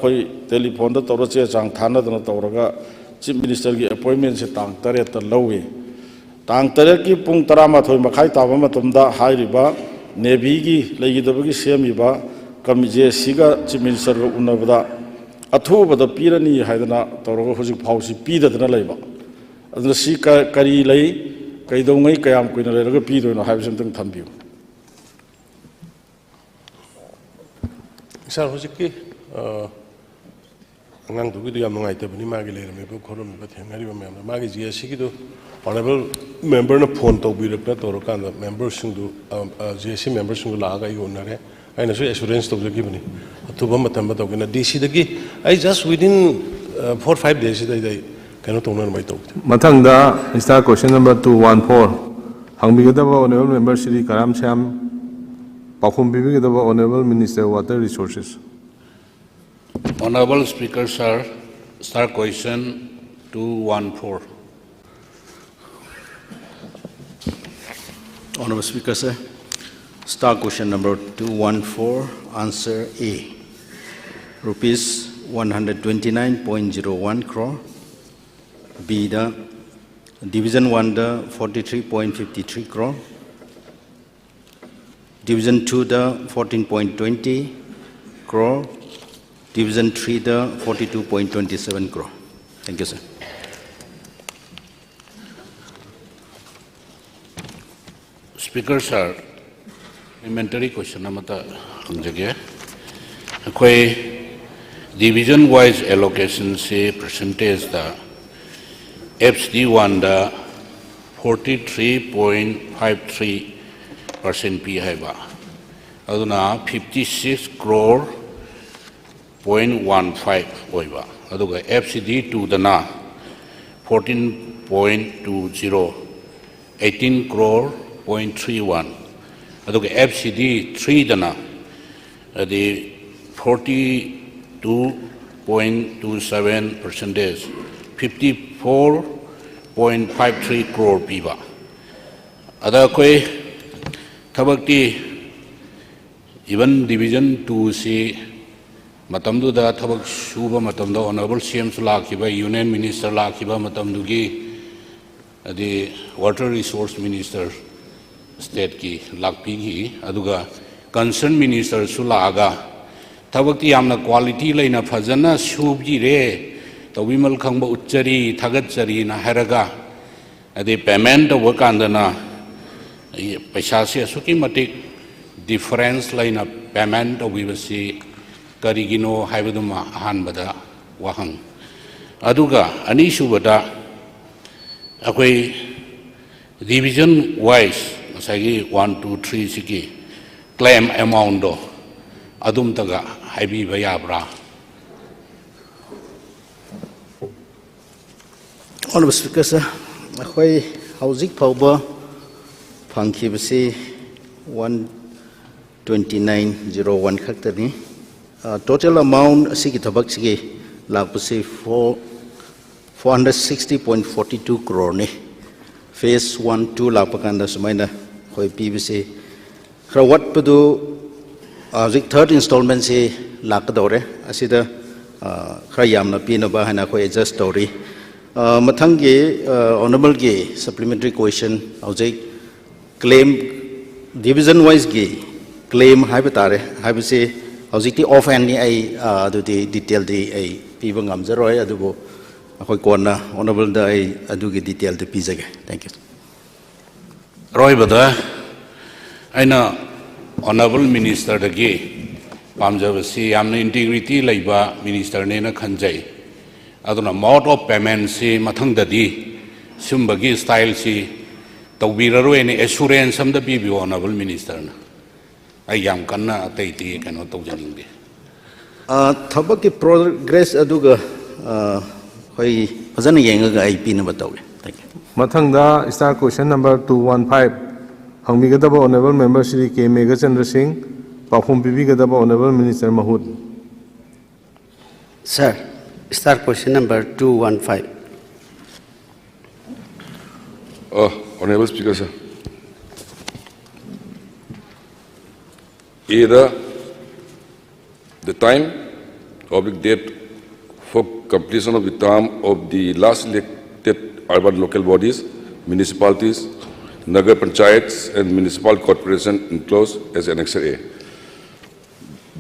telephone the Toroche Chang Tana than Toraga, Chief Minister appointments at Tang Taret and Lowy. Tang Tareki Pung Tarama to Makai Tavamatumda, High Riba, Nebigi, Legidabagi Semiba, Kamije Siga, Chief Minister Unavada, Atuba the Pirani Haidana, Toro Hosik Pausi, Pida than a labor. As the Sika Kari lay, Kaidonga Kayam Queen Peter and have something Tambu. Sir Hosiki, ngang tu kita yang mengai tapi ni magi leh, mereka korum mereka tengah riba member, magi jia sih gitu, honorable member na phone tau birak na toro kan member sungguh jia sih member sungguh laga iku nare, I na so assurance tau lagi bani, tu bama tambah tau kena DC lagi, I just within 4-5 days itu kena tau nara mai tau. Matang dah, start question number 214, hang bigat apa honorable member Sri Karam Syam. Perform bigat apa honorable Minister Water Resources. Honorable Speaker, sir, start question 214. Honorable Speaker, sir, start question number 214, answer A. Rupees 129.01 crore. B, the Division 1, the 43.53 crore. Division 2, the 14.20 crore. Division 3, the 42.27 crore. Thank you, sir. Speaker, sir, elementary question namata hangjage. Akoi division-wise allocation se percentage da FD1 da 43.53% P haiba. Aduna 56 crore 0.15 oiba. Aduga FCD2 dana 14.20, 18 crore 0.31. Aduga FCD3 dana the 42.27%, 54.53 crore piba. Ada koi thabakti even Division 2 si matamdu da thabak shuba matamda honorable CM Sulakhiba Union Minister Lakhiba matamdugi the Water Resource Minister State ki lakpi gi aduga concerned Minister Sulaga thabakti yamna quality laina phajana shubji re tawimal khangba uchari thagatchari na haraga ade payment wakandana paisa se suki matik difference laina payment obviously karigino haibaduma hanbada wahang aduga ani subada akoi division wise masagi 1 2 3 siki claim amount do adum taga haibi bayabra. Honorable Speaker, sir, akoi hauzik phauba phangki basi 129.01 khaktani. Total amount asigi thabak sigi lakpasi 460.42 crore ne. Phase 1 2 lakpakanda sumaina khoi PBC khrawat padu zik third installment se lakadore asida khrayamna pinaba hana khoi adjust tori. Mathangi honorable ge supplementary question hauzik claim division wise ge claim haibatare haibase hauzik offhand ni ai the detail di ai piba ngamjaroi adubo akoi kona honorable da ai adugi detail de pizage. Thank you. Roy bada aina honorable minister dagi pamjabasi yamna integrity laiba minister ne na khanjai aduna mode of payment si mathang dadi sumbagi style si tawbiraro any assurance samda bi honorable minister na ayam kanna ataiti kano tawjaninge thabak ki progress aduga hoi fajana yenga ai pina bataw. Thank you. Mathang da start question number 215, hang bigat apa honorable member Sri K Megachandra Singh, perform bigat apa honorable Minister Mahud. Sir, start question number 215. Honorable Speaker, sir. Either the time date for completion of the term of the last elected urban local bodies, municipalities, Nagar Panchayats and municipal corporation enclosed as Annexure A.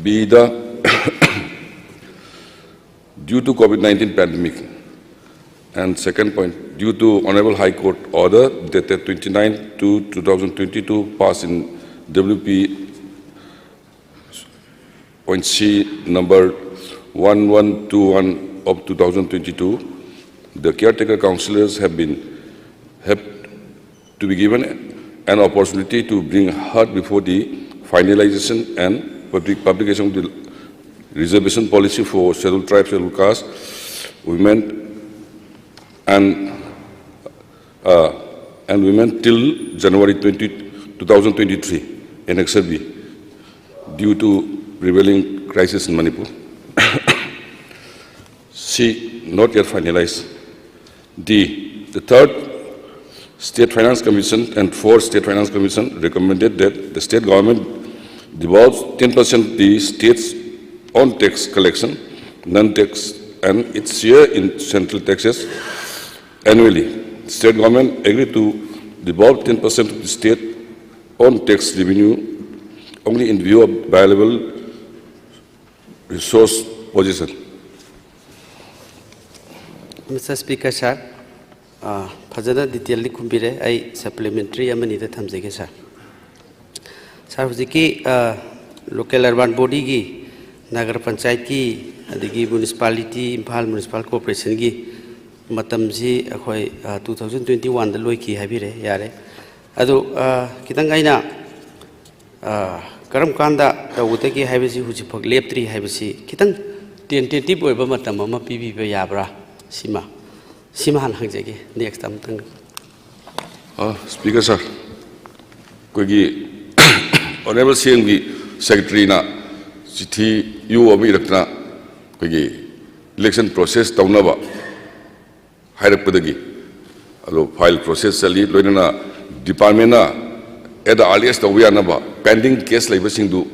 B, due to COVID-19 pandemic. And second point, due to Honorable High Court order dated 29/2/2022 passed in WP.C number 1121 of 2022, the caretaker councillors have to be given an opportunity to bring heard before the finalization and publication of the reservation policy for scheduled tribes, scheduled castes, women, and women till January 2023 in Annexure B due to prevailing crisis in Manipur. C, not yet finalized. D, the third State Finance Commission and fourth State Finance Commission recommended that the state government devolves 10% the state's own tax collection, non-tax, and its share in central taxes annually. The state government agreed to devolve 10% of the state own tax revenue only in view of available resource position. Mr. Speaker, sir, further detail kumbire I supplementary amani the thamjege sir. Sir, hujiki local urban body gi Nagar Panchayat ki adigi municipality Imphal Municipal Corporation gi matam si akhoi 2021 da loi ki habire yare adu kitang aina karam kanda tawute ki habisi huji phak leptri habisi kitang tentative oiba matam ama pibi ba yabra sima han hangjege next time tang Speaker sir, kogi Honorable CMG Secretary na chithi yu abi rakna kogi election process taunaba hairakpadagi alo file process sali loinana department na at the earliest tawiyanaba pending case laiba singdu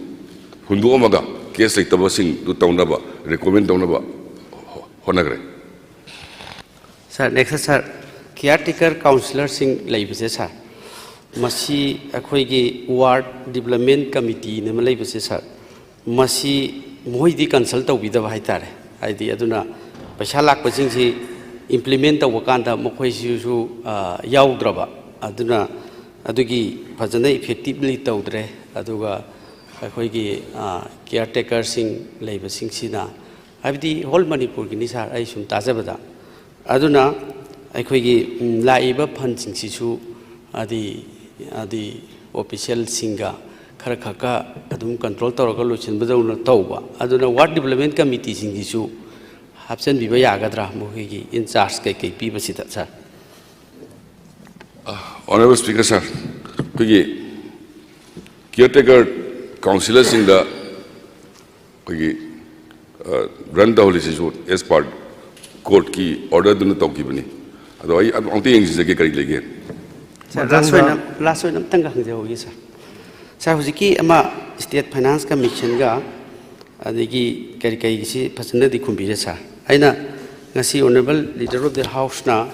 hundu omaga case laitaba sing du taunaba recommend taunaba honagre. Sir, next sir, caretaker councillor sing laibase sir. Masi akhoi ward development committee ne laibase sir. Masi moi di consult tawida ba haitare. Aidi aduna paisa lakpa sing si implement taw kanda mokhoi si su yaudra aduna adugi fajana effectively tawdre aduga akhoi caretaker sing laiba sing sina abdi whole Manipur gi ni sir ai sum tajabada aduna akhoi laiba fund sing sisu adi official singa khara khaka adum control tawraga lochin badawna tawba aduna ward development committee sing sisu hapsen biba yagadra mohi in charge kai piba sita sir. Honorable Speaker sir, kogi caretaker councillors in the kogi run the whole issue as part court ki order dun tawki bani ado ai onti engine ke kari lege last one tanga hangje hogi sir. Sir hujiki ama state finance commission ga adigi kari si phasana di khumbire sir. Aina ngasi honorable leader of the house na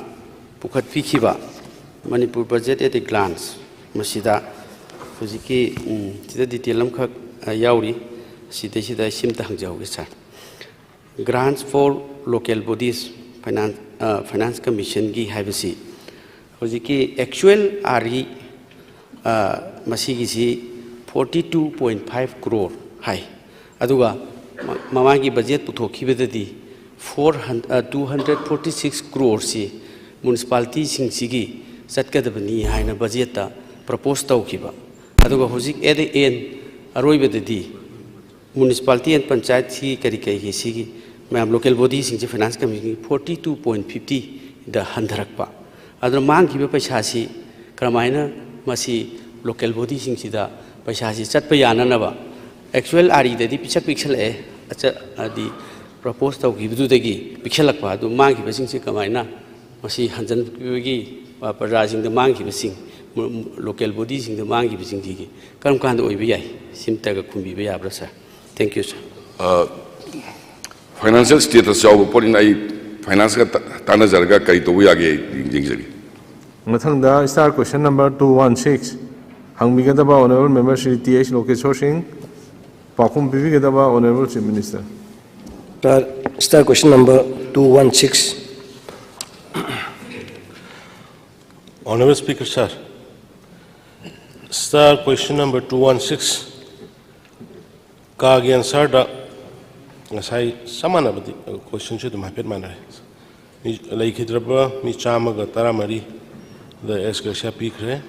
pukhat pikhiba Manipur budget at a glance masida hujiki sida detail lam khak yauri sida simta hangje hogi sir. Grants for local bodies finance commission gi habisi hojiki actual RE masigi si 42.5 crore hai aduga mamagi budget puthokibedadi 246 crore si municipality sing sigi satkadabani haina budget ta propose tawkiba aduga hojik at the end aroibedadi municipality and panchayat si kari gi sigi local bodies in finance commission 42.50 the handharakpa adra mang kiba paisa si kramaina masi local bodies in sida paisa si chatpa yana naba actual RE da di pichak pixel e acha adi propose taw gibu dagi pixelakpa adu mang kiba sing si kramaina masi hanjan gi parajing the mang kiba sing local bodies in the mang kiba sing gi karam kan do oibi yai simta ga khumbi ba yabra sir. Thank you sir. Financial status याव pollen I finance का ताना जरगा कई तो वो आगे जिंगजरी Mathangda star question number 216. Hangbigadaba Honorable Member Shri T.H. Lokeshwar Singh. Pakhum Bibigadaba Honorable Chief Minister. Star question number 216. Honorable Speaker, sir. Star question number 216. Kagian Sarda. Ngasai samanabadi question should my pet manner. Like Hidraba, Michamaga, Taramari, the Escasia Picre,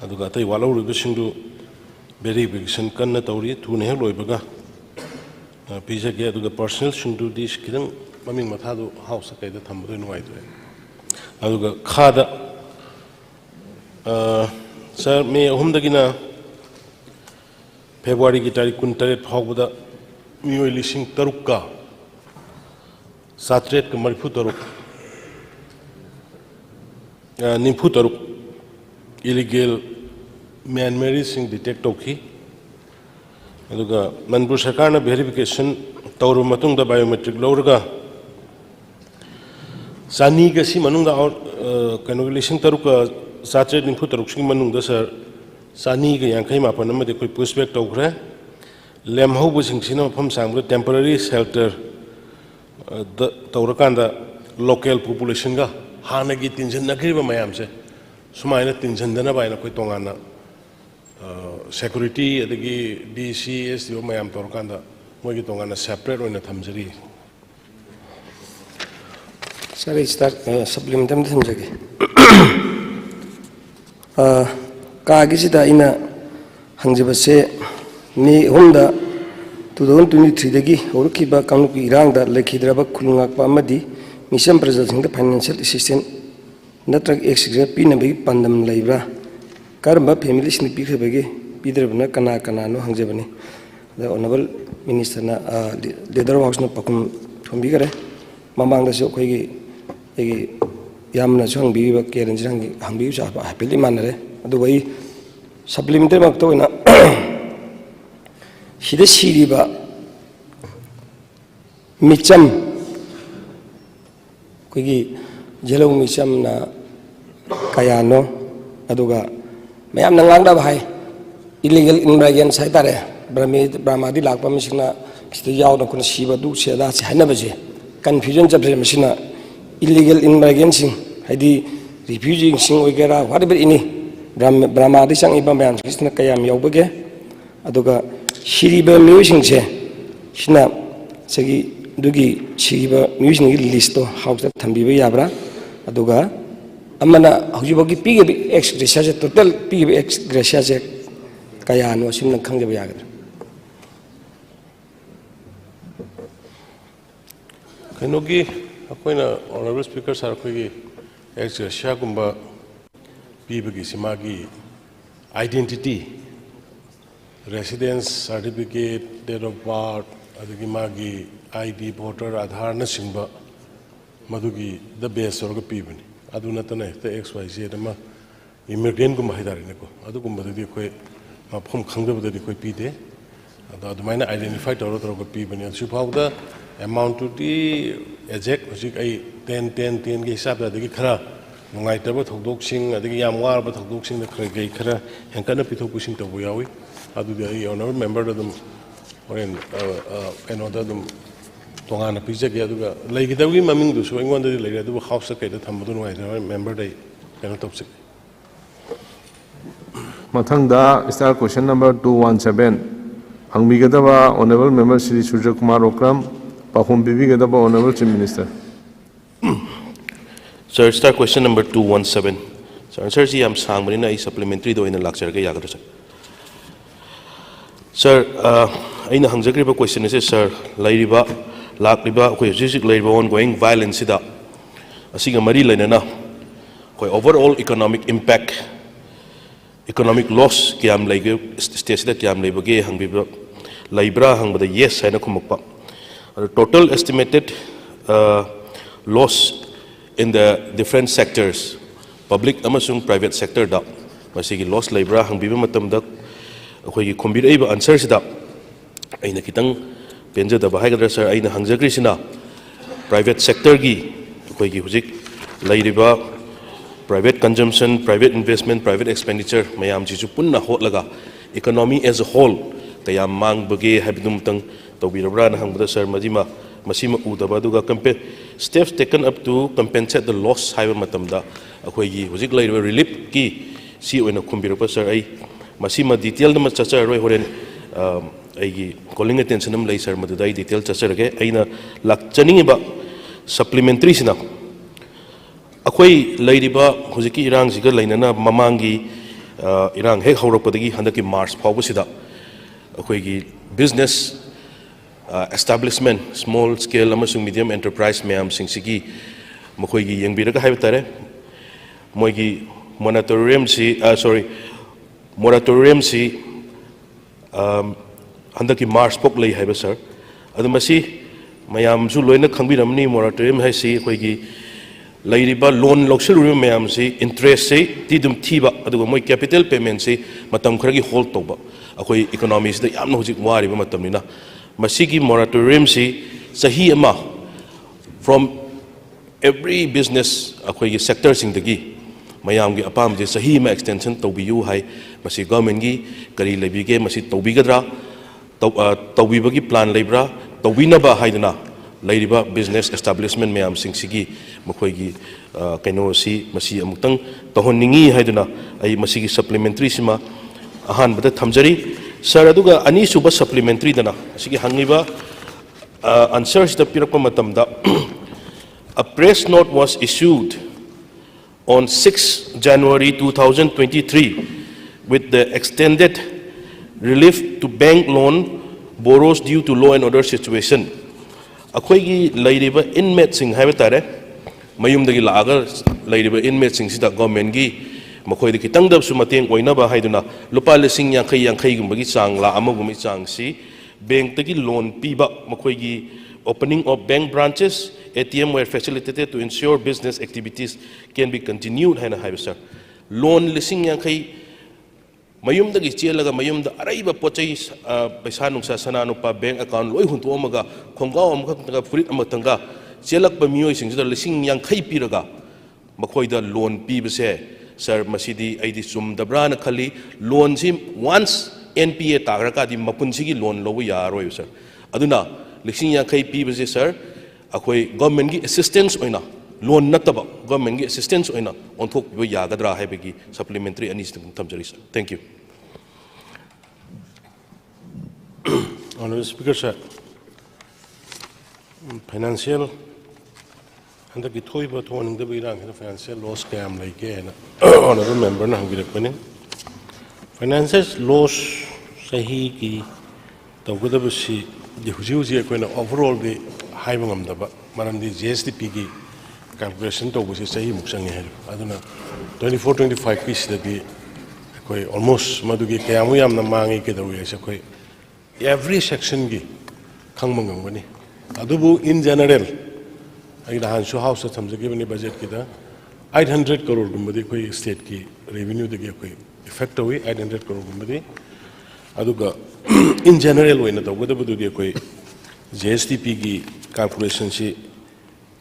Adugata, Wallo revision to very big Sankan Tori, two Nehloibaga. Pisa get to the personal should do this kidding, Mammy Matado house, okay, the Tambu in White. Aduga Kada, sir, may Humdagina February Gitari Kuntaret Hogda. Mio lising taruka satret ke marifu taruk nimfu taruk illegal man marrying detect oki aduga manipur sarkar na verification tawru matung da biometric lawraga sani ga si manung da aur kanu lising taruka satret nimfu taruk sing manung da sir sani ga yankai ma panam de koi pushback tawkre Lem Hobusing Sino from Sam temporary shelter the Taurakanda local population ga Hanagi Tinjan Nakriva Mayamse Sumaina Tinjandana by Nakotongana security at the DCS the Mayam Torkanda Mogitongana separate on the Tamsari. Sorry, start supplementum Tamsaki. Kagisita in a Hangjabase. Ni Honda 2023 dagi Urukiba Kanuki Iranga Lekidraba Kulungakpa Madi Mission President the Financial Assistant Natrak Executive Pinabi Pandam Labra Karamba family snippy Begi Pidrabna Kana Kanano Hangjabani the Honorable Minister Leader House no Pakum from Bigare Mamang the Sokogi Yamna Song Biba Karen Hangi happily manner the way supplementary Maktoina. Hida Siriba Micham Kugi Jello Micham na Kayano Aduga Mayam Nanganda Bahai illegal immigrant Saitare Bramadi Lakpa Mishina Yao Nakun Shiba Du Seda Hanabaji confusion Jabri Machina illegal immigrants Hadi refugee sing Wigera whatever ini Bramadi Sang Ibam Kisna Kayam Yobage Aduga Shiriba musing Shina Sagi Dugi Shiriba musing list of house that Tambiba Yabra Aduga Amana Hujibaki Pig ex Gracia total Pig ex Gracia Kayano Sim Kangabiaga. Kanogi Akoina Honorable Speaker Sarkogi ex Gracia Gumba Pibagi Simagi identity. Residence certificate, date of birth, Adagimagi, ID, voter, Aadhaar, Nasimba, Madugi, the base or the people. Adunatane, the XYZ, the immigrant Gumahidarinico, Adugumba, the Kwe, Mapum Kanga, the Kwe Pite, the minor identified or other people, and Supauda, amount to the eject, which I 10 Gisab, the Gikara, Mungaitaba, Togdoxing, the Yamwar, but Togdoxing, the Krakara, and Kanapito pushing to Buyawi. The honorable member of them or in another them Tongana Pizza Gaduga. Like the way Maming do showing one day later to house at Hamadun, member they cannot top sick. Mathangda star question number 217. Hangbigadaba Honorable Member Shri Surya Kumar Okram. Pakhum Bibigadaba Honorable Chief Minister. Sir, star question number 217. Sir, I am saying I supplementary do in the lecture. Sir, I know the question is, sir, Laiba, Lakliba, ongoing violence. I see a Marie Lenana, overall economic impact, economic loss, Kiam Lake, states that Kiam Labage, Hangiba, Libra, Hang, but the yes, I know. Total estimated loss in the different sectors, public, Amazon, private sector, that was loss Libra, Hangiba Matam. We computer answers that I nakitang पेंजदब हाइगद्रा sir अइना हंगजग्रिसिना private sector की अखोइगी हुजिक लैरिबा private consumption private investment private expenditure ma'am जिसु पुन्ना होटलगा इकोनॉमी एज अ होल कयाम मांगबगे हाबिदुमतंग तौबिरब्रा न हंगबदा सर मजिमा मसीमा उदबा दुगा steps taken up to compensate the loss हाइबा मतमदा अखोइगी हुजिक लैरिबा रिलीफ की सी ओइना खुम्बिरबा सर आई मसीमा डिटेल दम चचररोय होरेन अगी कॉलिंग अटेंशन हम लई सर मदुदाई डिटेल चचरगे अइना लाक्चनिबा सप्लीमेंटरी सिना अखोई लैरिबा हुजिकी इरांग सिगा लैनना ममांगी इरांग हेक हौरपदगी हंदकी मार्च फावबसिदा अखोइगी business establishment small scale amasung medium enterprise ma'am सिंसिगी मखोइगी यंगबिरगा हाइबा तारे मोइगी moratorium सी हंदकी मार्च पोक लई हाइबा सर अदु मसी मैम सु लोइना खंगबिरमनी moratorium है सी अखोइगी लैरिबा लोन लौसलुरिबा मैम सी इंटरेस्ट से तिदुम थीबा अदुगा मोइ कैपिटल पेमेंट से मतम खरगी होल्ड तौबा अखोइ इकोनॉमी से यामना हुजिक वारिबा मतमनिना मसीगी moratorium सी सही अमा from every business अखोइगी सेक्टर सिंगदगी मैम की अपाम जे सही में एक्सटेंशन तौबियु है मसी गवर्नमेंट की करी लेबिगे मसी तौबिगद्रा तौबिबगी प्लान लेब्रा तौबिनबा हाइदना लैरिबा बिजनेस एस्टाब्लिशमेंट मैम सिंगसिगी मखोइगी कैनोसी मसी अमुक्तंग तौहनिंगी हाइदना आई मसीगी सप्लीमेंटरी सिमा अहानबदा थमजरी सर अदुगा अनी सुबा सप्लीमेंटरी दना असिगी हंगिबा आंसर सिदा पिरकपा मतमदा a press note was issued on 6 January 2023 with the extended relief to bank loan borrowers due to law and order situation. Akhoi lairiba inmate sing haiba tare mayum dagi laga lairiba inmate sing sida government gi makhoi de kitang dab su mateng oina ba haiduna lupa lesing yang khai gumbagi chang la amagumi chang si bank tagi loan piba makhoi gi opening of bank branches ATM were facilitated to ensure business activities can be continued haina haiba sir loan lesing yang khai mayum dagi chelaga mayum da araiba pochai paisa nungsa sana nupa bank account loi huntu omaga khonggaw amga furit amatanga chelak ba mioi sing da lesing yang khai piraga makhoi da loan pi base sir masidi aidi sum dabra na khali loan sim once NPA tagra di mapunsigi loan lobu yaroi sir aduna lesing yang khai pi base sir akhoi government gi assistance oina loan nataba government gi assistance oina onthok bi yagadra haibagi supplementary ani thamjari sir thank you. Honorable Speaker sir, financial and the toy but one in the Iraq financial loss scam like honorable member na hangirapani financial loss sahi ki tawgadabasi the huji ko overall the haibangam daba maram di GSTP ki calculation to was sahi muksangi hai aduna 24-25 ki sidagi koi almost madugi kayamu yam na mangi ke dawi sa koi every section gi khangmangam bani adubu in general ai da hansu house thamjagi bani budget ki da 800 crore gumbadi koi state ki revenue de koi effect hoyi 800 crore gumbadi aduga in general way na dawgada budu de koi GSTP ki calculation si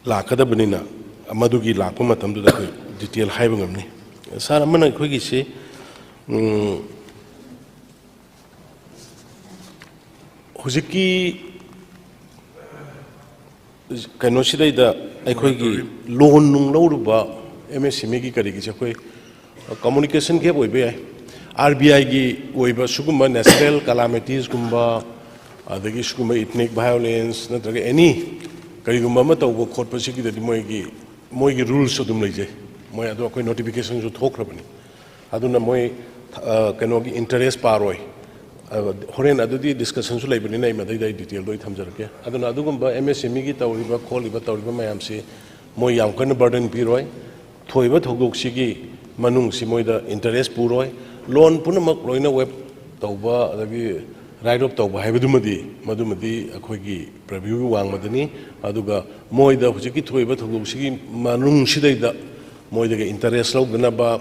lakada banina amadugi lakpa matamdu da koi detail haibangam ni sar amana koi gi se hujiki kano sidai da akhoi gi loan nung lawruba MSME gi kari gi se koi communication gap oi be RBI gi oi ba sugumba national calamities gumba adagi sugumba ethnic violence natraga any kari gumba ma tawbo khotpa sigi da moi gi rules odum leije moi ado koi notification jo thokrabani aduna moi kano gi interest paroi horen adudi discussion su laibani nai madai dai detail doi thamjarake aduna adugumba MSME gi tawriba kholiba tawriba mayam se moi yam kan burden piroi thoiba thogok sigi manung si moi da interest puroi loan punamak loina web tawba adagi right of tawba haibadumadi madumadi akhoi gi preview wang madani aduga moi da hujiki thoiba thogok sigi manung sidai da moi da interest logna ba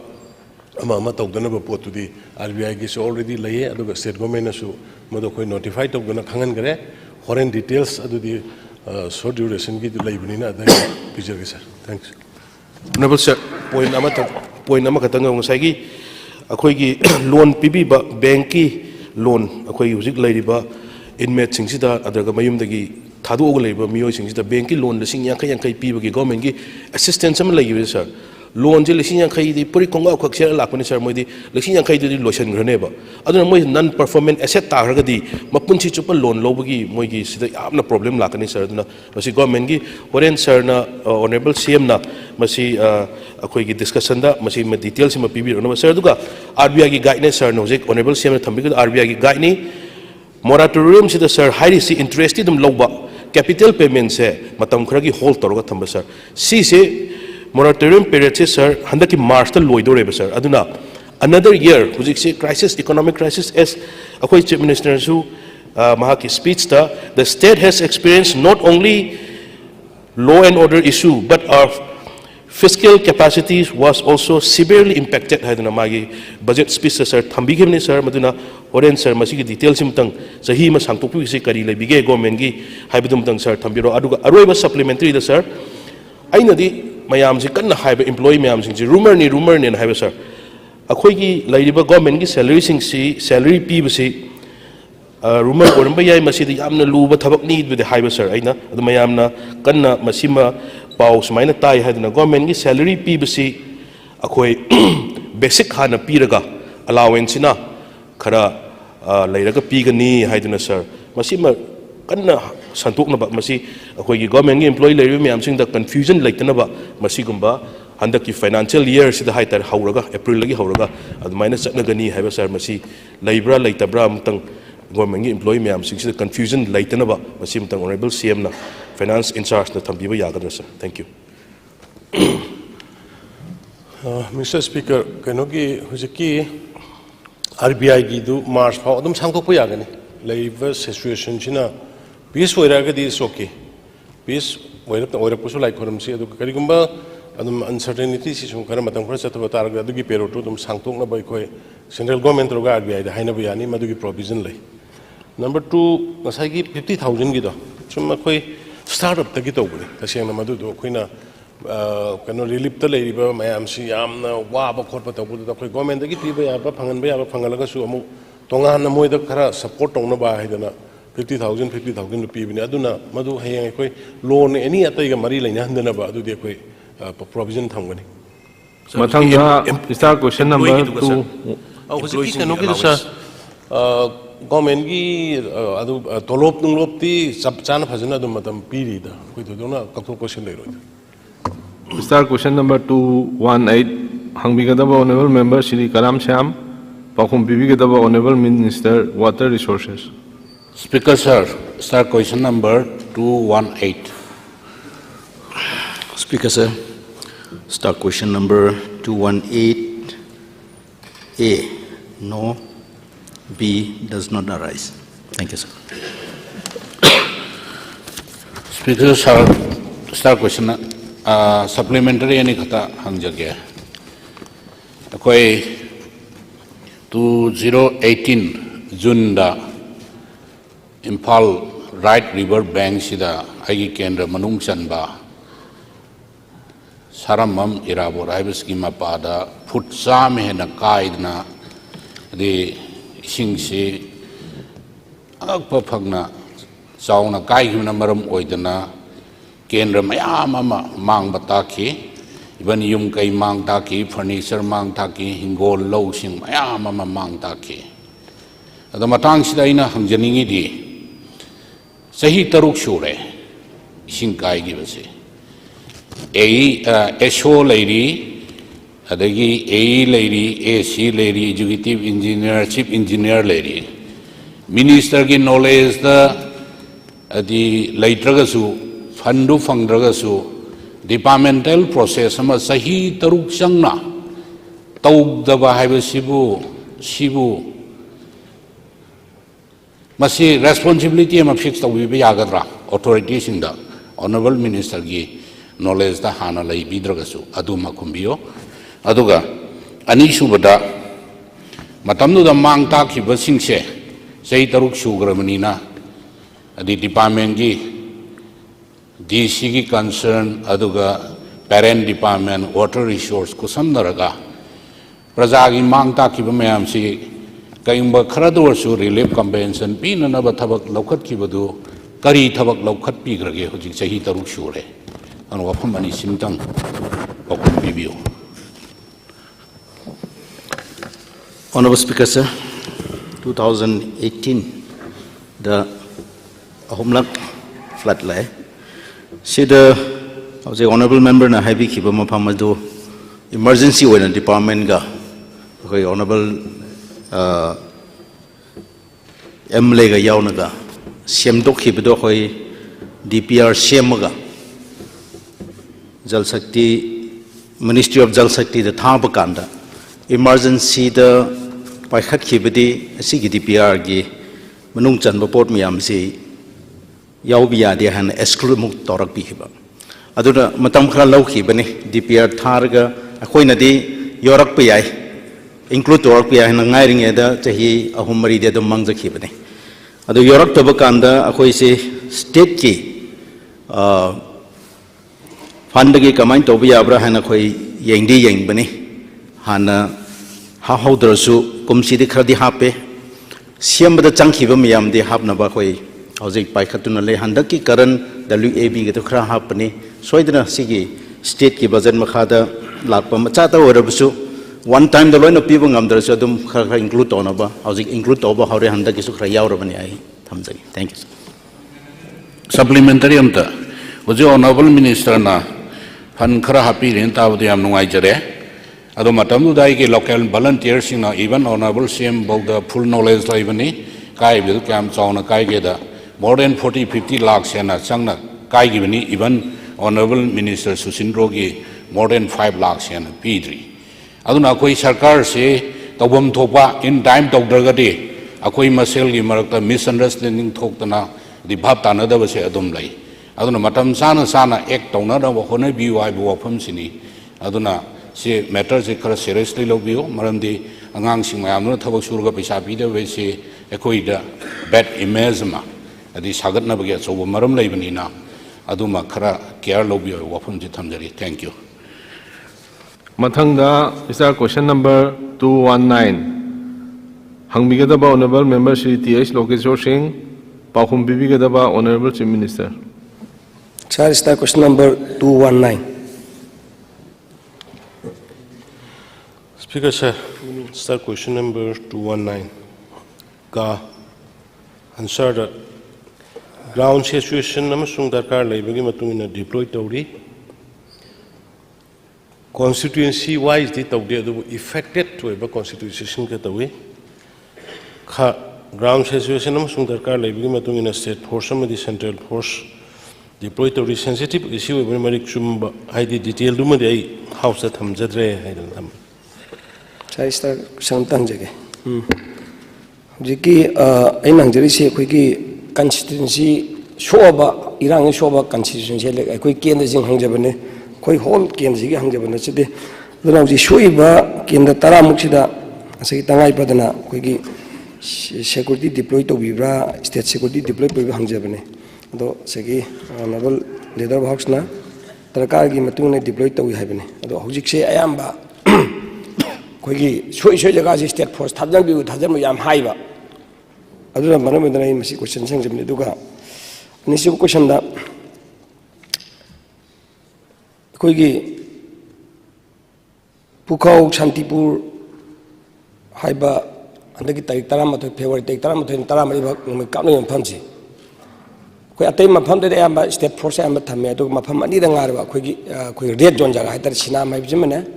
ama tawdana ba potudi RBI gi so already laye aduga state government su mado koi notify tawdana khangan gare foreign details adu di short duration ki laibani na da picture ke sir thanks Honorable Sir, point ama katang ng say ako'y loan pibi ba banki loan ako'y usik lay ba inmate sing sida adraga mayum dagi thadu og lay ba miyo sing sida banki loan lasing yang kay piba gi government gi assistance am lay sir loan je lasing yang kay di puri konga khak sir lakpani sir moi di lasing yang kay di lotion grane ba aduna moi non performing asset ta raga di mapunchi chupa loan lo bagi moi gi sida amna problem lakani sir aduna masi government gi horen sir na honorable CM na masi ako'y discussion da masi ma details ma pibiro no sir duga RBI gi guidance sir no jek honorable CM na thambi RBI gi guide ni moratorium sida sir high si interested dum loba capital payment se matam khara gi hold toroga thamba sir si se moratorium period se sir handaki March ta loido reba sir aduna another year hujik se crisis economic crisis as ako'y chief minister su mahaki speech ta the state has experienced not only law and order issue but our fiscal capacity was also severely impacted haiduna magi budget speech sir thambi gimni sir maduna horen sir masigi details imtang sahi ma sangtokpi si kari lebige government gi haibidum tang sir thambiro aduga aroiba supplementary da sir aina di mayam si kanna haiba employee mayam sing rumor ni na haiba sir akhoi gi laiba government gi salary sing si salary pi bisi rumor oramba yai masidi yamna luba thabak ni bide haiba sir aina adu mayamna kanna masima pau sumaina tai hadina government gi salary pi bisi akhoi basic hana piraga allowance na khara lairaga pigani haiduna sir masima kanna santukna ba masi akhoi gi government gi employee lairu myam sing da confusion laitana ba masi gumba handaki financial year sida haitar hauraga April lagi hauraga adumaina chatnagani haiba sir masi laibra laitabra amtang government gi employee myam sing sida confusion laitana ba masi amtang honorable CM na finance in charge na thambiba yagadra sir thank you Mr. Speaker kanogi hujiki RBI gi du March phaw adum sangthokpa yagani leiba situation china peace oiraga di is okay peace oira pusu like khoram si adu karigumba adum uncertainty si sum khara matam khara chatba targa adu gi perotu dum sangthokna bai khoi central government roga RBI da haina bayani madu gi provision lei number 2 ngasai gi 50000 gi do chum khoi startup ta gi tawbani taseng na madu do khoina kano relief ta leiba mayam si yamna waba khotpa tawbu da khoi government da gi piba ya ba phangalaga su amu tonga na moi da khara support tawna ba haidana 50000 rupees bini aduna madu hayang khoi loan any atai ga mari laina handana ba adu de khoi provision thamgani mathang da star question number 2 hojiki kano ki sir government gi adu tolop nunglop ti chap chan phajana adu matam piri da khoi dona kakto question leiro star question number 218 hangbigadaba honorable member Shri Karam Shyam pakhum bibigadaba honorable minister water resources. Speaker sir, start question number 218. Speaker sir, start question number 218A. No, B does not arise. Thank you, sir. Speaker sir, start question supplementary any khata hangjage. Akoi 2018 June da Impal right river bank sida agi kendra manung chanba saramam irabo raibus ki mapada futsa mehna kaidna de singsi akpa phagna chauna kaigna maram oidana kendra mayam ama mang bataki iban yum kai mang taki furniture mang taki hingol low sing mayam ama mang taki ada matang sida ina hangjaningi di sahi taruk shure ising kai gi base SO lady adagi lady AC lady executive engineer chief engineer lady minister gi knowledge da adi laitragasu fundu fangdragasu departmental process ama sahi taruk sangna tawdaba haiba sibu masi responsibility ama fix tawbi yagadra authority singda honorable minister gi knowledge da hana lai bidragasu aduma kumbio aduga ani subada matamnu da mang ta ki basingse sei taruk sugramanina adi department gi DC gi concern aduga parent department water resource kusamnaraga praja gi mang ta ki mayam si kaimba kharadur su relief compensation pin na ba thabak lokhat ki badu kari thabak lokhat pi grage hojik chahi taruk shure an wafam ani simtang pakum bibiyo. Honorable Speaker, sir, 2018 the Ahomlak flood lay. See the honorable member na heavy keep mapamado emergency when department ga okay honorable MLA ga yaunaga semdok keep do hoy DPR semaga Jal Shakti Ministry of Jal Shakti the Thapakanda emergency the paikhat khibadi asigi DPR gi manung chanba port miyam si yaubi yade han exclude muk torak bi hiba aduna matam khara lau khibani DPR tharga akoina di yorak pe yai include torak pe yai na ngai ring eda chahi ahum mari de dum mangja khibani adu yorak toba kanda akoi se state ki fund gi kamain tobi abra hana khoi yengdi yengbani hana ha haudrasu kumsi di khardi hape siambada changkhiba miyam de hapnaba khoi hojik paikhatuna le handaki karan WAB ge to khra hapni soidna sigi state ki budget makhada lakpa macha ta orabusu one time the loina pibu ngamdrasu adum khra include onaba hojik include oba hore handaki su khra yaurabani ai thamjai. Thank you, sir. Supplementary amta ojo honorable minister na fan khara hapi ren tabdi am nungai jare ado matam dai ke local volunteers na even honorable CM bog the full knowledge laibani kai bil kam chauna kai ge da more than 40-50 lakhs na changna kai gi bani even honorable minister Susindro gi more than 5 lakhs na p3 aduna koi sarkar se tawam thopa in time tawdraga de akoi masel gi marakta misunderstanding thoktana di bhab tanada ba se adum lai aduna matam sana act tawna da hone bi wai bo pham sini aduna se matter se khara seriously lobio maramdi angang sing mayam no thabak surga paisa pi de we se ekoi da bad image ma adi sagat na bagi so maram laibani na aduma khara care lobio wafam ji thamjari. Thank you. Mathangda is our question number 219 hangbigadaba honorable member Shri TH Lokeshwar Singh Paukhum bibigadaba honorable Chief Minister. Sir, is the question number 219. Speaker, sir, start question number 219. Ka answer the ground situation namasung darkar laibagi matungina deploy tawri constituency wise di tawdi adu affected to a constitution ka tawi kha ground situation namasung darkar laibagi matungina state force amadi central force deploy tawri sensitive issue every marik chumba haidi detail duma dei house that hamjadre haidan tham Saya start santang jage. Jiki ainang jari se koi ki constituency shoba irang shoba constituency le koi kendra jing hangjabane koi whole kendra jing hangjabane chide dona ji shoiba kendra tara muksida asai tangai padana koi ki security deploy to bibra state security deploy to hangjabane ado segi honorable leader box na tarkar gi matung ne deploy to haibane ado hojik se ayamba Koi jaga si state force thajang bi thajang mo yam high ba aduna maram medana in masi question sang jamne duga ni si question da koi gi Pukau Shantipur haiba andagi tarik tarama to February tarik tarama to tarama ri bak no ka no phamsi koi atay mafam de amba state force amba thamme do mafam ani da ngar ba koi red zone jaga haitar sina mai bimane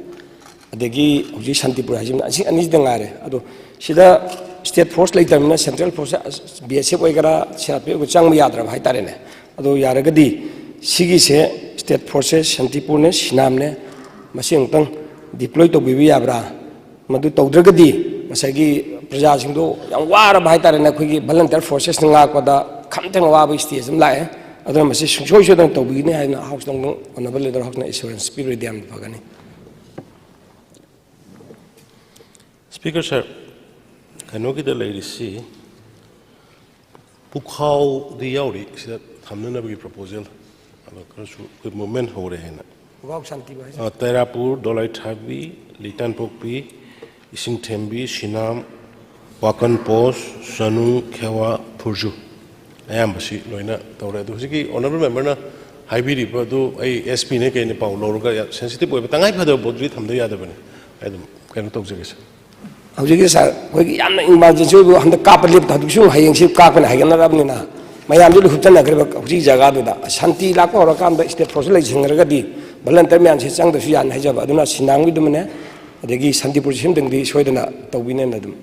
adegi hoji Shantipur hajim ani da ngare ado sida state force later na central force BSF oigara chape go chang yadra bhai tare ne ado yaragadi sigi se state forces Shantipur ne sinam ne masing tang deploy to bibi yabra madu tawdragadi masagi praja singdo yang wara bhai tare ne khogi volunteer forces nga ko da khamteng wa ba stage am lae ado masi sungsoi so dang to bi ne haina house dang honorable leader house na assurance spirit diam phagani. Speaker, sir, kanoki the lady see ꯄꯨꯈꯥꯎꯗꯤ ꯌꯥꯎꯔꯤ ꯁꯤꯗ ꯊꯝꯅꯅꯕꯒꯤ proposal ꯑꯗꯣ ꯈꯔꯁꯨ ꯑꯩꯈꯣꯏ movement ꯍꯧꯔꯦ ꯍꯥꯏꯅ ꯄꯨꯈꯥꯎ ꯁꯥꯟꯇꯤ ꯇꯦꯔꯥꯄꯨꯔ ꯗꯣꯂꯥꯏꯊꯥꯕꯤ ꯂꯤꯇꯥꯟ ꯄꯣꯛꯄꯤ ꯏꯁꯤꯡꯊꯦꯝꯕꯤ ꯁꯤꯅꯥꯝ ꯋꯥꯀꯟ ꯄꯣꯁ ꯆꯅꯨ ꯈꯦꯋꯥ ꯐꯨꯔꯖꯨ ꯑꯌꯥꯝꯕꯁꯤ ꯂꯣꯏꯅ ꯇꯧꯔꯦ ꯑꯗꯣ ꯍꯧꯖꯤꯛꯀꯤ ꯑꯣꯅꯔꯦꯕꯜ ꯃꯦꯝꯕꯔꯅ ꯍꯥꯏꯕꯤꯔꯤꯕ ꯑꯗꯨ ꯑꯩ ꯑꯦꯁ ꯄꯤꯅꯦ ꯀꯩꯅ ꯄꯥꯎ ꯂꯧꯔꯒ ꯁꯦꯟꯁꯤꯇꯤভ ꯑꯣꯏꯕ ꯇꯉꯥꯏ ꯐꯗꯕ ꯄꯣꯠꯇꯨꯗꯤ ꯊꯝꯗ ꯌꯥꯗꯕꯅꯤ ꯑꯩ ꯑꯗꯨꯝ ꯀꯩꯅꯣ ꯇꯧꯖꯒꯦ ꯁꯥꯔ ꯍꯧꯖꯤꯛꯀꯤ ꯁꯥꯔ ꯑꯩꯈꯣꯏꯒꯤ ꯌꯥꯝꯅ ꯏꯃꯥꯔꯖꯦꯟꯁꯤ ꯑꯣꯏꯕ ꯍꯟꯗꯛ ꯀꯥꯞꯄ ꯂꯦꯞꯇ ꯍꯧꯖꯤꯛꯁꯨ ꯍꯌꯦꯡꯁꯤ ꯀꯥꯞꯄꯅ ꯍꯥꯏꯒꯠꯅꯔꯕꯅꯤꯅ ꯃꯌꯥꯝꯁꯨ ꯍꯨꯞꯆꯟꯅꯈ꯭ꯔꯦꯕ ꯍꯧꯖꯤꯛ ꯖꯒꯥꯗꯨꯗ ꯁꯥꯟꯇꯤ ꯂꯥꯛꯄ ꯍꯧꯔꯀꯥꯟꯗ ꯁ꯭ꯇꯦꯠ ꯐꯣꯔꯁ ꯂꯩꯁꯤꯟꯈ꯭ꯔꯒꯗꯤ ꯚꯂꯟꯇꯤꯌꯔ ꯃꯌꯥꯝꯁꯤ ꯆꯪꯗꯁꯨ ꯌꯥꯅꯤ ꯍꯥꯏꯖꯕ ꯑꯗꯨꯅ ꯁꯤꯅꯥꯡꯒꯤꯗꯨꯃꯅꯦ ꯑꯗꯒꯤ ꯁꯥꯟꯇꯤꯄꯨꯔ ꯁꯤꯝꯇꯪꯗꯤ ꯁꯣꯏꯗꯅ ꯇꯧꯕꯤꯅꯦꯅ ꯑꯗꯨꯝ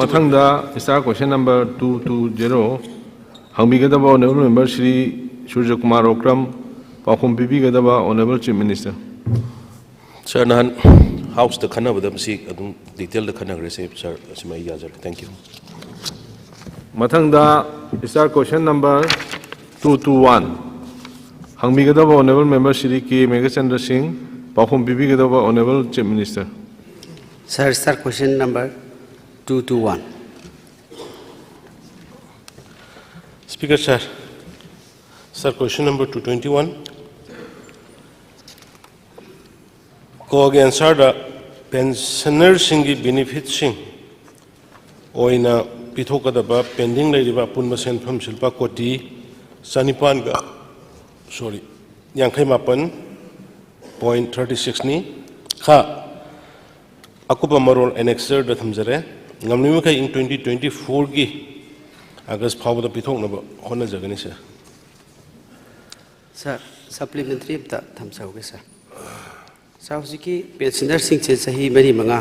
ꯃꯊꯪꯗ ꯁ꯭ꯇꯥꯔ ꯀ꯭ꯋꯦꯁꯟ ꯅꯝꯕꯔ 220 ꯍꯪꯕꯤꯒꯗꯕ ꯑꯣꯅꯔꯦꯕꯜ ꯃꯦꯝꯕꯔ ಶ್ರೀ ꯁꯨꯔꯖꯀꯨꯃꯥꯔ ꯑꯣꯀ꯭ꯔꯝ ꯄꯥꯎꯈꯨꯝ ꯄꯤꯕꯤꯒꯗꯕ ꯑꯣꯅꯔꯦꯕꯜ ꯆꯤꯐ ꯃꯤꯅꯤꯁꯇꯔ ꯁꯥꯔ ꯅꯍꯥꯟ ꯍꯥꯎꯁꯇ ꯈꯟꯅꯕꯗ ꯃꯁꯤ ꯑꯗꯨꯝ ꯗꯤꯇꯦꯜꯗ ꯈꯟꯅꯈ꯭ꯔꯦ ꯁꯥꯔ ꯑꯁꯤꯃ ꯑꯩ ꯌꯥꯖꯔꯦ ꯊꯦꯡꯛ ꯌꯨ ꯃꯊꯪꯗ ꯁ꯭ꯇꯥꯔ ꯀ꯭ꯋꯦꯁꯟ ꯅꯝꯕꯔ 221 ꯍꯪꯕꯤꯒꯗꯕ honourable member Shri K Meghachandra Singh ꯄꯥꯎꯈꯨꯝ ꯄꯤꯕꯤꯒꯗꯕ honourable chief minister Sir, start question number 221. Speaker sir, sir question number 221. Ko answer the pensioner singi benefit sing oina pitokadaba pending ladiba punba senfam silpa koti sanipan ga sorry yankai mapan .36 ni kha akupa marol annexer da thamjare ngamni kai in 2024 gi August phawda pithoknaba honna jagani sir Sir, supplementary ta thamsauge sir. Sir, hujiki pensioner sing che sahi mari manga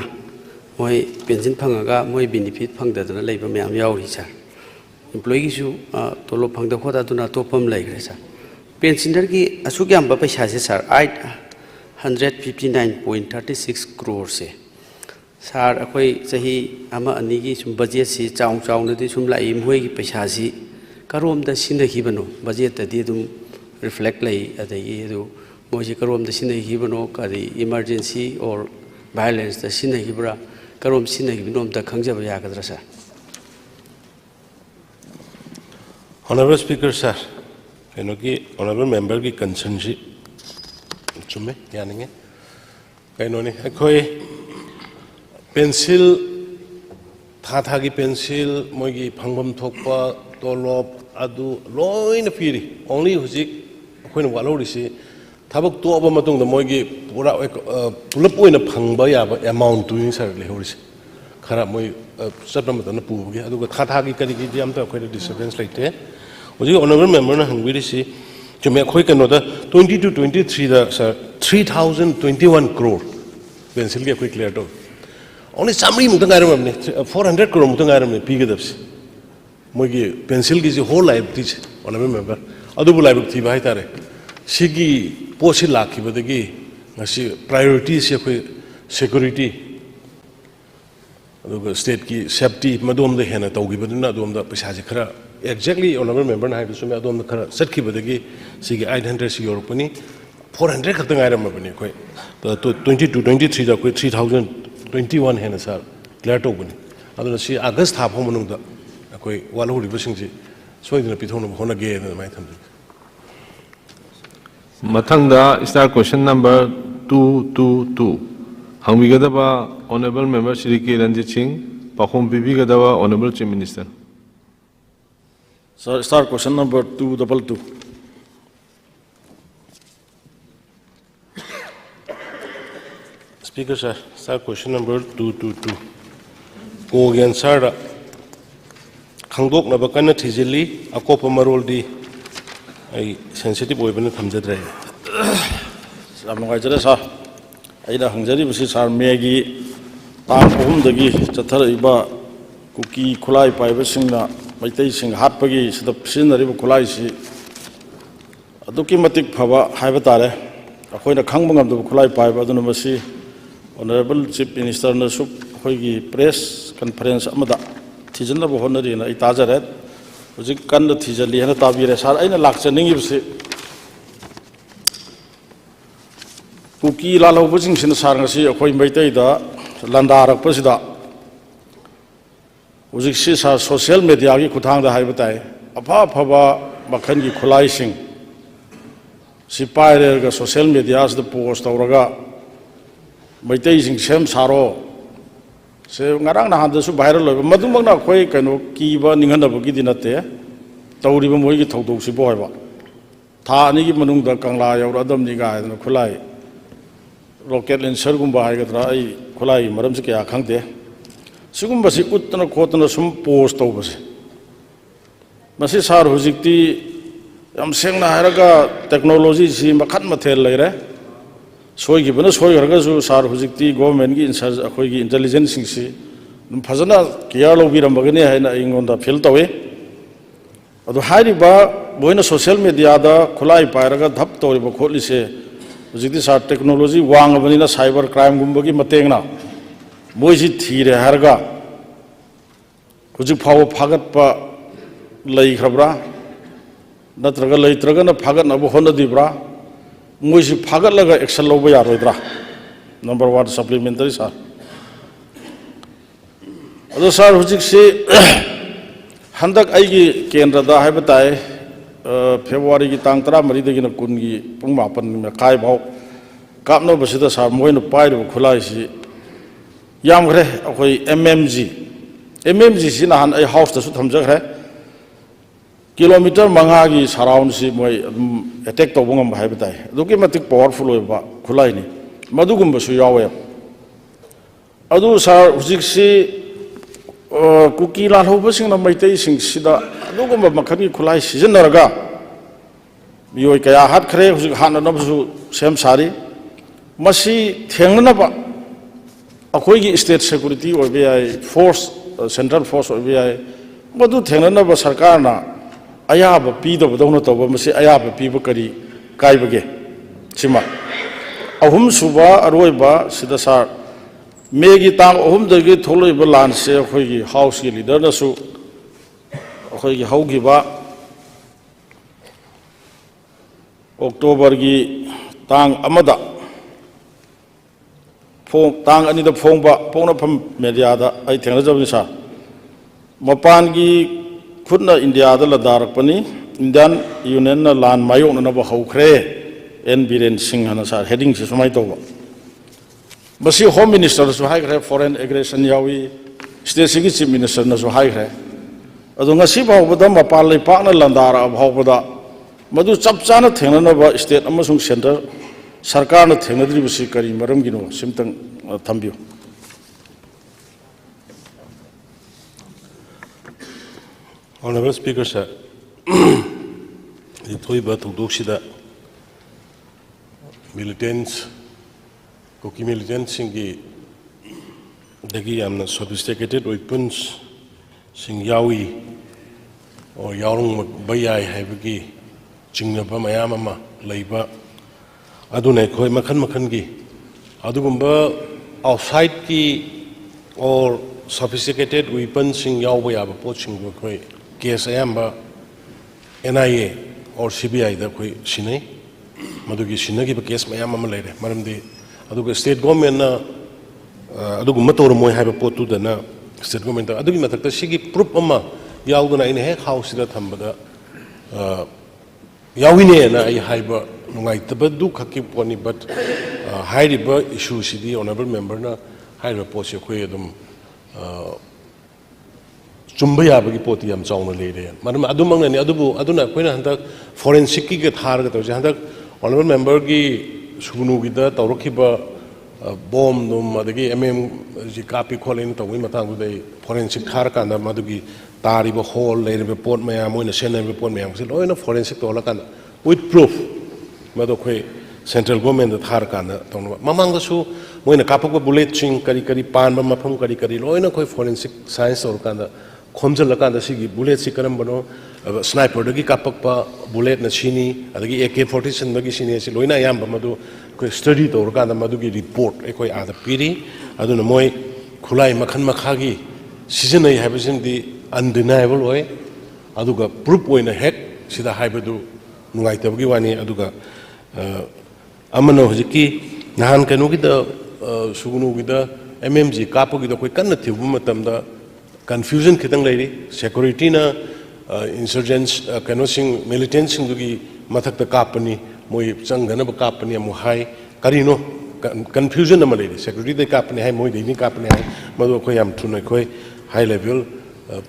moi pension phangaga moi benefit phangdadana leiba mayam yauri sir. Employee su tolo phangda khoda duna topam laigre sir. Pensioner ki asuk yamba paisa se sir 859.36 crore se. Sir, akhoi sahi ama anigi sum budget si chaung chaung nadi sum lai moi ki paisa si karom da sindakibano budget ta di dum reflect lay adagi edu moji karom da sindakibano kari emergency or violence da sindakibra karom sindakibinom da khangjaba yagadra sir. Honorable Speaker sir, kenoki honorable member ki concern si chumme yaninge kainoni akhoi pencil tha gi pencil moigi phangbam thokpa tolop adu loina piri only hujik akhoi walori si thabak to aba matung da moigi pura pulap oina phangba yaba amount tu sir lehori si khara moi satna matana pu gi adu tha gi kari gi diam ta akhoi disturbance laite hujik honorable member na hangwiri si chumme akhoi kano da 22 23 da sir 3021 crore pencil gi akhoi clear to only summary mutang item 400 crore mutang item pigadaps mogi pencil gi whole life this honorable member adubu life thi bai tare sigi posi lakhi badagi ngasi priority se khoi security aduga state ki safety madom da hena tawgi baduna adom da paisa ji khara exactly honorable member na haidu sumi adom da khara satki badagi sigi 800 si europani 400 khatang item mabani khoi 22 23 da khoi 3021 hena sir clear to bani aduna si august tha phom manung da khoi wala huri basing ji soidina pithonu hona ge na mai tham mathangda star question number 222 hangbigadaba honorable member Shri K Ranjit Singh pakhum bibigadaba honorable chief minister Sir, start question number 222. Speaker sir, sir question number 222. Ko answer da khangdok na bakana thijili akopa marol di ai sensitive oibana thamjadre Samngai jare sa aina hangjari bisi sar megi tang ohum dagi chathar iba kuki khulai paiba singna maitai sing hatpagi sidap sinari khulai si aduki matik phaba haiba tare akoina khangba ngamdu khulai paiba aduna masi honorable chief minister na suk hoigi press conference amada thijana bo honari na itazare hujik kan thijali hana tabire sar aina lakchaningi bisi kuki lalau bujing sin sar ngasi akhoi maitai da landarak pasida ꯍꯧꯖꯤꯛꯁꯤ ꯁꯥꯔ social ꯃꯦꯗꯤꯌꯥꯒꯤ ꯈꯨꯠꯊꯥꯡꯗ ꯍꯥꯏꯕ ꯇꯥꯏ ꯑꯐ ꯑꯐꯕ ꯃꯈꯜꯒꯤ ꯈꯨꯠꯂꯥꯏꯁꯤꯡ ꯁꯤ ꯄꯥꯏꯔꯒ ꯁꯣꯁꯤꯌꯦꯜ ꯃꯦꯗꯤꯌꯥꯁꯤꯗ ꯄꯣꯁ ꯇꯧꯔꯒ ꯃꯩꯇꯩꯁꯤꯡ ꯁꯦꯝ ꯁꯥꯔꯣ ꯁꯦ ꯉꯔꯥꯡ ꯅꯍꯥꯟꯗꯁꯨ ꯚꯥꯏꯔꯦꯜ ꯑꯣꯏꯕ ꯃꯗꯨꯃꯛꯅ ꯑꯩꯈꯣꯏ ꯀꯩꯅꯣ ꯀꯤꯕ ꯅꯤꯡꯍꯟꯅꯕꯒꯤꯗꯤ ꯅꯠꯇꯦ ꯇꯧꯔꯤꯕ ꯃꯣꯏꯒꯤ ꯊꯧꯗꯣꯛꯁꯤꯕꯨ ꯍꯥꯏꯕ ꯊꯥ ꯑꯅꯤꯒꯤ ꯃꯅꯨꯡꯗ ꯀꯪꯂꯥ ꯌꯧꯔꯛꯑꯗꯕꯅꯤ ꯀꯥꯏꯗꯅ ꯈꯨꯠꯂꯥꯏ ꯔꯣꯀꯦꯠ ꯂꯦꯟꯁꯔꯒꯨꯝꯕ ꯍꯥꯏꯒꯗ꯭ꯔꯥ ꯑꯩ ꯈꯨꯠꯂꯥꯏꯒꯤ ꯃꯔꯝꯁꯤ ꯀꯌꯥ ꯈꯪꯗꯦ सिगुम्बसी उतना खोतना सुम पोस्ट तौबसे मसी सार हुजिक्ति यम सेंगना हायरगा टेक्नोलॉजी सी मखन मथेल लेरे सोयगिबना सोयगरगसु सार हुजिक्ति गवर्नमेंट की इंचार्ज अखोयगी इंटेलिजेंस सिंगसी फजना केयर लौबिरमबगने हायना इंगोंदा फील तवे अदु हायरिबा बोयना सोशल मीडिया दा खुलाई पायरगा धप तौरिबा खोलिसे हुजिक्ति सार टेक्नोलॉजी वांगबनिना साइबर क्राइम गुम्बगी मतेंगना मोइसी थीरे हरगा हुजिक फाव फागतपा लैख्रब्रा नत्रगा लैत्रगना फागतनबो होनदिब्रा मोइसी फागतलगा एक्शन लौबा यारोइद्रा नंबर 1 सप्लीमेंटरी सर अदो सर हुजिकसी हंदक आइगी केंद्रदा हाइबा ताय फेब्रुवारी की तांग 13 दगिना कुनगी पुंग 9 में काय भाव कापनबसिदा सर मोइनो पाइरबो खुलाइसी यामग्रे अखोई एमएमजी सी नहान आई हाउस तसु थमजग्रे किलोमीटर 5 की सराउंड सी मोय अटैक तौबंगम हाइबताय दुकी मतिक पावरफुल ओइबा खुलाइनी मदुगुम्बसु यावे अदु सर हुजिक सी कुकी लालहोबसिंग न मैतै सिंग सिदा अदुगुम्बा मखनी खुलाइ सिजनरगा मियोय कया हातखरे हुजिक हाननबसु सेम सारी मसी थेंगनबा अखोई state security force central force मधु थेंगनब सरकार अयाब पीदबदौन तब अयाब पीब करी कायबगे सिमा अहुम सुब अरोइब सिदा सार मे की तांग अहुमदगी थोलइब लान से अखोई हाउस की लीडर नसु अखोई हौगिबा अक्टोबर की तांग अमदा तांग अनिद फोंबा पोंगनफम मीडियादा आई थेंगनजबनि सा मपान की खुदना इंडियादा लदारकपनि इंडियन यूनियन ना लान मायोकनब हौख्रे एन बीरेन सिंह हना सा हेडिंग से सुमाय तौबा बसी होम मिनिस्टर सु हाइग्रे फॉरेन एग्रेशन यावी स्टेट सिगी चीफ मिनिस्टर ना सु हाइग्रे अदो ngasi बावबदा मपान लेपाकना लंदार अभावबदा मधु चप चाना थेंगनब स्टेट अमसुंग सेंटर सरकार ने थेंगद्रिबसी करी मरमगिनो सिमतंग थंबियो Honorable Speaker, sir, the Toiba Tudokshida militants, Koki militants singi dagi amna sophisticated weapons sing yawi or yaung bayai haibagi jingnaba mayamama laiba aduna khoi makhan gi adugumba outside ki or sophisticated weapons sing yawa yaba poching khoi case ayamba NIA or CBI da khoi sinai madugi sinagi ba case mayamama leire maramdi aduga state government na adugumba tormoi haiba potu da na state government adugi matakta sigi proof ama yauduna in he house da thambada yawine na ai haiba nungaitaba du khaki poni but hairiba issue sidi honorable member na hairiba posi khoi adum chumba yabagi poti yam chauna leire maram adumang ni adubu aduna koina handa forensic ki thar ga tawje handa honorable member gi sugunu gi da tawrokhiba bomb dum adagi ji copy kholin tawin matang du dei forensic thar kanda madugi tariba hole leire pot maya moina senai pot maya se loina forensic tola kanda with proof mado khoi central government da thar kana tawna mamang da su moina kapakba bullet ching kari pan ba mafam kari loina khoi forensic science or kanda khomjal kanda sigi bullet si karam bano sniper dagi kapakpa bullet na chini adagi AK-47 dagi chini si loina yam ba madu khoi study to kanda madu gi report ekoi ada piri aduna moi khulai makhan makhagi season ai habisin di undeniable oi aduga proof oina hek sida haibadu nungai tabgi wani aduga amano hojiki nahan kanu gi da sugunu gi da MMG kapu gi da koi kanna thibu matam da confusion kitang leiri security na insurgents kanosing militants dugi mathak ta kapani moi changgana ba kapani amu hai karino confusion na leiri security de kapani hai moi dini kapani hai madu ko yam thunai khoi high level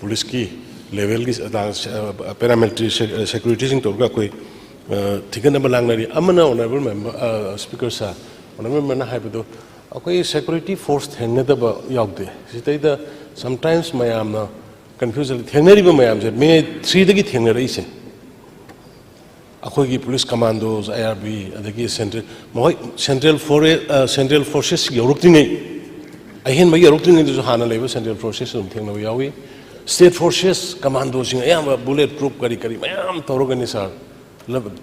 police ki level ki paramilitary security sing torga koi thikana ba langnari amana honorable member speaker sa honorable member na hai bado akoi security force thengna da ba yagde sitai da sometimes mayam na confusion thengnari ba mayam je me 3 dagi thengnari ise akoi gi police commandos IRB adagi central forces yoruktingai ahen ma yoruktingai du hana leba central forces um thengna yawi state forces commandos sing ayam bullet proof kari mayam torogani sar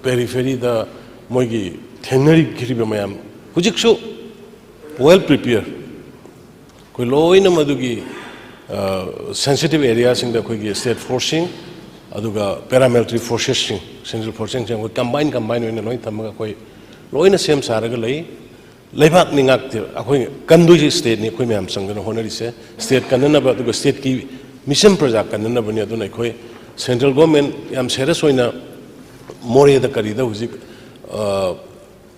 periphery da moigi thengnari giri ba mayam hujiksu well prepared koi loina madugi sensitive areas in the koi state forcing aduga paramilitary forces sing central forcing sing combine in loi thamaga koi loina sem saraga lei leibak ningak te akoi kandu state ni koi myam sangana honari se state kanana ba aduga state ki mission project kanana bani aduna koi central government yam serious hoina more da kari da hujik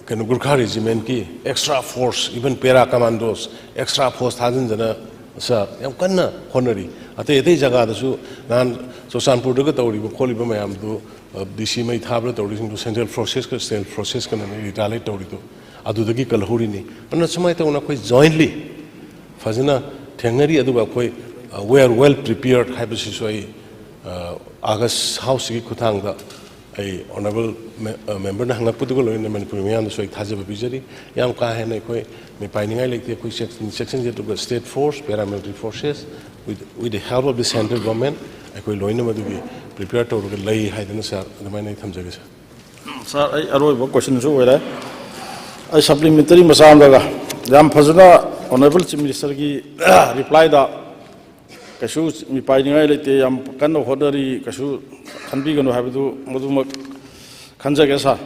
can Gurkha regiment ki extra force, even para commandos, extra force thousand jana sa yam kanna honori. Ate jaga dasu nan so sanpur daga tauri bo kholi ba mayam do DC mai thabra tauri sing to central forces kan retaliate tauri to adu dagi kalhuri ni. Anna samai ta una koi jointly fazina thengari adu ba koi we are well prepared habisi soi August house ki kuthang da ai honorable member na hangak putu lo in manipuri miam so thaja bijari yam ka hai na koi me painingai lekte koi section je to state force paramilitary forces with the help of the central government ai koi loina madu bi prepare to ro lai hai dana sir adamai nai thamjage sir ai aroi bo question so wera ai supplementary masam daga jam phajuna honorable chief minister gi reply da kasu mi painingai lekte yam kan hodari kasu kanbi gano habdu modumak kanjage sa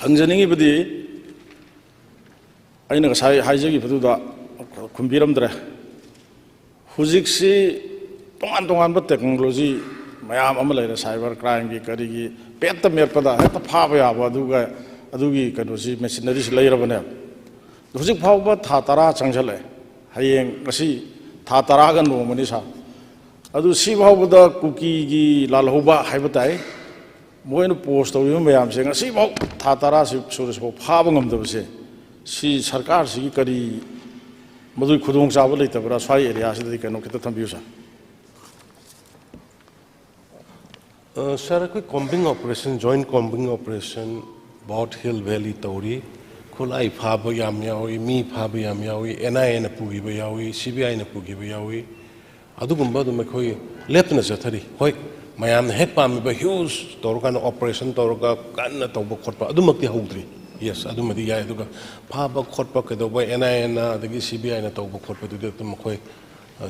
angjaningi budi aina ga sai haijagi badu da kumbiram dre hujik si tongan ba technology mayam am laira cyber crime gi kari gi petta mer pada heta phaba ya baduga adugi kano si machinery si laira bane hujik phaba tha tara changjale hayeng kasi tha tara ga no mani sa adu si bhawda cookie gi lalhoba haibatai moina post tawi mayam se ngasi bhaw tha tara si surus bhaw phaba ngamdaba se si sarkar si kari madu khudong chaba leitabra swai area si dai kano kita thambiu sa sir koi combing operation joint combing operation Bot Hill Valley tauri khulai phaba yam yawi mi phaba yam yawi NIA na pugi ba yawi CBI na pugi ba yawi adugumba du mekoi lepna jathari hoi mayam he pam ba huge torkan operation torka kanna tawba khotpa adumakti hawdri yes adumadi ya aduga phaba khotpa kedoba NIA na dagi CBI na tawba khotpa du de mekoi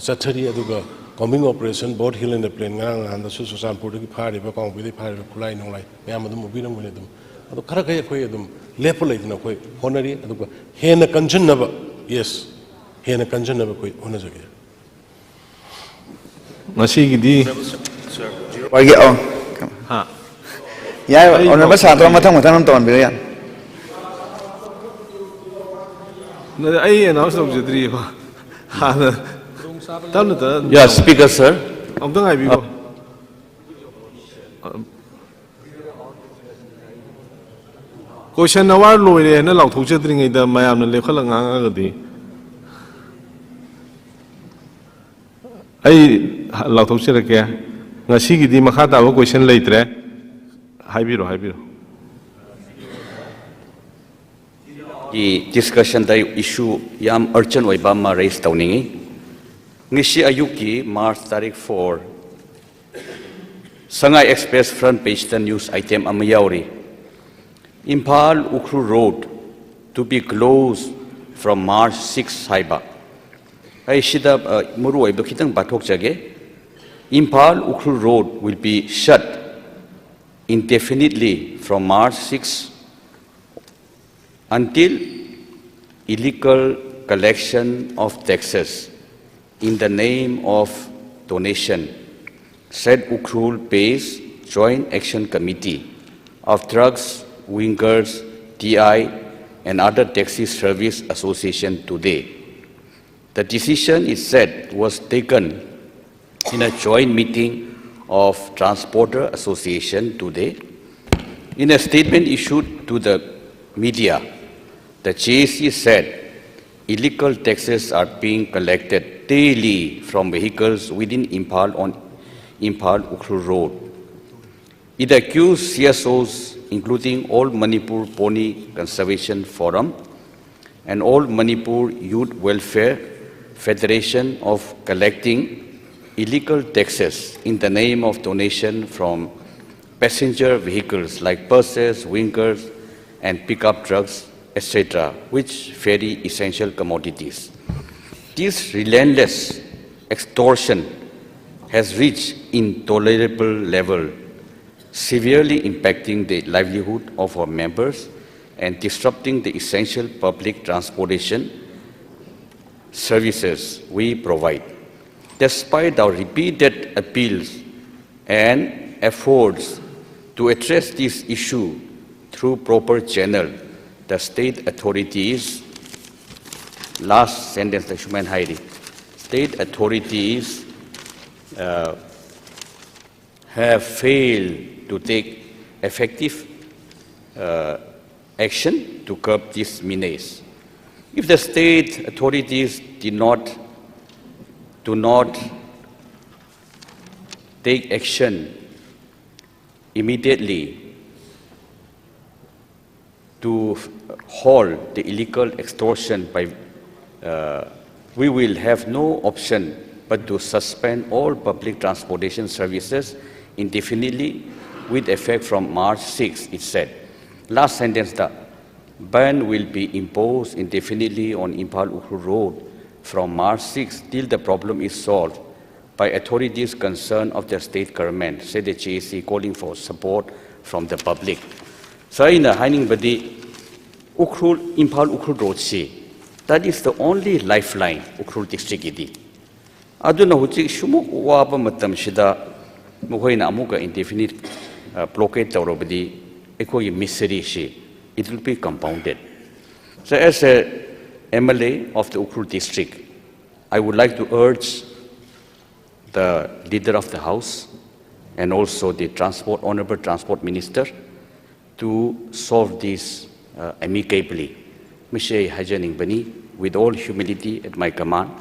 jathari aduga combing operation Bot Hill in the plane ngang anda su sanpur gi phari ba kong bi phari kulai nonglai mayam adum bi nang dum adu khara kai khoi adum lepulai dina khoi honari aduga hena kanjan naba yes hena kanjan naba khoi hona jage Masigidi. Pagi oh. Ha. Ya, orang besar tu matang nonton bila ya. Na ai announce of jadri ba. Ha na. Tan ta. Yeah, speaker sir. Ông tang ai bi ko. Question hour loire na lau thok jadri ngai da mayam na lekhal nga ga di. Ai lau thok sira ke ngasi gi di makha ta question leitre haibiro The discussion da issue yam urgent oi ba ma raise tawningi ngisi ayuki March tarik 4 Sangai Express front page the news item amayauri Impal Ukru Road to be closed from March 6 haiba ai shida muru oi bakitang bathok jage Impal Ukru Road will be shut indefinitely from March 6 until illegal collection of taxes in the name of donation, said Ukhrul-based Joint Action Committee of Drugs, Winkers, TI, and other taxi service association today. The decision, it said, was taken in a joint meeting of Transporter Association today. In a statement issued to the media, the JAC said illegal taxes are being collected daily from vehicles within Impal on Impal-Ukhrul Road. It accused CSOs, including All Manipur Pony Conservation Forum and All Manipur Youth Welfare Federation, of collecting illegal taxes in the name of donation from passenger vehicles like buses, winkers, and pickup trucks, etc., which ferry essential commodities. This relentless extortion has reached intolerable level, severely impacting the livelihood of our members and disrupting the essential public transportation services we provide. Despite our repeated appeals and efforts to address this issue through proper channel, the state authorities, last sentence, the Shuman Hairi, state authorities have failed to take effective action to curb this menace. If the state authorities do not take action immediately to halt the illegal extortion we will have no option but to suspend all public transportation services indefinitely with effect from March 6, it said. Last sentence, the ban will be imposed indefinitely on Impal-Ukhrul Road from March 6 till the problem is solved by authorities concerned of the state government, said the JAC, calling for support from the public. So in the Haining Badi, Impal-Ukhrul Road, that is the only lifeline Ukhrul district idi. Aduna huchik shumuk waba matam shida muhoina amuka indefinite blockade tawrobadi ekoi misery shi, it will be compounded. So as a MLA of the Ukhrul district, I would like to urge the leader of the House and also the Honorable Transport Minister to solve this amicably. Mishay Hajaning Bani, with all humility at my command,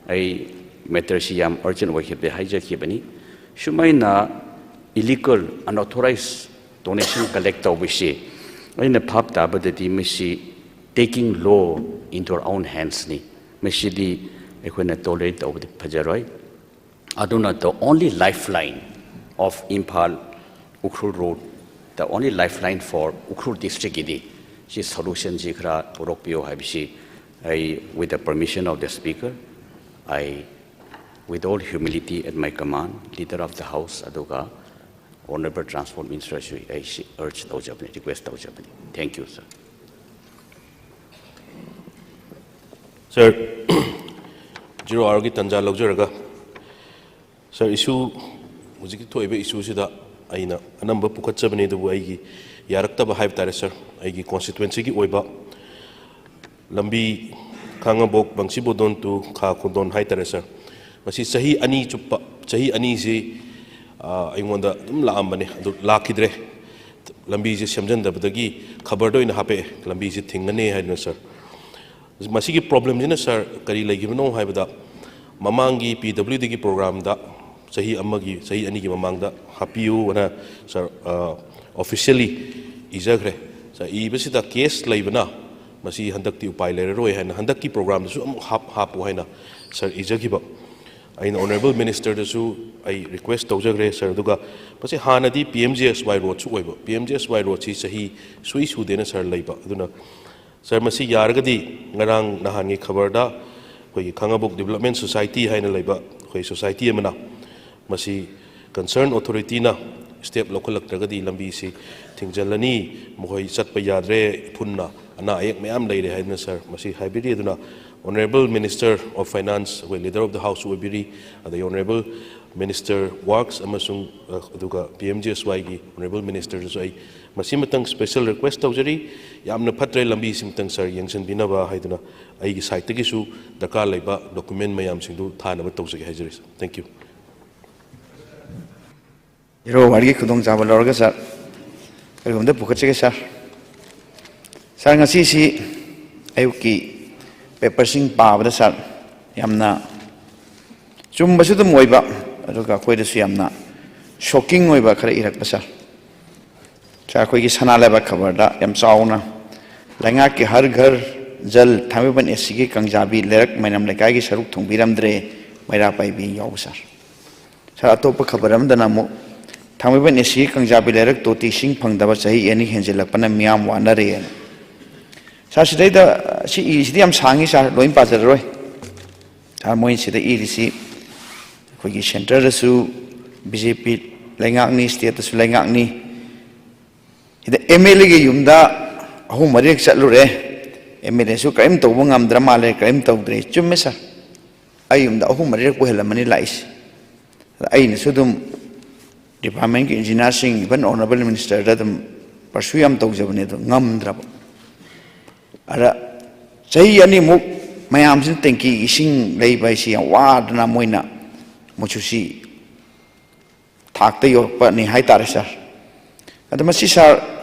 I matter Siam urgent work the Hajaki Bani, Shumaina illegal, unauthorized donation collector Wishi, in the pub tabadati Mishi taking law into our own hands. Mishidi Equina tolerate over the Pajaroi. Aduna, the only lifeline of Impal-Ukhrul Road, the only lifeline for Ukhrul district idi. She solution jikra porokpio habishi. With the permission of the speaker, with all humility at my command, leader of the House, Aduga, Honorable Transport Minister, I urge those Japanese, request those Japanese. Thank you, sir. Sir, Jiro Argi Tanja Logeraga. Sir, issue Muziki to ebe issue sida aina anamba pukatchabane the way Yarakta Hive Tare, sir, Igi constituency Oiba Lambi Kangabok Bangsibodon to Kakondon High sir. Masi Sahi Ani Chupa Sahi Anisi I wonder Lambane, Lakidre Lambi Shamjanda Badagi, Kabardo in Hape, Lambi Tingane Hadna, sir. Masiki problem in a sir, Kari like you know, Hibada Mamangi PWD program that Sahi Amagi, Sahi Aniki Mamanga, Hapiu, and sir officially Izagre. So, Ibisita case Laivana, Masi Handaki Upile Roy and Handaki program, Hapuina, Sir Izagiba. An Honorable Minister, I request Tozagre, Sir Duga, but say Hanadi, PMGSY road, PMGSY road, Sahi, Swiss who then Sir Labor. Sir Masi Yargadi, Narang Nahangi Kabarda, where Kangabuk Development Society, Haina Labor, where Society Emana, Masi concerned authority na. Step local Tragadi Lambisi, Tingjalani, Mohoi Satpayadre, Punna, Ana Ek Meam Lady Hadna, sir, Masi Hybriduna, Honorable Minister of Finance, Leader of the House, the Honorable Minister Works, PMGSY, Honorable Minister, Masimatang special request Taujari, Yamna Patre Lambi Simtang Sir Yangshan Binava Haidana, Aigi Saitigisu, Dakar Leba, document Mayam Sindu, Tana Tausi Hajaris. Thank you. Wargi Kudong Zabalorga, sir. I'm the Pukachika, sir. Sarangasi, Ayuki, Peppersing Pava, sir. Yamna Chumbasudum Moiba, Aduka Quedus Yamna, shocking Moiba Kara Irak Basar. Chakwiki Sanalaba Kavarda, Yam Sauna, Langaki Hargar, Jal, Tamiban Esiki, Kanjabi, Lerk, Manam Lekagi Saruk, Tumbiram Dre, Mairapai being Yosar. Saratopa Kabaram Danamo, Tamiban Esiki, Kanjabi Lerk, Toti Sing Pangdavasahi, any Henzelapana Miam Wanare. Sashida, she is the Amsangis are going past the Roy. Tamoin said the EDC, Quiki Center, the Su, BJP, Langakni, Status Langakni. The MLA Yumda, whom Marik Salure, MLA su crime to Wungam Dramale, crime to Grace Jumesa. I am the whom Marik will many lies. I in Sudum Department Engineering, even Honorable Minister, that them persuam to Javanito, Ngam Drabo. Ara say any mook, my arms in Tenki, sing lay by sea and wad Namoina, Mochusi. Takta your partner, Haitarasa. At the Masisar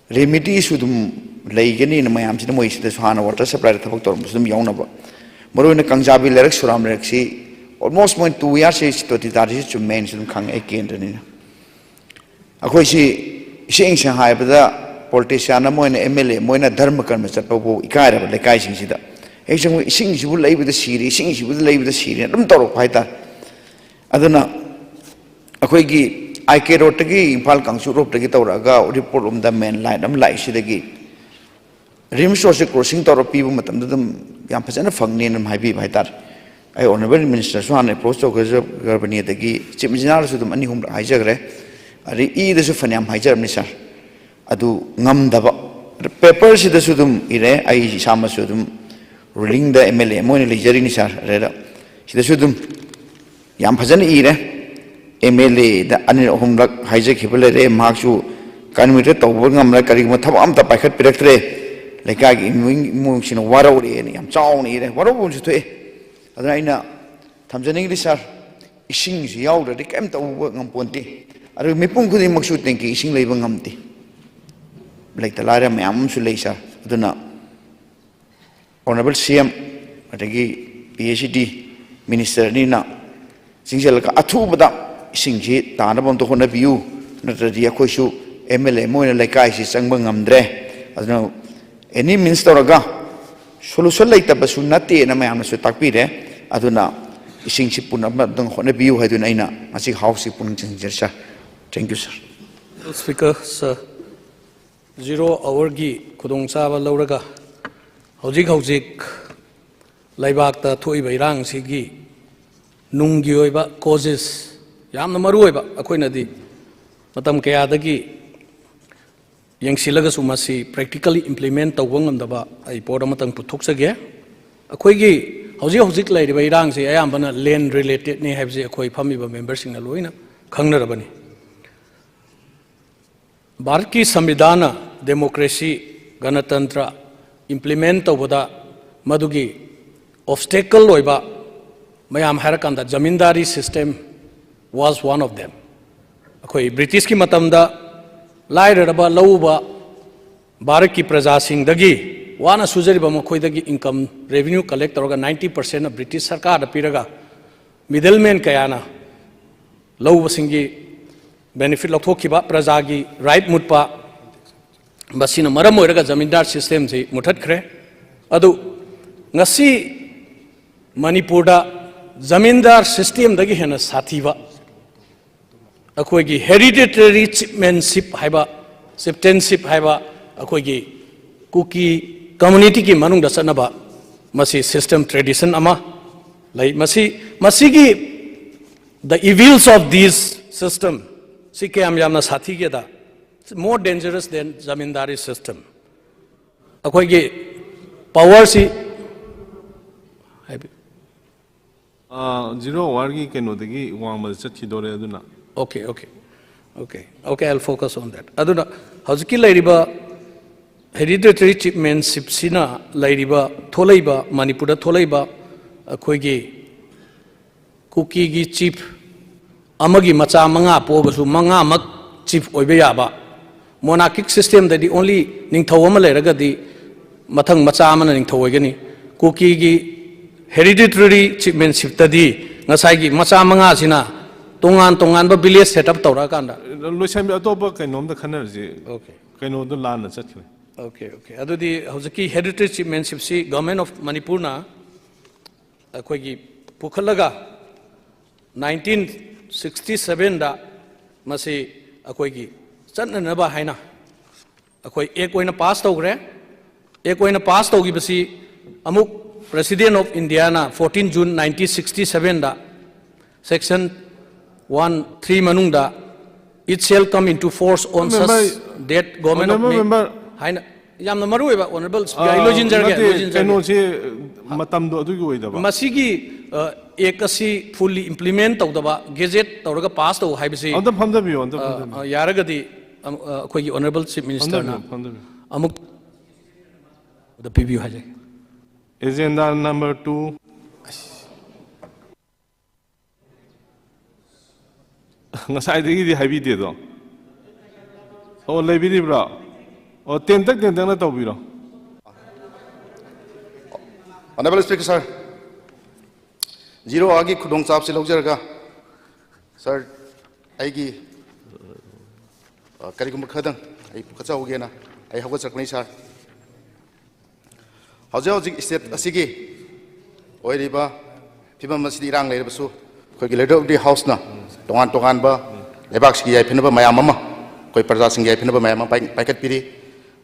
remedy should lay in my arms in the moist, the Hana water supply the Toktor Muslim Yonaba. Moro in the Kanjabi lyrics from Rexi, almost went 2 years to the Tarish to mention Kang Eki. Akoisi saying Shanghai, but the politician, Moina MLA, Moina Dharmakan, Mr. Popo, Ikara, the Kaising Sida. Asian sings you will lay with the Syria, sings you will lay with the Syria, don't talk Paita. I don't know. Akoigi. I care what again, Palkang Surup to get our report the men line, like she the gate. Rim source crossing to people, Matam, Yampasan of Fangin and my baby by that. I honorable minister Swan approached to Gerbani the gate, Chimizinars to the money whom I jagre. I read the Sufaniam Hijar Missa. I do ngam daba. The papers in the Sudum ire, I Sama Sudum, ruling the MLA, Moni Jerinisar, Reda. She the Sudum Yampasan ire. MLA, the Anil Homlak, Hijack Hippolyte, Markshu, Canmita, Wingam like Karimatam, the Packet Directory, like I in motion of Waro, and I'm Chowney, what was to it? Adraina, Tamsan English are sings Yowda, they came to work on Ponte. I remember Makshu thinking, sing labor empty. Like the Lara Mam Sulesa, I don't know. Honorable CM, Atagi, PhD, Minister Nina, Singselka, Atubada. Singji, Tanabon to Hona view, not the Diakoshu, MLA, Moina Lakai, Sangbangam Dre, as no any minister aga. Solution later, but soon not the Enamam Sutakpide, Aduna, Singshipuna, don't Hona view, Haduna, I see how she put in. Thank you, sir. Speaker, sir. 0 hour gi, Kudong Sava Lauraga, Hojik, Laibak, Tui Bairang Sigi, Nungioiba causes. Yamna maruiba akoina di matam kaya dagi yang silaga sumasi practically implement tawang amdaba ai pora matang puthok sage akoi gi hojik lai riba irang se ayam bana land related ne have je akoi phami ba members sing na loina khangna rabani bharat ki samvidhana democracy ganatantra implement tawada madugi obstacle loiba mayam harakanda zamindari system was one of them. Akoi British ki matamda laira raba lauba Bharat ki praja sing dagi wana sujari ba makoi dagi income revenue collect toroga 90% of British sarkar da piraga middleman kayana lauba singi benefit lokhoki ba praja gi right mutpa basina maram oiraga zamindar system se muthat khre adu ngasi Manipur da zamindar system dagi hena sathiba akoigi hereditary chiefmanship haiba chieftainship haiba akoigi kuki community ki manung da sanaba masi system tradition ama lai masigi the evils of this system sike am yamna sathi ge da more dangerous than zamindari system akoigi power si zero hour ki keno degi wang ma chat ki dore aduna. okay okay okay okay I'll focus on that aduna hauski lairiba hereditary chiefmanship sina lairiba tholaiba manipur da tholaiba akhoi gi kuki gi chief amagi macha manga pobasu manga mak chief oibe yaba monarchic system that the only ningthau ama leraga di mathang macha amana ningthau oigani kuki gi hereditary chiefmanship tadi ngasai gi macha manga sina tongan ba village setup tawra kanda Loisam atopa kainom da khanar ji. okay Kaino do lan na chat. okay okay adudi hauki hereditary chiefmanship si government of manipur na akhoi gi pukhalaga 1967 da masi akhoi gi channa ba haina akhoi ek oina pass tawgre ek oina pass tawgi basi amuk president of India na 14 June 1967 da section 1(3) manung da it shall come into force on such that government of haina yamna maru eba honorable speaker ilojin jarge Kaino se matam do adu gi oida ba. masigi ekasi fully implement tawdaba gazette tawraga pass taw haibisi Onda phamda bi onda. yaragadi akhoi gi honorable chief minister na amuk the PBU haje Agenda number 2. Ngasai degi di habi de do. O lebi di bra. O tentak na taw biro. Honorable Speaker, sir. Zero agi khudong chap se logjarga. Sir, aigi karigum khadang ai khacha hogena ai hawa chakni sir. Hauji state asigi oiriba phibam masidi rang leibasu khoi leader of the house na tongan ba lebak sigi ai phinaba mayam ama koi praja sing ai phinaba mayam paikat piri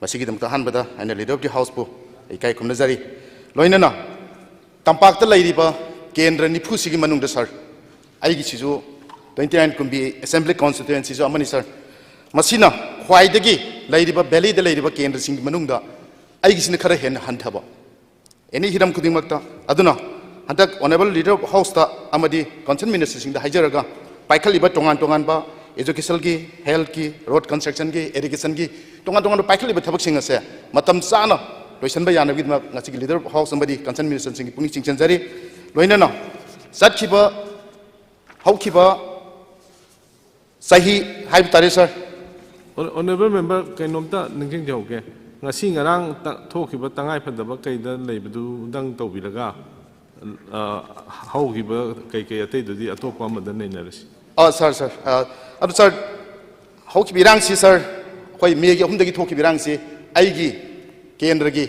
masigi dam tahan bada and leader of the house bu ai kai khumna jari loina na tampak ta leiriba kendra nifu sigi manung da sir ai gi siju 29 kumbi assembly constituency jo amani sir masina khwai dagi leiriba valley da leiriba kendra sing manung da ai gi sina khara hen hanthaba any hiram kuding makta aduna hantak honorable leader of house ta amadi concerned minister sing da hajaraga paikali ba tongan ba education gi health gi road construction gi irrigation gi tongan paikali ba thabak sing ase matam sana loisan ba yana gi ngasi leader of house amadi concerned minister sing puni chingchan jari loina na satkiba haukiba sahi haib tare sir Honorable member kainom ta ningking jauke. Ngasi ngarang thokiba tangai phadaba kaida leibdu dang tawbiraga haukiba kai atei dudi atopa madan neinarasi. Sir adu sir hauki birang si sir koi megi ahumdagi thoki birang si aigi kendragi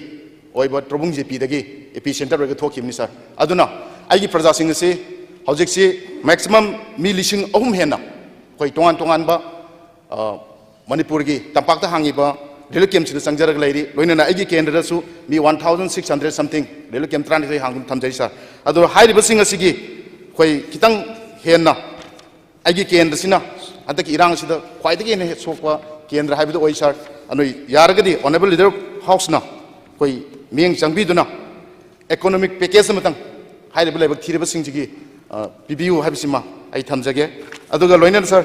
oiba trobung jepi dagi epicenter rega thoki ni sir aduna aigi praja sing si haujik si maximum mi lising ahum hena koi tongan ba manipur gi tampak ta hangi ba Delu kem sida sangjarag lairi loina na aigi kendra su mi 1600 something delu kem trani sai hangum thamjai sir adu hai riba singa sigi koi kitang henna aigi kendra sina adaki irang sida khwai dagi ne sokwa kendra haibu oi sir anoi yaragadi honorable leader house na koi meng changbi duna economic package matang hai riba lebak thiriba singjigi PBU haibisima ai thamjage aduga loina sir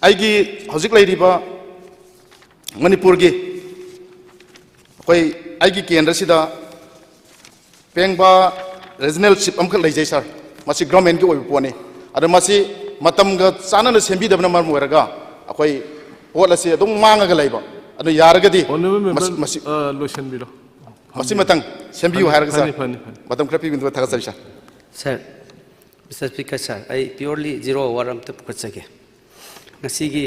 aigi hojik lairiba Manipur gi koi aigi kendra sida pengba regional ship amkha leijai sir masi government gi oi pone adu masi matam ga chana na sembi dabna mar moraga akoi hol ase dum manga ga leiba adu yaraga di masi lotion biro masi matang sembi yu haraga sir matam krapi bindu thaga sir sir Mr. Speaker sir I purely zero waram te pukachage ngasigi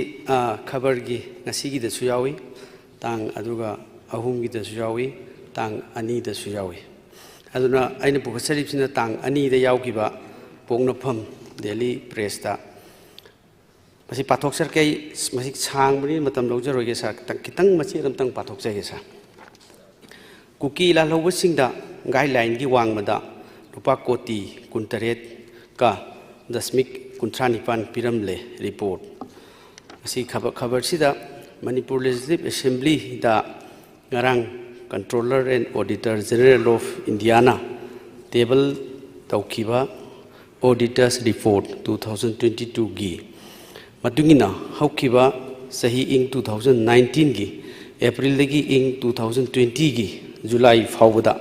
khabar gi ngasigi da su yawi tang aduga ahum gi da su yawi tang ani da su yawi aduna aina pukasari sina tang ani da yawgi ba pongnapam Delhi press ta masi pathok sar kai masi chang bani matam lojaro ge sa kitang masi ram tang pathok jai ge sa kuki la lobo singda guideline gi wang mada rupa koti kuntaret ka dasmik kuntranipan piramle report asi khabar sida Manipur Legislative Assembly da ngarang Controller and Auditor General of Indiana table taukiba Auditors Report 2022 gi matungina haukiba sahi ing 2019 gi April lagi ing 2020 gi July fawda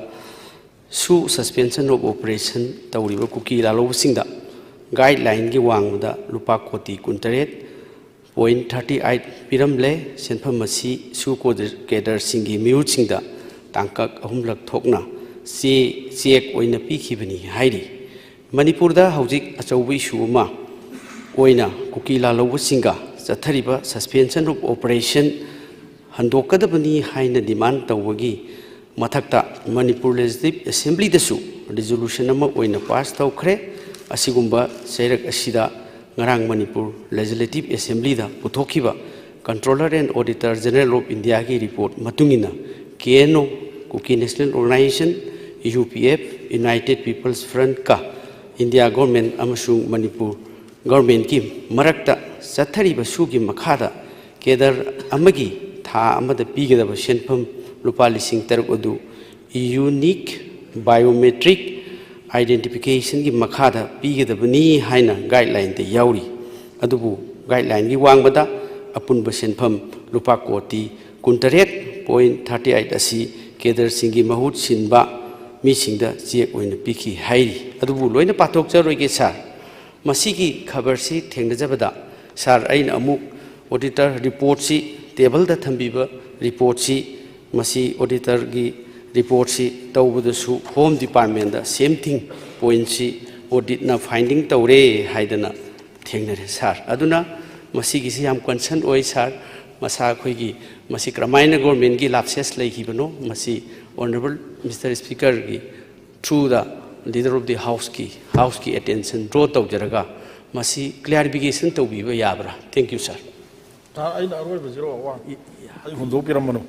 su suspension of operation tawriba kuki lalo singda guideline gi wangda lupa koti kuntaret .38 piramle senphamasi su ko kedar singi miu singda tangkak ahumlak thokna check oina pikhibani hairi Manipurda haujik achaubi shuma oina kukila lawu singa chathariba suspension of operation handokadabani haina demand tawagi mathakta Manipur Legislative Assembly dasu resolution ama oina pass tawkhre asigumba seirak asida ngarang Manipur Legislative Assembly da puthokiba Controller and Auditor General of India ki report matungina KNO Kuki National Organization UPF United People's Front ka India government amasung Manipur government ki marakta sathariba sugi makhada kedar amagi tha amada pigedaba senpham lupa lising taruk odu unique biometric identification ki makhada pigedabani haina guideline te yauri adubu guideline gi wangbada apunba senpham lupa koti kuntaret .38 asi kedar singi mahut sinba mi singda check oina pikhi hairi adubu loina pathok charoige sar masigi khabar si thengnajabada sar aina amuk auditor report si table da thambiba report si masi auditor gi report si tawbuda su home department da same thing point si audit na finding tawre haidana thengnare sar aduna masigi si yam concern oi sar masa khoigi masi kramaina government gi lapses leihibano masi Honorable Mr. Speaker gi through the leader of the house ki attention draw tawjaraga masi clarification tawbiba yabra thank you sir I aroi baziro wa ai hundo piramano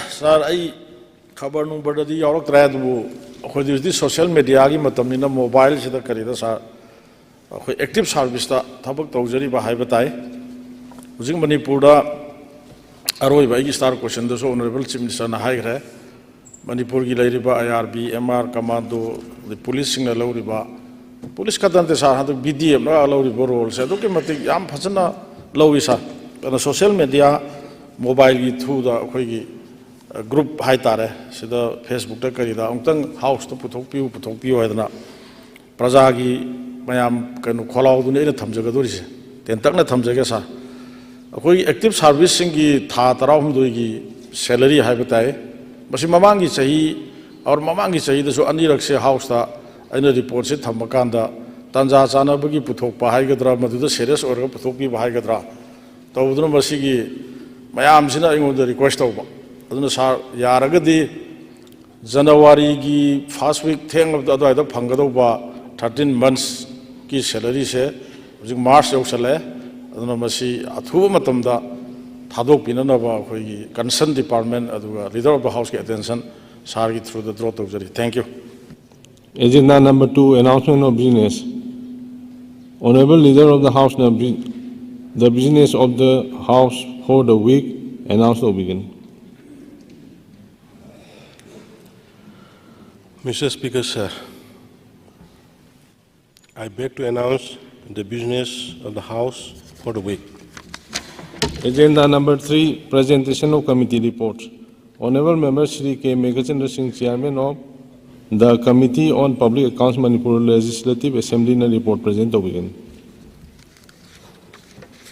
sir ai khabar nu badadi yarak tradu khodi di social media gi matamina mobile sida karida sir khoi active service ta thabak tawjari ba hai batai hujing Manipur da aroi ba gi star question da so honorable chief minister na hai gre Manipur ki lairiba IRB MR commando the police sing lauriba police kadante sar hadu BDM na lauriba role se doke mate yam phasana lawi sa kana social media mobile gi through da khoi gi group hai tare sida Facebook ta kari da ongtang house to puthok piu haidana praja gi mayam kanu kholau du ne thamjaga dori se ten tak na thamjaga sa khoi active service sing gi tha tarahum doi gi salary hai batai basi mamangi sahi aur mamangi sahi da so anirak se house ta aina report se thamakanda tanja chana bagi puthok pa hai gadra madu da serious or puthok pi hai gadra to uduna basi gi mayam sina ingo da request tawba aduna sar yaragadi January gi first week theng of da da phangado ba 13 months ki salary se March yoksale aduna masi athu matamda Thadok Pinanaba, concerned department, leader of the house attention, Sargi through the throat of Jari. Thank you. Agenda number 2, announcement of business. Honorable leader of the house, the business of the house for the week, announcement begin. Mr. Speaker, sir, I beg to announce the business of the house for the week. Agenda number 3, presentation of committee reports. Honorable Member Shri K. Meghachandra Singh, Chairman of the Committee on Public Accounts Manipur Legislative Assembly report present to begin.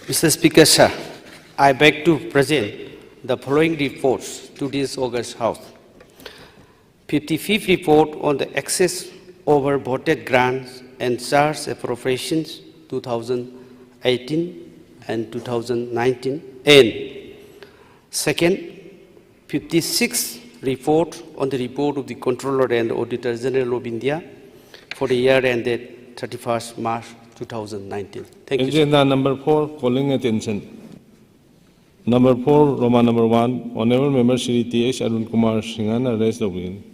Mr. Speaker, sir, I beg to present the following reports to this August House. 55th report on the excess over voted grants and charge appropriations 2018 and 2019, and second, 56th report on the report of the Controller and Auditor General of India for the year ended 31st March 2019. Thank you. Agenda number 4, calling attention. Number 4, Roman number 1, Honorable Member Shri T.H. Arun Kumar Singhana, raise the begin.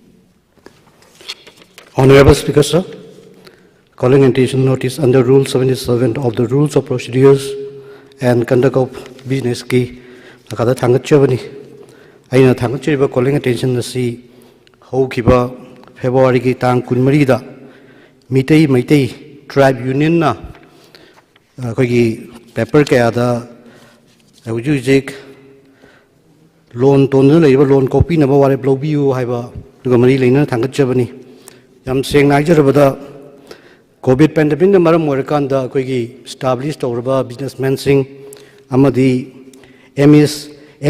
Honorable Speaker, sir, calling attention notice under Rule 77 of the Rules of Procedures and Conduct of Business ki nakada thangat chabani aina thangchiriba calling attention asi hokiba February ki tang kunmari da mitei maitai tribe union na kogi paper kaya da hujik loan ton leiba loan copy na ba wale blobiu haiba duga mari leina thangchabani yam seng naijarabada COVID pandemic na maram morakanda kogi established orba businessmen sing amadi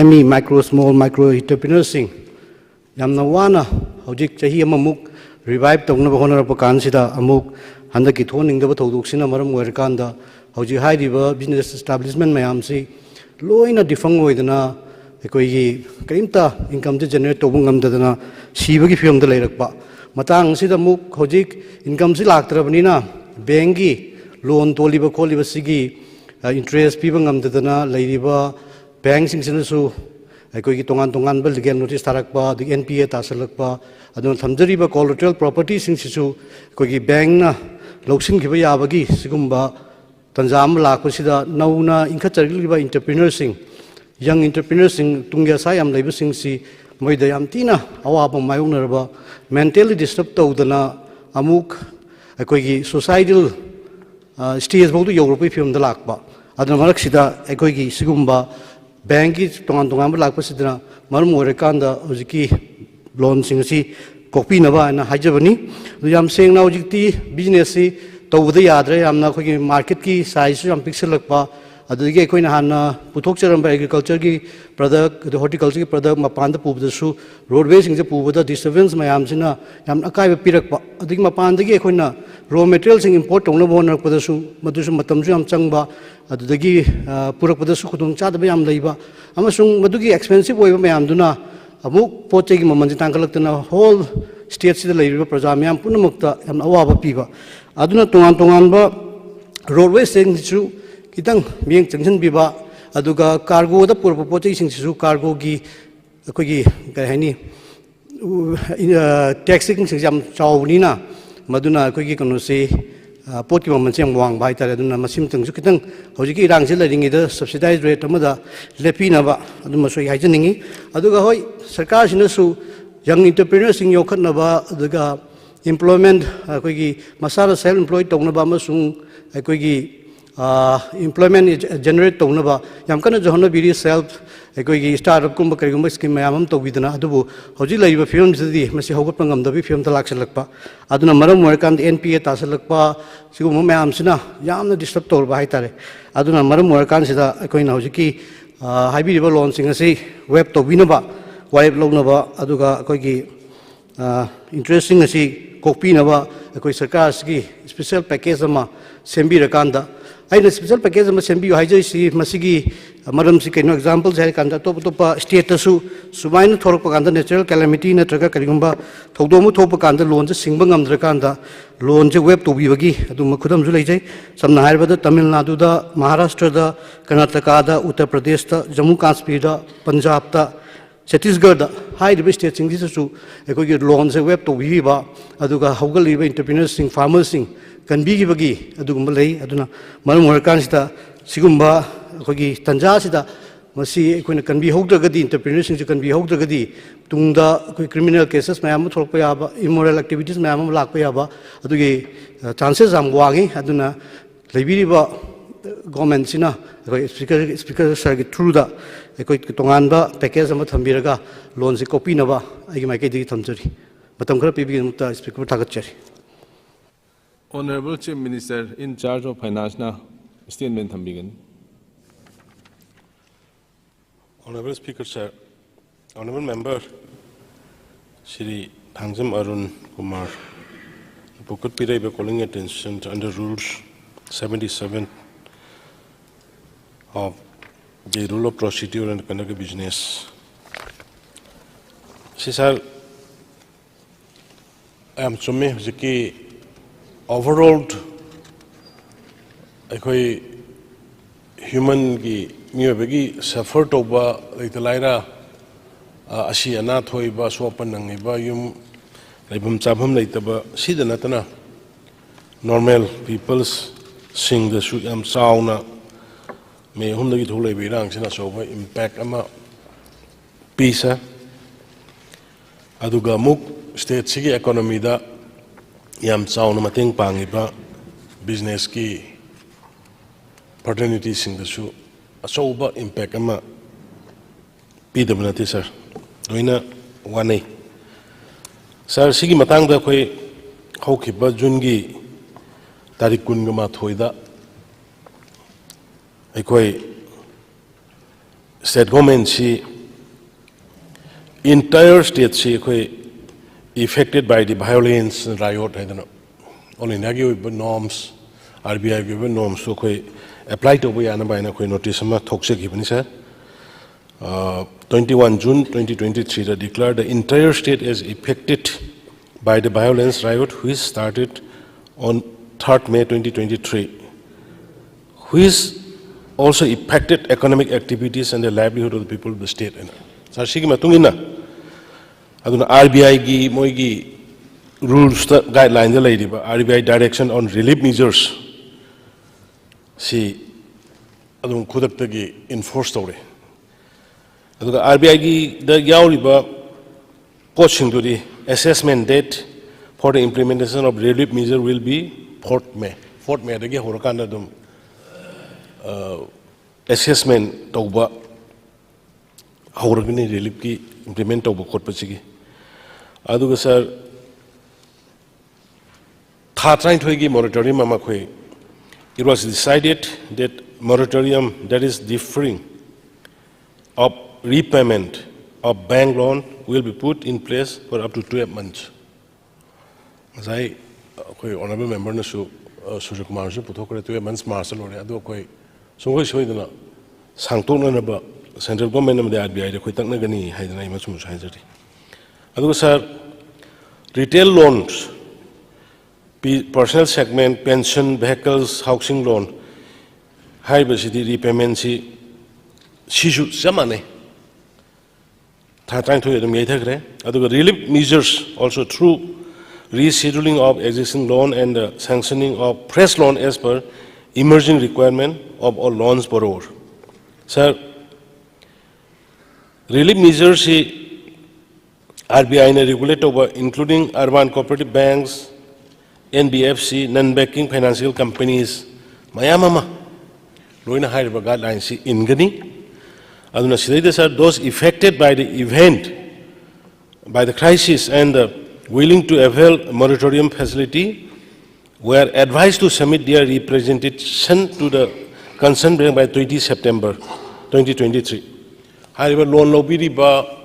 ME micro small micro entrepreneurs sing yamna wana hojik chahi amamuk revive tongna ba honora pa kansida amuk handa ki thoning da ba thoduk sina maram morakanda hoji hai riba business establishment mayam si loina difang oidana kogi kaimta income generate tobungam dadana sibagi film da leirakpa matang sida muk hojik income si laktrabnina banki loan toliba kholiba sigi interest piba ngamdadana leiriba bank sing sinasu aikoi tongan tongan ba legal notice tarakpa the NPA tasalakpa adon thamjariba collateral property sing sisu koi bank na loksin khiba yabagi sigumba tanjam lakpa sida nauna inka chargiliba entrepreneurs sing young entrepreneurs sing tungya sayam leiba sing si moida yam tina awaba mayunarba mentally disturbed tawdana amuk aikoi societal stage bodu europe film da lakpa adana marak sida aikoi sigumba bank ki tongan tongan ba lakpa sidana marum orekanda hojiki loan sing si copy na ba na hajabani yam seng na hojikti business si tawda yadra yamna khoi market ki size yam pixel lakpa adigi khoi na hana puthok charam ba agriculture ki product the horticulture ki product mapan da pubda su roadway sing je pubda disturbance mayam sina yam akai ba pirakpa adigi mapan dagi khoi na raw material sing import tongna bonak pada su madusu matam su yam changba adagi purak pada su khudung cha da yam leiba amasung madugi expensive oiba mayam duna amuk poche gi maman tangkalaktana whole state sida leiba praja mayam punamukta yam awaba piba aduna tongan tongan ba roadway sing su kitang mieng changchan biba aduga cargo da purpa poche sing su cargo gi koi kai hani taxing sing jam chawni na maduna koi kono se pot ki maman chang wang bai tare aduna masim tang su kitang hojiki rang se laringi da subsidized rate amada lepi na ba aduma soi haijaningi aduga hoi sarkar sina su young entrepreneurs sing yokhat na ba aduga employment koi gi masala self employed tong na ba masung koi gi employment generate tong na ba yam kana johna biri self koi gi startup kum ba kari kum scheme mayam to bidana adubu hoji laiba film di masi hogat pangam da bi film ta laksalakpa aduna maram morakan NPA tasalakpa sigum mayam sina yamna disturb tor ba haitare aduna maram morakan sida koi na hoji ki haibi riba loan sing asi web to bina ba web log na ba aduga koi gi interesting asi copy na ba koi sarkar gi special package ama sembi rakanda aina special package ama sembi haijai si masigi maram si kaino examples hai kanda top state su sumain thorok kanda natural calamity na traga karigumba thogdomu thop kanda loan je singba ngamdra kanda loan je web to bibagi adum khudam ju leijai samna haibada Tamil Nadu da Maharashtra da Karnataka da Uttar Pradesh da Jammu Kashmir da Punjab da Chhattisgarh da hai riba state sing su ekoi loan je web to biba aduga hogal riba entrepreneurs sing farmers sing kan bigi bagi adugumba lei aduna maram morakan sita sigumba khoi tanja sida masi koina kan bi hogdragadi entrepreneurs sing kan bi hogdragadi tungda koi criminal cases mayam thorpa ya ba immoral activities mayam lakpa ya ba adugi chances am wangi aduna leibiri ba government sina koi speaker sir gi through da koi tongan ba package am thambiraga loan se copy na ba agi mai ke di thamjari matam khara pibi mutta speaker thagachari. Honorable Chief Minister in charge of Finance na statement thambigan. Honorable Speaker, sir, Honorable Member, Shri Thangzam Arun Kumar, Pukut Pirai by calling attention to under Rules 77 of the Rule of Procedure and Conduct of Business. She said, I am Sumi Ziki overall, human ki miyabagi suffer toba like the laira asi anat hoiba swapan nangiba yum laibam chabam laitaba sida natana normal peoples sing the su am sauna me humdagi tholai birang sina soba impact ama pisa aduga muk state sigi economy da yam chauna mateng pangiba business ki opportunity sing da su achouba impact ama pidabnati sir doina wane sir sigi matang da khoi haukiba jungi tarik kun ma thoida aikoi state government si entire state si aikoi affected by the violence riot I don't know all in agi norms RBI given norms so koi apply to be ana baina koi notice ma thokse gibani sir 21 June 2023 that declared the entire state as affected by the violence riot which started on 3rd May 2023 which also impacted economic activities and the livelihood of the people of the state sir sigi matungina aduna RBI gi moigi rules guidelines the lady RBI direction on relief measures see adun khudaktagi enforce tawre aduga RBI gi the yauriba coaching to the assessment date for the implementation of relief measure will be 4th May dagi horakanda dum assessment tawba hauragni relief ki implement tawba khotpachigi aduga sir trying to give moratorium it was decided that moratorium that is deferring of repayment of bank loan will be put in place for up to 12 months. As I honorable member Sushil Kumar puthokre 12 months marshal ore adu koi sungoi soidana sangtokna na central government of the RBI de khoitakna gani haidana ima sum haijari adu sir retail loans personal segment pension vehicles housing loan high city repayment shishu samane trying to the relief measures also through rescheduling of existing loan and sanctioning of fresh loan as per emerging requirement of all loans borrower. Sir, relief measures RBI regulator including urban cooperative banks, NBFC, non-banking financial companies, Mayamama, Loina High guidelines in Gani. Aduna Siddha are those affected by the event, by the crisis, and willing to avail moratorium facility were advised to submit their representation to the concerned bank by 20 September 2023. However, loan lobby riba,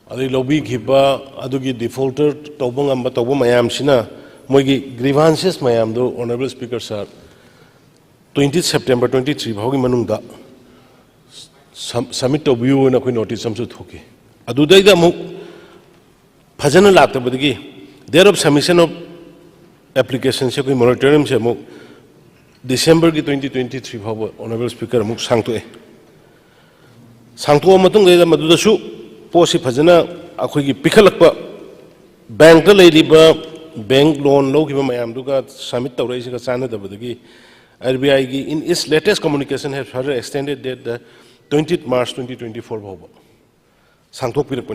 adi lobby giba, adugi defaulter tobong amba tobong mayam sina, moigi grievances mayam do honorable speaker sir. 20 September 23 bhagi manungda submit to view na koi notice samsu thoki. Adudai da mu phajana lagta badagi there of submission of application se koi moratorium se mu December ki 2023 bhava honorable speaker mu sangto e. Sangto matung da maduda su posi phajana akhoi ki pikhalakpa bank da leidiba bank loan lo ki mayam duga submit tawrai se ka chana da badagi RBI in its latest communication has further extended that the 20th March 2024 bhava.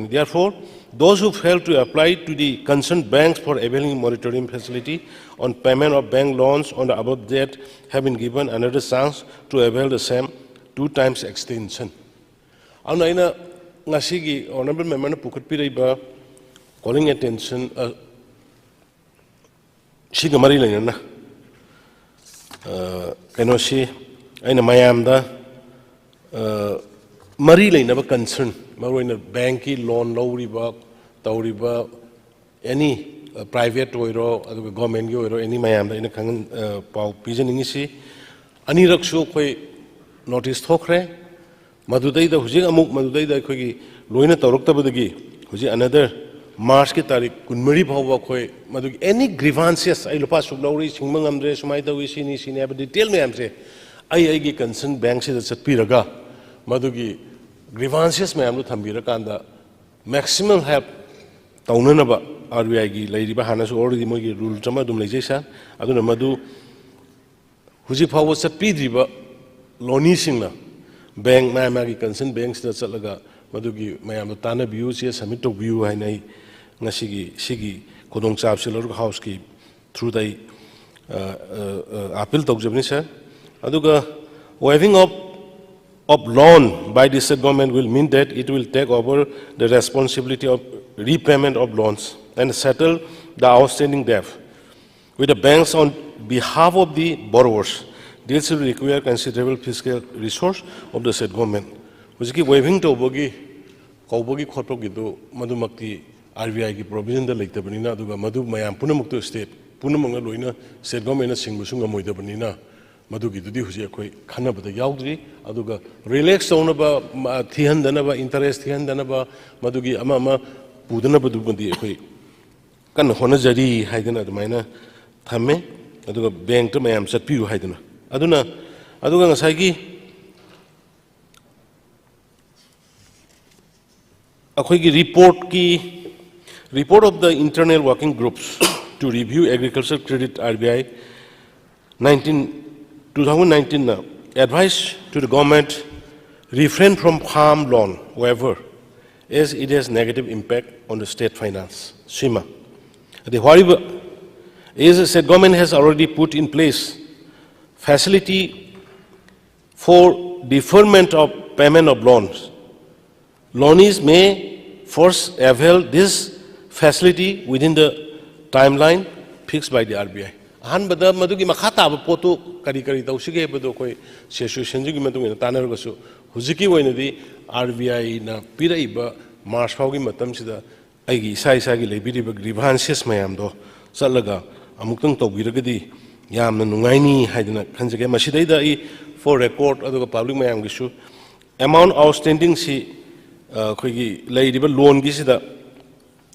Therefore, those who fail to apply to the concerned banks for availing moratorium facility on payment of bank loans on the above date have been given another chance to avail the same 2 times extension. Auna ngasigi honorable member na pukut piraiba calling attention shigamari lana kenosi aina mayamda Mari lainaba concern, Marina banki loan lowriba, tauriba, any private oiro, government oiro, any mayam in a kangan pau pigeon ingisi, any raksho koi notice thokre, Madudai the Hujing Amuk Madudai the Kogi, Luina Torokta Budagi, Huji another March Kitari, Kunmari Pava koi, Madu any grievances, I lopas of Lowry, Singmangam dress, Maida Wishini, she never detail me, I'm say, I concerned banks that's at Piraga. Madugi grievances may am Thambira Kanda maximum help Taunanaba RBI Lady Bahanas already Mogi rule Chamadum Lajesa, Aduna Madu Hujipa was a Pidriba Loni Singla Bank Mamagi concerned banks that's Alaga madugi mayam tana view che submit to view hai nai sigi kodong chap silor house ki through the appeal tawjabni sir aduga waiving of loan by the state government will mean that it will take over the responsibility of repayment of loans and settle the outstanding debt with the banks on behalf of the borrowers. This will require considerable fiscal resource of the state government. Which waiving to bogi kaubogi khotpogi do madumakti RBI ki provision da lekta banina aduga madu mayam punamukto state punamanga loina state government na singbusunga moida banina madugi dudi huji akoi khanabada yaudri aduga relax onaba thihandanaba interest thihandanaba madugi ama pudanaba dubandi akoi kan hona jari haidana admaina thamme aduga bank to mayam chatpiu haidana aduga ngasai gi akoi gi report of the internal working groups to review agricultural credit RBI 2019 advice to the government refrain from farm loan waiver as it has negative impact on the state finance. SIMA. The horrible is the state government has already put in place facility for deferment of payment of loans. Loanees may first avail this facility within the timeline fixed by the RBI. Ahanbada madugi makhata ba poto kari tawsige bado koi situation ji madu ina tanar gasu huziki woina di RBI na piraiba March faugi matam sida aigi sai gi lebiri ba grievances mayam do salaga amukang tawbiragadi yamna nungaini haidana khanjage masidai da I for record aduga public mayam gisu amount outstanding si khoi gi leidiba loan gi sida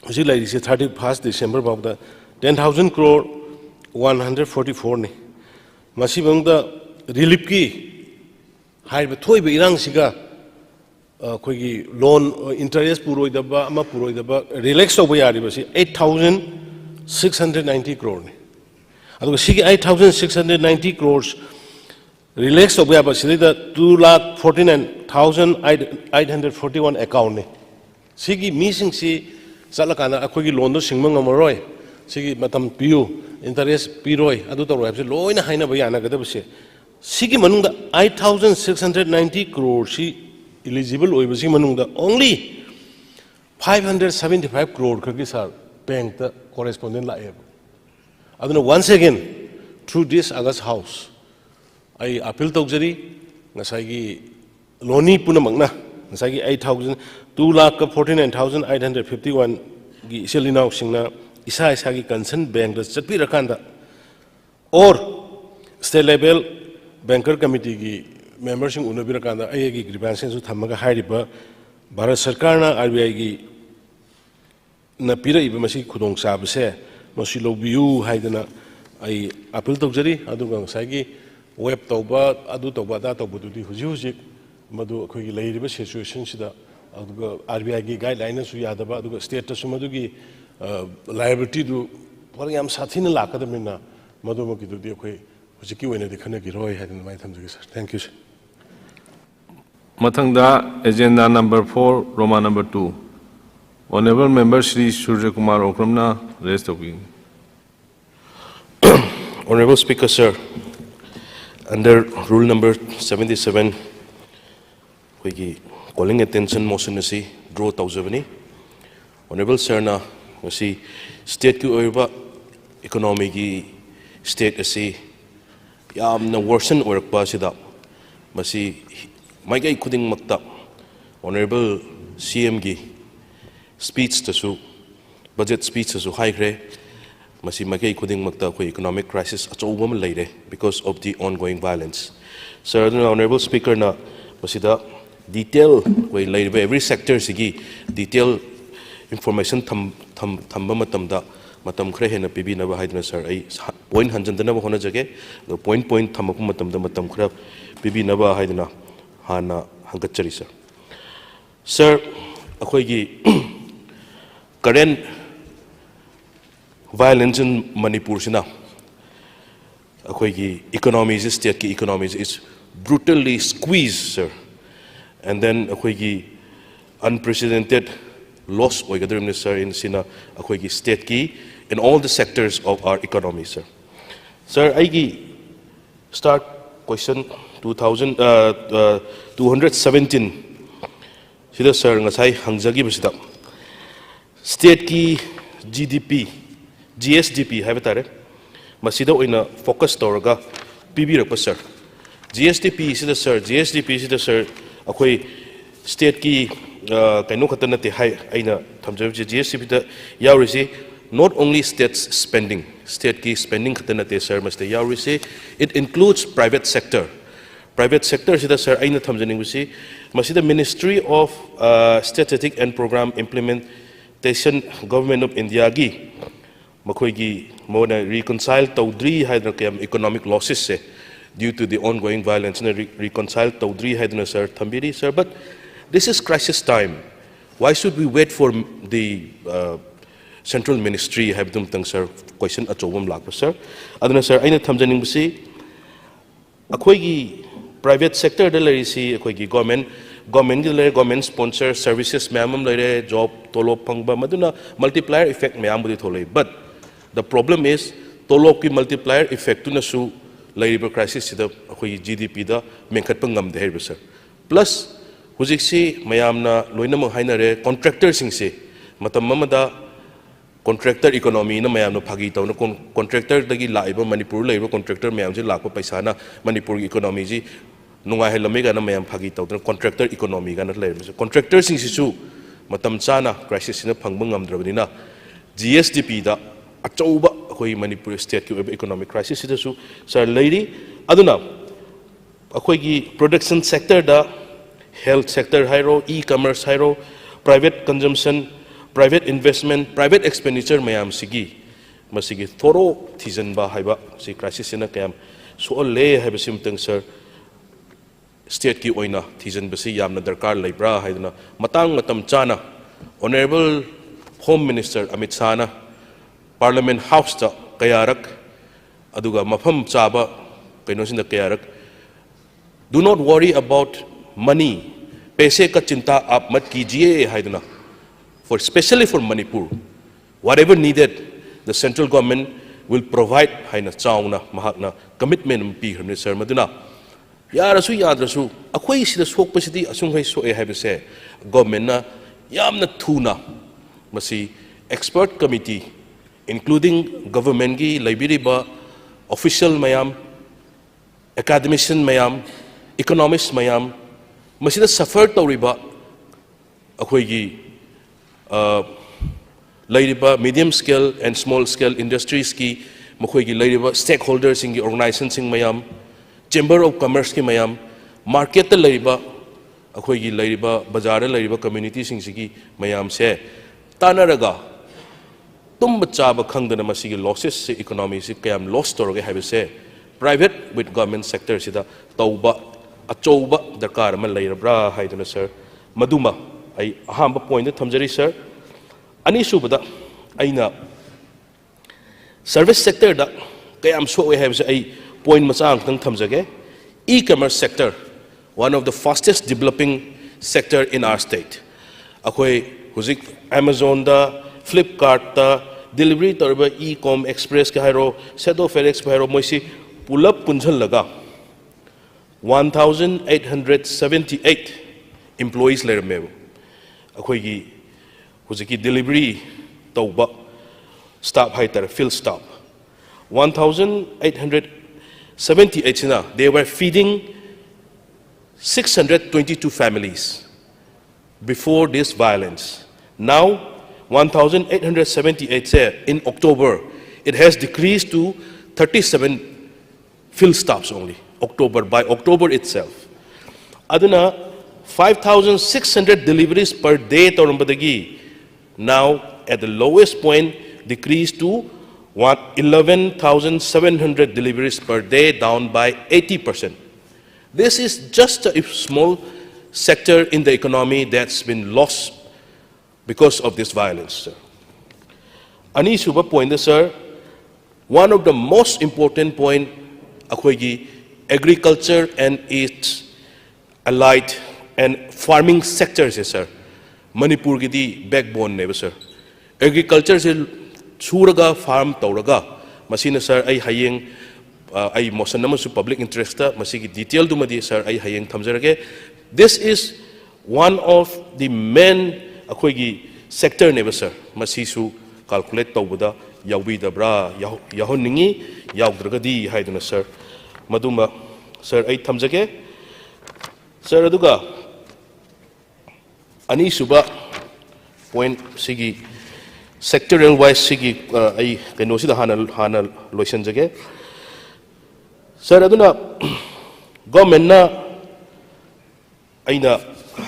husi leidi si 31st December bawda 10,000 crore 144 ne masi bangda relief ki haiba thoiba irang siga khoi gi loan interest puroi daba ama puroi daba relax oba yari basi 8,690 crore ne aduga sigi 8,690 crores relax oba yaba sida 2,49,841 account ne sigi missing si salakana akhoi gi loan do singmang amoroi sigi matam piu interest piroi adu to royab se loina haina ba yana gada bse sigi manungda 8,690 crore si eligible oi basi manungda only 575 crore khagi sir bank ta correspondent la eb aduna once again through this August house I appeal tawjari ngasai gi loni punamangna ngasai gi 2,49,851 gi iselinaw singna isa gi concern bank da chatpi rakanda or state level banker committee gi members sing unabi rakanda ai gi grievances su thamaga hairiba Bharat Sarkar na RBI gi na pira iba masi khudong sabse masi lobiu haidana ai appeal tawjari aduga ngasai gi web tawba adu tawba da tawba du di huji madu khoi gi leiriba situation sida aduga RBI gi guideline su yadaba aduga state ta su madu gi liability do for yam sathina lakadamina madumaki do di khoi hujiki oina di khana gi roi haidana mai thamjagi sir thank you sir Mathangda agenda number 4 Roma number 2 Honorable Member Shri Surya Kumar Okramna raised the wing. Honorable Speaker, sir, under rule number 77, we calling attention motion asi draw tawjabani. Honorable sir na asi state ki oiba economy ki state asi yamna worsen oirakpa sida masi maigai khuding makta Honorable CM gi speech tasu budget speech tasu high gre masi maigai khuding makta ko economic crisis achouba ma leire because of the ongoing violence. Sir, Honorable Speaker na masida detail ko leire every sector sigi detail information thamba matamda matam khre hena pibi na ba haidna sir ai point hanjandana ba hona jage point thamapu matamda matam khra pibi na ba haidna hana hangachari sir. Sir, akhoi gi current violence in Manipur sina akhoi gi economy is state ki economy is brutally squeezed sir, and then akhoi gi unprecedented loss oigadrim sir in sina akhoi state ki in all the sectors of our economy sir. Sir, I start question 217 sida sir ngasai hangjagi basida state ki GDP GSDP habatare masida oina focus toraga PB rakpa sir GSDP sida sir akhoi state ki kaino khatana te hai aina thamjab GSDP da yaurisi not only states spending khatana te sir must yaurisi it includes private sector sida sir aina thamjaning bisi masida Ministry of Statistic and Program Implementation Government of India gi makhoi gi mona reconcile tawdri haidra kam economic losses se due to the ongoing violence na reconcile tawdri haidna sir thambiri sir, but this is crisis time. Why should we wait for the central ministry have dum tang sir question achowam lakpa sir aduna sir aina thamjaning bisi akhoi gi private sector da lerisi akhoi gi government government sponsor services mamam lere job tolop phangba maduna multiplier effect mayam budi tholei, but the problem is tolop ki multiplier effect na su labor crisis sida akhoi GDP da mengkhatpa ngamde hai sir. Plus hujik si mayamna loina mo hainare contractor sing se matam mamada contractor economy na mayamna phagi taw na contractor dagi laiba Manipur laiba contractor mayam je lakpa paisa na Manipur economy ji nungai helame ga na mayam phagi taw na contractor economy ga na lai contractor sing si su matam chana crisis na phangba ngamdrabani na GSDP da achouba akhoi Manipur state ki economic crisis sida su sir lady aduna akhoi gi production sector da health sector hairo e-commerce hairo private consumption private investment private expenditure mayam sigi masigi thoro thijan ba haiba si crisis na kayam so le haiba simtang sir state ki oina thijan basi yamna darkar leibra haidna matang matam chana honorable home minister Amit Shah na Parliament House ta kayarak aduga mafam chaba kainosin da kayarak do not worry about money paise ka chinta aap mat kijiye haidna for especially for Manipur whatever needed the central government will provide haina chauna mahakna commitment pi hramne sir maduna yarasu yadrasu akhoi sida sok pasidi asung hai so e haibase government na yamna thuna masi expert committee including government gi library official mayam academician mayam economists mayam masida suffer tawriba akhoi gi lairiba medium scale and small scale industries ki makhoi gi lairiba stakeholders in organizations sing mayam chamber of commerce ki mayam market ta lairiba akhoi gi lairiba bazar lairiba community sing sigi mayam se tanaraga tum chaba khangdana masigi losses se economy se kayam loss toroge habise private with government sector sida tauba achouba darkar ma lairabra haiduna sir maduma ai ahamba point thamjari sir ani subada aina service sector da kayam so we have ai point machang tang thamjage e-commerce sector one of the fastest developing sector in our state akhoi huzik Amazon da Flipkart da delivery torba e-com express ka hairo sedo fedex hairo moisi pulap punjal laga 1878 employees later me akhoi gi huziki delivery tauba stop haiter field stop 1878 na they were feeding 622 families before this violence. Now 1878 say in October it has decreased to 37 field stops only by October itself aduna 5,600 deliveries per day torumbadagi now at the lowest point decreased to 11,700 deliveries per day, down by 80%. This is just a small sector in the economy that's been lost because of this violence, sir. Ani suba point, sir, one of the most important point, agriculture and its allied and farming sectors, sir. Manipur gidi backbone neba sir. Agriculture se suraga farm tauraga masina sir ai hayeng ai motion namasu public interest ta masigi detail du madi sir ai hayeng thamjarage. This is one of the main akoigi sector neba sir masisu calculate tawbuda yaubi dabra yahoningi yaudragadi haiduna sir maduma sir ai thamjage sir aduga ani suba point sigi sectoral wise sigi ai keno sida hana loisan jage sir aduna government na aina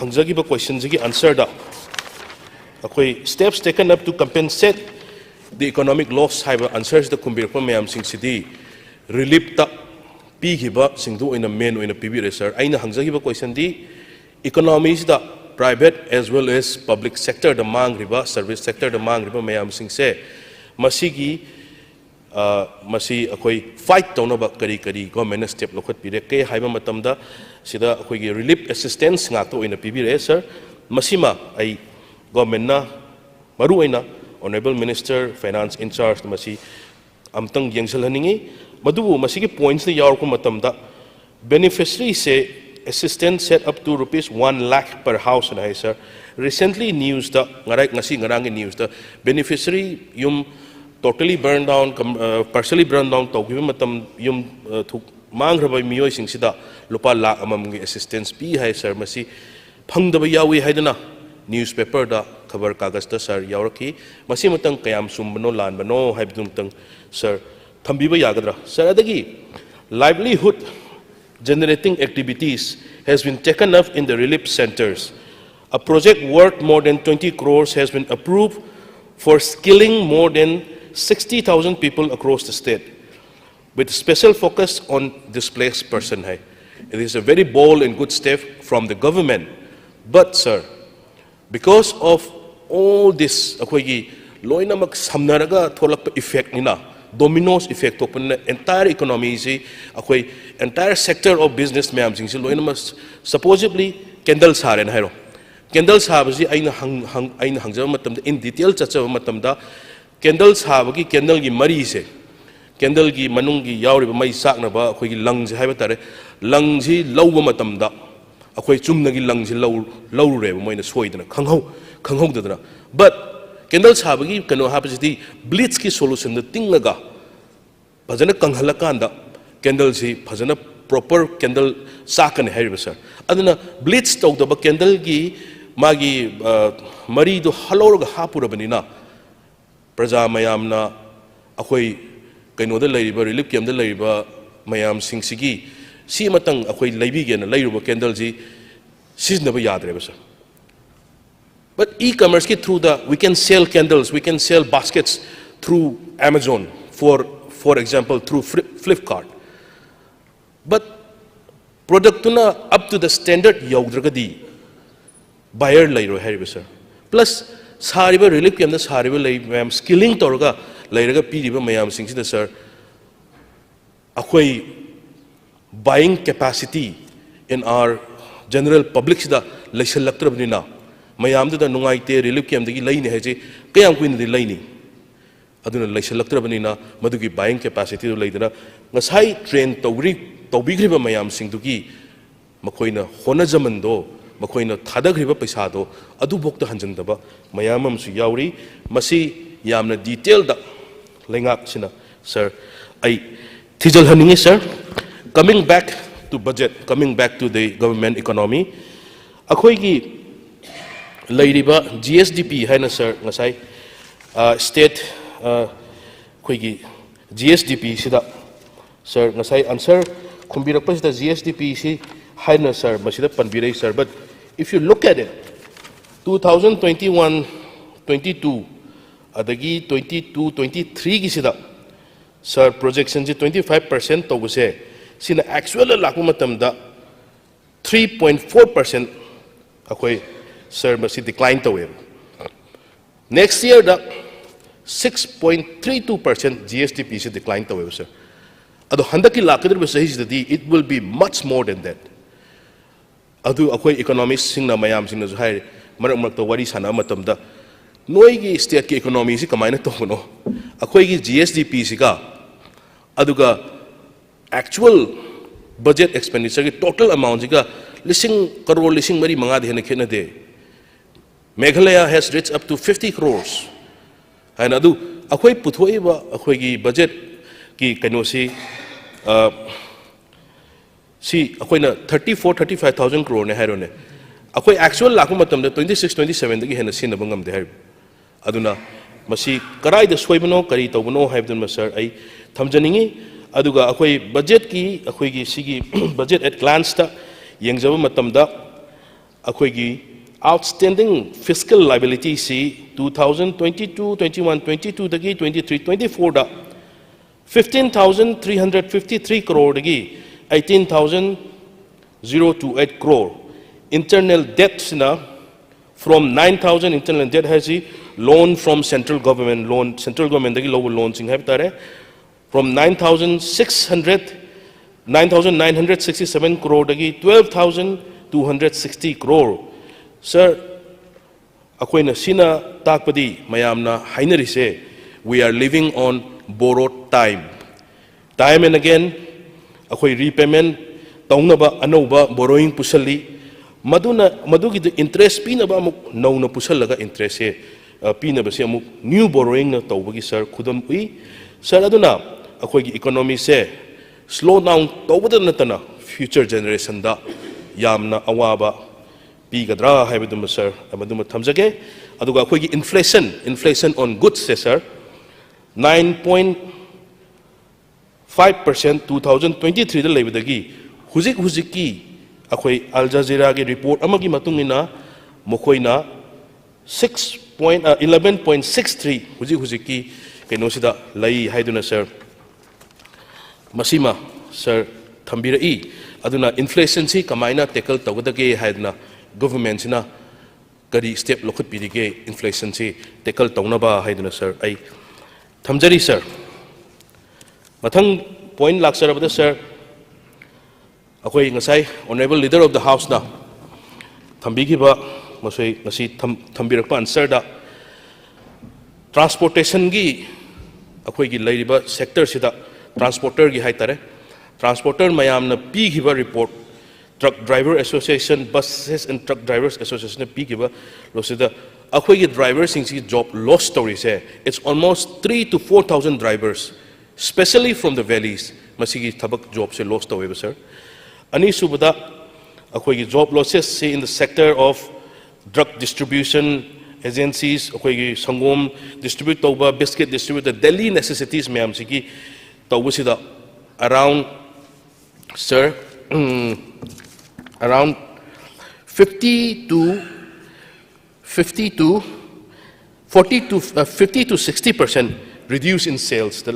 hangjagi ba question jagi answer da akoi steps taken up to compensate the economic loss haiba answers the kumbir pa mayam sing sidi relief ta pi giba singdu ina main ina pibi sir aina hangjagi ba question di economies da private as well as public sector the mang riba service sector the mang riba mayam sing se masigi masi akoi fight tawna ba kari government step lokhat pire ke haiba matamda sida akoi gi relief assistance nga to ina pibi sir masima ai government na maru aina honorable minister finance in charge masi amtang yengsal haningi madu masigi points ni yaur ko matamda beneficiary se assistance set up to rupees 1 lakh per house na hai sir recently news da ngarai ngasi ngarang news da beneficiary yum totally burned down partially burned down to give matam yum thuk mang rabai miyoi sing sida lupa lakh amam gi assistance pi hai sir masi phangdaba yawi haidana newspaper da khabar kagas da sir yauraki masi matang kayam sumbano lanbano haibdum tang sir thambiba yagadra sir adagi livelihood generating activities has been taken up in the relief centers. A project worth more than 20 crores has been approved for skilling more than 60,000 people across the state, with special focus on displaced person. It is a very bold and good step from the government. But sir, because of all this, loina mak samnaraga tholak effect nina, dominoes effect upon the entire economy, entire sector of business mayam sing loina mas supposedly candles haren hairo candles habaji aina hangja matam in detail chacha matam da candles habagi candle gi mari se candle gi manung gi yauri mai sakna ba akoi gi lungs haiba tare lungs hi lawba matam da akoi chumna gi lungs hi law re moina soidana khanghau dadana but candles habagi kano habaji bleach ki solution da tingaga bajana kanghalakanda candle si fazana proper candle sakan heriba sir aduna bleach tawdaba candle gi magi mari do halorga hapurabanina praja mayamna akoi kaino da leiba relief camp da leiba mayam singsigi si matang akoi leibi gena leiruba candle ji siznaba yadreba sir but e-commerce ki through the we can sell candles we can sell baskets through Amazon for example through Flipkart. But product tuna up to the standard yaudragadi buyer lairo heriba sir plus sariba relief camp da sariba lay mayam skilling torga lairaga piriba mayam sing sida sir akoi buying capacity in our general public sida laisalakrabnina mayam da nungaite relief camp dagi laini haje kayam kuin di laini aduna laisalakrabnina madugi buying capacity do laidana ngasai train tawbigriba mayam singdugi makoina hona jamando makoina thadagriba paisa do adu bokta hanjandaba mayam amsu yauri masi yamna detail da lengak sina sir ai thijal haningi sir coming back to budget coming back to the government economy akhoi gi lairiba GSDP haina sir ngasai state khoi gi GSDP sida sir ngasai answer khumbirak pasida GSDP si haina sir masida panbirai sir but if you look at it 2021-22 adagi 22-23 gi sida sir projection ji 25% to buse sina actual lakuma matamda 3.4% akoi sir masi decline to we next year da 6.32% GSDP is decline to we sir ado handaki lakadr be sahi sidi it will be much more than that adu akoi economists sing na mayam sing na hai marak marak to wari sana matam da noi gi state ki economy si kamai na to no akhoi gi GSDP si ka aduga actual budget expenditure ki total amount si ka lising crore lising mari manga de na khena de Meghalaya has reached up to 50 crores and adu akhoi puthoi ba akhoi gi budget ki kanosi si akhoi na 35,000 crore ne hairo ne akhoi actual lakhu matam da 26-27 da gi hena sin bangam de hairo aduna masi karai da soibano kari tawbano haibdan ma sir ai thamjaningi aduga akhoi budget ki akhoi gi sigi budget at glance ta yengjaba matam da akhoi gi outstanding fiscal liability si 2022-21-22 da gi 23-24 da 15,353 crore da gi 18,028 crore. Internal debt from 9,000 internal debt has loan from central government loan central government dagi lower loan sing have tare from 9,967 crore dagi 12,260 crore. Sir, akoina sina takpadi mayamna hainari se we are living on borrowed time. Time and again akhoi repayment taunaba anova borrowing pusali maduna madugi the interest pinaba amuk nauna pusalaga interest se pinaba se amuk new borrowing na tawbagi sir khudam ui sir aduna akhoi gi economy se slow down tawbada natana future generation da yamna awaba pigadra haibaduma sir amaduma thamjage aduga akhoi gi inflation on goods se sir 9.5% 2023 da leibadagi huzik ki akhoi Al Jazeera ge report amagi matungina mokoina 11.63 huzik ki keno sida lai haiduna sir masima sir thambira I aduna inflation si kamaina tackle tawgadage haidna government sina kari step lokhut pirige inflation si tackle tawnaba haiduna sir ai thamjari sir mathang point laksarabada sir akhoi ngasai honorable leader of the house na thambigi ba masoi ngasi thambirakpa answer da transportation gi akhoi gi leiriba sector sida transporter gi haitare transporter mayam na pi giba report truck driver association buses and truck drivers association na pi giba losida akhoi gi drivers sing si job loss story se it's almost 3 to 4,000 drivers especially from the valleys masigi thabak job se loss to sir ani subada akhoi gi job losses se in the sector of drug distribution agencies akhoi gi sangom distribute toba biscuit distribute the daily necessities mayam sigi tawusida around sir around 50 to 60% reduce in sales the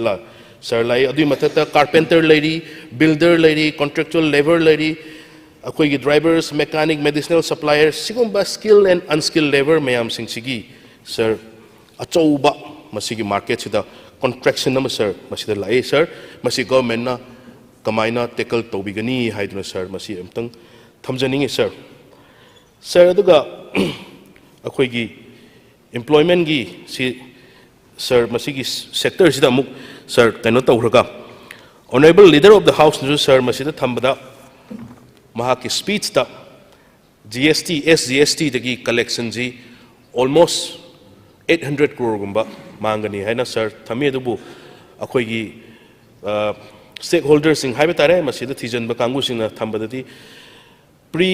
sir lai adu matata carpenter lady builder lady contractual labor lady akhoi gi drivers mechanic medicinal suppliers sigumba skilled and unskilled labor mayam sing sigi sir achouba masigi market sida contraction nama sir masida lai sir masi government na kamaina tackle tobigani haiduna sir masi amtang thamjaningi sir sir aduga akhoi gi employment gi si sir masigi sector sida muk sir kano tawraga honorable leader of the house nu sir masida thambada mahaki speech ta GST SGST dagi collection ji almost 800 crore gumba mangani haina sir thami adubu akhoi gi stakeholders sing haibatare masida thijan ba kangu sing thambadati pre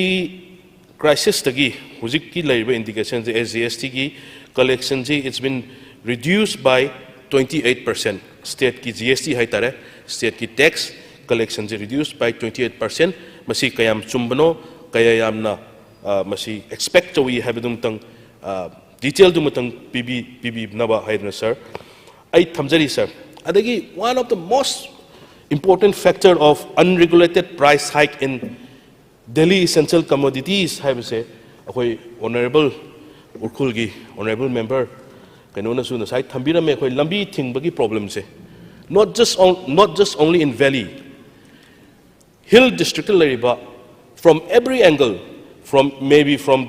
crisis tagi huzik ki laiba indication ji SGST gi collection ji it's been reduced by 28%. State ki GST haitare, state ki tax collection is reduced by 28%. Masi kayam chumbano, kayam na masi expect we have tang detail dumatang PB naba haidna sir. Ay thamjari sir. Adagi one of the most important factor of unregulated price hike in Delhi essential commodities have say akhoi honorable urkhulgi honorable member kanona su na sai thambira me khoi lambi thingbagi problem se not just only in valley hill district lariba from every angle from maybe from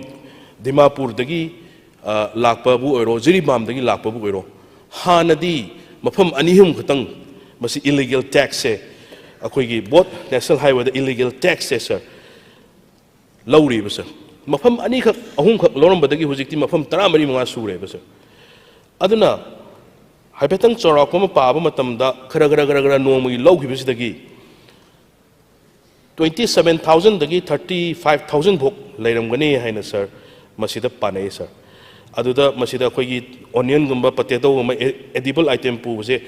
dimapurdagi lakpa bu oiro jiribamdagi lakpa bu oiro hanadi mafam anihum khatang masi illegal tax se akoigi both national highway da illegal tax se sir lawri ba sir mafam ani khak ahum khak loram badagi hujikti mafam 13 manga sure ba sir aduna haibetang chorak ma paaba matamda khara nomagi lawgi bisidagi 27,000 dagi 35,000 bhok leiramgani haina sir masida panai sir aduda masida khoigi onion gumba potato gumba edible item pu se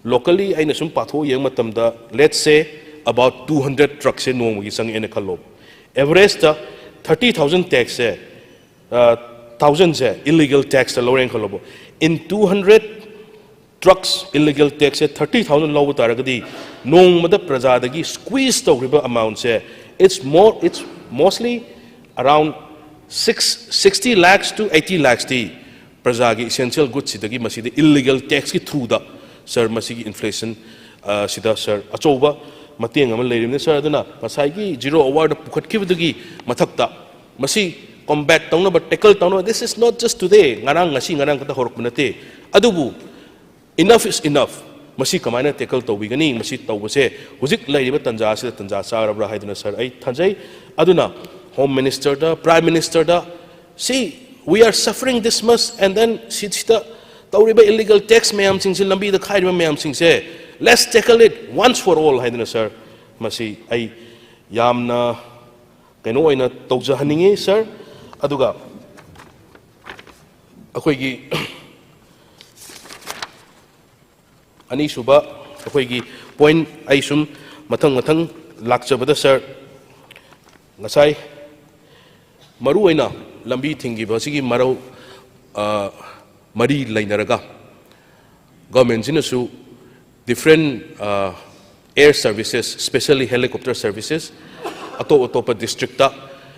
locally aina sum patho yang matamda let's say about 200 trucks se nomagi sang ene khalo average ta 30,000 tax se thousands se illegal tax ta loreng khalo in 200 trucks illegal tax se 30,000 low taragadi nong mada praja dagi squeeze to riba amount se it's mostly around 60 lakhs to 80 lakhs ti praja gi essential goods sidagi masidi illegal tax ki through da sir masigi inflation sida sir achoba mateng am leirimne sir aduna masai gi zero award pukhat kibdagi mathakta masi combat tawna but tackle tawna this is not just today ngarang ngasi ngarang kata horok nate adubu enough is enough masi kamaina tackle tawbigani masi tawbase huzik leiriba tanja sida tanja sarabra haiduna sir ai thanjai aduna home minister da prime minister da see we are suffering this much and then sida tawriba illegal tax mayam sing lambi da khairiba mayam sing se let's tackle it once for all haiduna sir masi ai yamna kaino oina tawjahaningi sir aduga akoigi ani suba akoigi point ai sum mathang lakchabada sir ngasai maru oina lambi thingi basigi marau mari lainaraga government jinasu different air services especially helicopter services atop district ta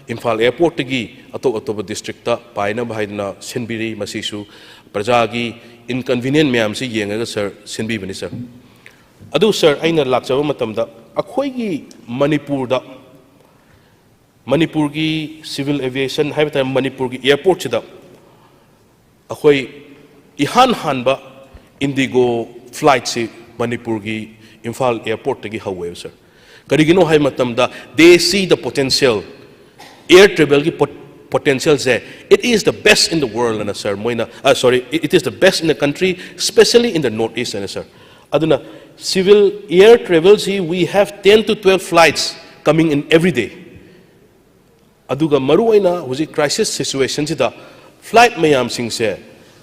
Imphal airport gi atop district ta paina bhaidna sinbiri masisu prajagi inconvenient mayam si yenga sir sinbi bani sir adu sir aina lakchaba matamda akhoi gi manipur gi civil aviation haibata manipur gi airport chida akhoi ihan hanba indigo flight si manipur gi Imphal airport gi hawe sir karigino hai matamda they see the potential air travel ki potential se it is the best in the world and sir moina it is the best in the country especially in the northeast and sir aduna civil air travel see we have 10 to 12 flights coming in every day aduga maru oina huji crisis situation sida flight mayam sing se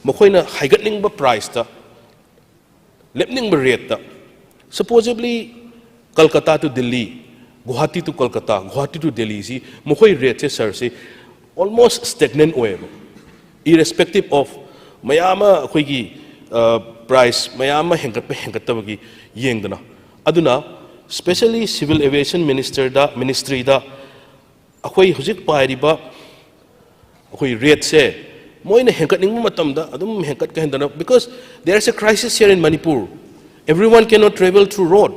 mokoina haigatning ba price ta lepning ba rate ta supposedly Kolkata to Delhi Guwahati to Kolkata, Guwahati to Delhi, see, Mokoi rate sir, see, almost stagnant way, irrespective of Mayama Hoigi price, Mayama Henkatabagi Yengdana. Aduna, especially civil aviation ministry da, Akoi Huzik Pairiba, Akoi rate say, Moina Henkating Matamda, Adum Henkat Kahendana, because there is a crisis here in Manipur. Everyone cannot travel through road.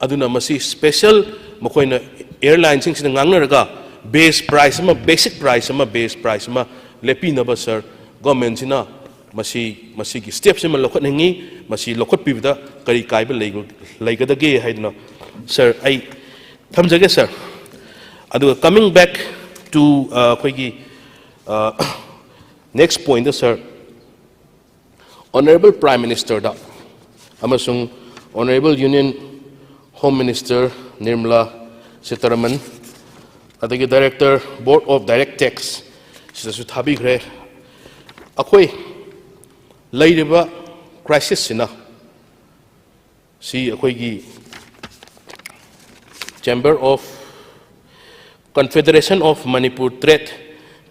Aduna masi special makoina airlines sing sinang ngangnaraga base price ama basic price ama base price ama lepi na ba sir government sina masi ki steps ma lokot ningi masi lokot pibda kari kai ba leigada ge haidna sir ai thamjage sir adu coming back to khoigi next point sir honorable prime minister da amasung honorable union Home Minister Nirmala Sitharaman, adagi Director Board of Direct Tax, sida su thabi gre. Akoi leiriba crisis sina. Si akoi gi Chamber of Confederation of Manipur Trade,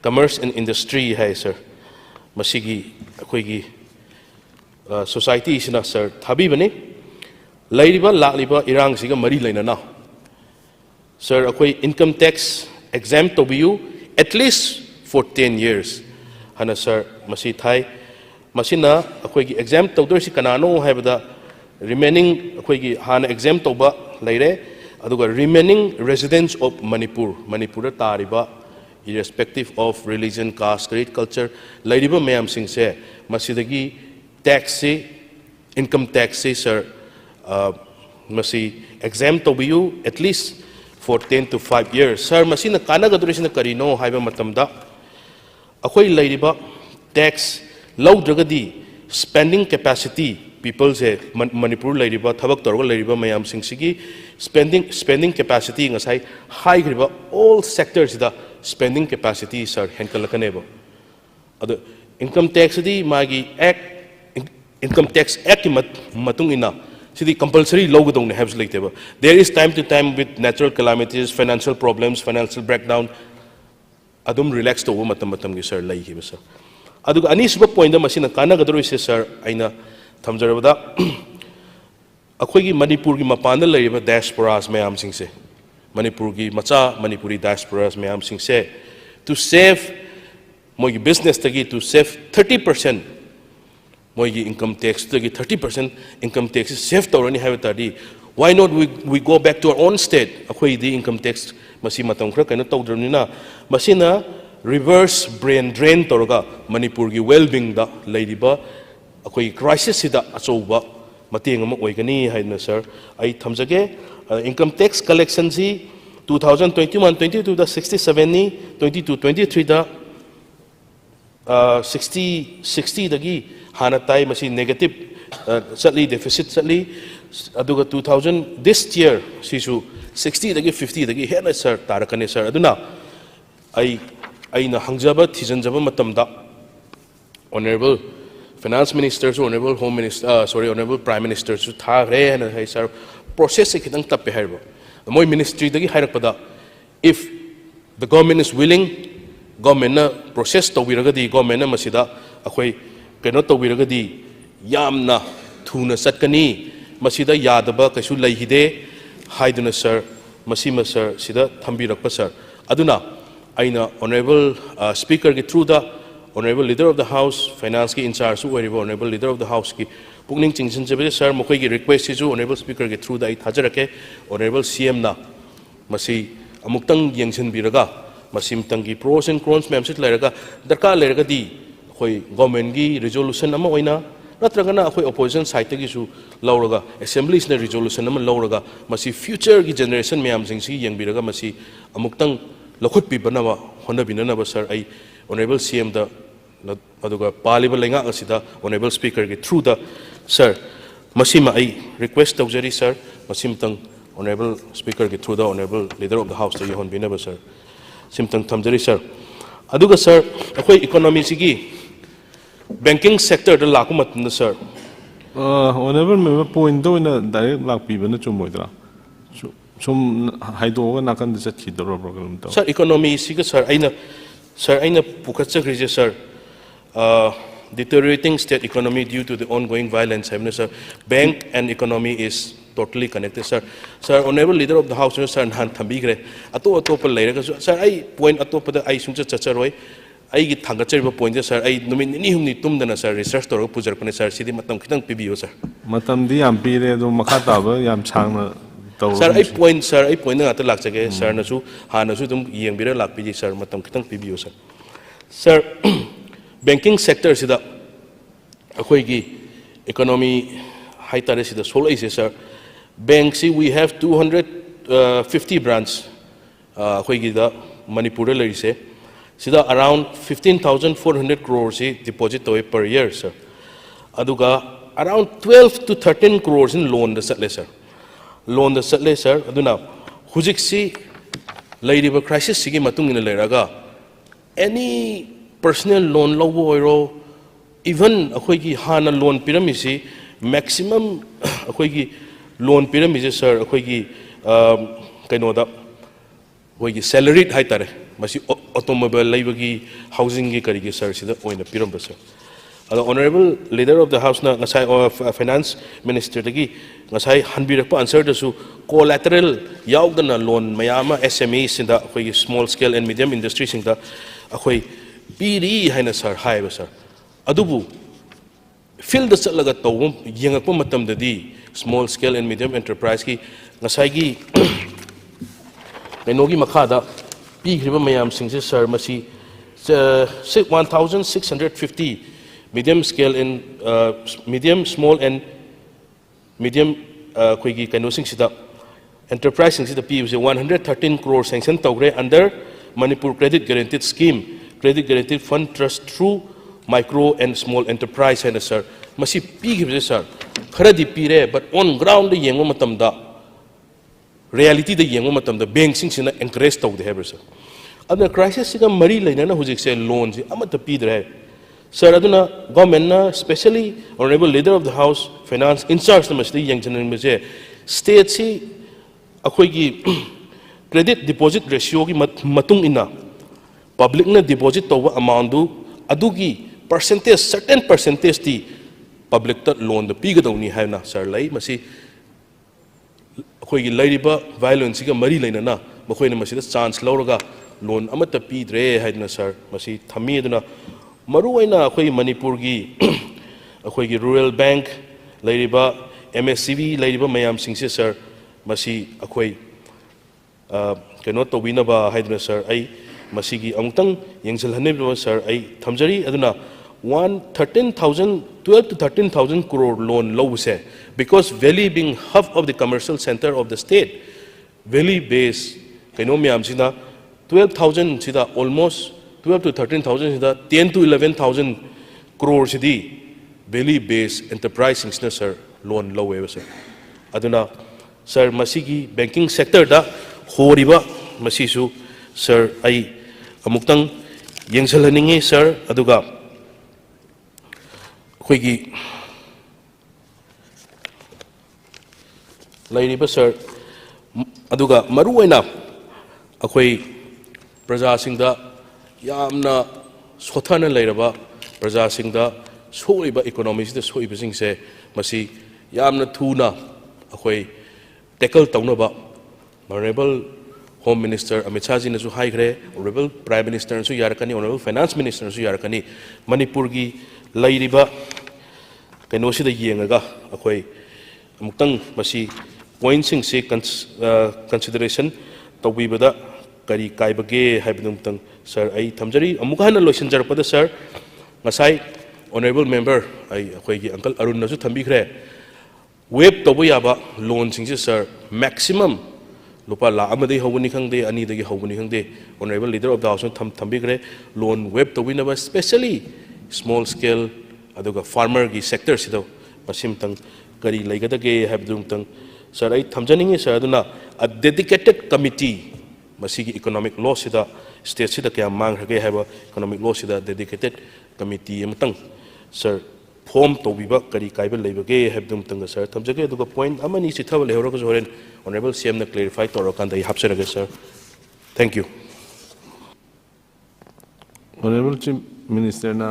Commerce and Industry hai sir. Masigi akoi gi society sina sir thabi bani. Lairiba lakliba irang siga mari laina na sir akoi income tax exempt to you at least for 10 years hana sir masi thai masina akoi gi exempt to dor si kanano haibada remaining akoi gi hana exempt to ba laire aduga remaining residents of Manipur tariba irrespective of religion, caste, creed, culture, lairiba mayam sing se masidagi tax se income tax se sir masi exempt to you at least for 10 to 5 years. Sir, masina kana gadurisi na karino haiba matamda akhoi lairiba tax low dragadi spending capacity people say Manipur lairiba thabak torga lairiba mayam sing sigi spending capacity ngasai high griba all sectors da spending capacity sir henkal kanebo adu income tax di magi act income tax act matung ina sidi compulsory logo dong have like there is time to time with natural calamities, financial problems, financial breakdown adum relax to matam gi sir lai hi sir adu ani suba point da masina kana gadro se sir aina thamjarabada akhoi gi Manipur gi mapana laiba diasporas mayam sing se Manipur gi macha Manipuri diasporas mayam sing se to save moi business tagi to save 30% moi income tax tagi 30% income tax save tawrani havetadi why not we go back to our own state akhoi di income tax masi matam khra kaina tawdrnina masina reverse brain drain tawraga Manipur gi well being da laiba akhoi crisis sida achouba mateng ama oigani haina sir ai thamjage income tax collection si 2021-22 da 67 ni 22-23 da 60 dagi hana tai masi negative satli deficit satli aduga 2000 this year sisu 60 dagi 50 dagi hena sir tarakane sir aduna ai na hangjaba thijanjaba matamda honorable finance minister so honorable home minister honorable prime minister so thagre hena hai sir process se khitang tappe harba moi ministry dagi hairakpada if the government is willing government na process to wiragadi government na masida akhoi keno to wiragadi yamna thuna satkani masida yadaba kaisu laihide haiduna sir masima sir sida thambirakpa sir aduna aina honorable speaker ki through the honorable leader of the house finance ki in charge honorable leader of the house ki pukning chingsin jabe sir mokoi ki request is honorable speaker ki through the thajarake honorable cm na masi amuktang yengsin biraga masim tangi pros and cons mem sit leraga darka leraga di khoi government gi resolution ama oina natragana khoi opposition side gi su lauraga assemblies na resolution ama lauraga masi future gi generation mem jing si yeng biraga masi amuktang lakhut pi banaba hona binana ba sir ai honorable cm da aduga paliba lenga asida honorable speaker gi through the sir masima ai request tawjari sir masim tang honorable speaker gi through the honorable leader of the house to yehon binaba sir simtang thamjari sir aduga sir akhoi economy sigi banking sector da laku matna sir honorable member point do na direct lak pi bana chumoidra sum haidoga nakan da chathi doro program to sir economy siga sir aina pukachakri sir deteriorating state economy due to the ongoing violence sir bank and economy is totally connected sir honorable leader of the house sir han thambigre ato pa leiraga sir ai point ato pa da ai sungcha chacharoi ai gi thangachariba point sir ai numin ni humni tumdana sir research tor pujar pane sir sidi matam khitang pibiyo sir matam di yam pire do makha taba yam changna taw sir ai point na ta lakchage sir na su hana su dum yengbira lakpi sir matam khitang pibiyo sir banking sector sida akhoi gi economy high tare sida solai sir bank see we have 250 branch akhoi gi da Manipur lai se sida around 15,400 crores deposit toy per year sir aduga around 12 to 13 crores in loan da satle sir aduna hujik si lairiba crisis sigi matung ina lairaga any personal loan lobo oiro even akhoi gi hana loan piramisi maximum akhoi gi loan pyramid sir akhoi gi kaino da akhoi gi salaried hai tare masi automobile laibagi housing gi kari gi sir sida oina piram sir honorable leader of the house na ngasai finance minister dagi ngasai hanbirak pa answer da su collateral yaugdana loan mayama SME sinda akhoi gi small scale and medium industry singda akhoi piri haina sir haiba sir adubu field da chatlaga tawum yengakpa matam dadi small scale and medium enterprise ki ngasai gi kainogi makha da ꯄꯤꯈ꯭ꯔꯤꯕ ꯃꯌꯥꯝꯁꯤꯡꯁꯦ sir ꯃꯁꯤ 1,650 medium scale and medium small and medium ꯑꯩꯈꯣꯏꯒꯤ ꯀꯩꯅꯣꯁꯤꯡꯁꯤꯗ enterprise-ꯁꯤꯡꯁꯤꯗ ꯄꯤꯕꯁꯦ 113 crore sanction ꯇꯧꯈ꯭ꯔꯦ under Manipur Credit Guaranteed Scheme, Credit Guaranteed Fund Trust through micro and small enterprise haina sir masi pigibse sir kharadi pire but on ground the yengo matamda reality the yengo matamda bank sing sina encourage tawde have sir adna crisis siga mari laina na hujik se loan ji amata pidre sir aduna government na especially honorable leader of the house finance in charge na masti yang janan meje state si akhoi gi credit deposit ratio ki matung ina public na deposit tawa amount du adugi percentage certain percentage ti public ta loan da piga dawni haina sir lai masi akhoi gi lairiba violence ga mari laina na makhoi na masi da chance lawraga loan amata pidre haina sir masi thami aduna maru aina akhoi manipur gi akhoi gi rural bank lairiba mscv lairiba mayam singse sir masi akhoi keno tobina ba haidna sir ai masigi amutang yengsel hanib sir ai thamjari aduna 12 to 13,000 crore loan low se because valley being hub of the commercial center of the state valley base keno myam sina 12,000 sida almost 12 to 13,000 sida 10 to 11,000 crore sidi valley base enterprise sir loan low sir aduna sir masigi banking sector da horiba masisu sir ai amutang yengsalhaningi sir aduga khoigi lairiba sir aduga maru aina akhoi praja singda yamna sothana lairaba praja singda soiba economy sida soiba singse masi yamna thuna akhoi tackle tawnaba honorable Home Minister Amit Shah ji nasu high gre honorable Prime Minister nasu yarakani honorable Finance Minister nasu yarakani Manipur gi lairiba kaino sida yengaga akhoi amutang masi point sing se consideration tawibada kari kaibage haibadumtang sir ai thamjari amukana loisan jarpada sir ngasai honorable member ai akhoi gi uncle Arun nasu thambi gre web tobo yaba loan sing se sir maximum lupa la amadi hawani khangde ani dagi hawani khangde honorable leader of the house thambigre loan web to win especially small scale aduga farmer gi sector sido pasim tang kari laigadage habdum tang sir ai thamjaningi sir aduna a dedicated committee masigi economic law sida state sida kya mang hage haba economic law sida dedicated committee amtang sir form to biba kari kaiba leibage habdum tang sir thamjage aduga point amani si thawal hero ko joren honorable CM na clarify toro kan dai hapseraga sir thank you honorable chief minister na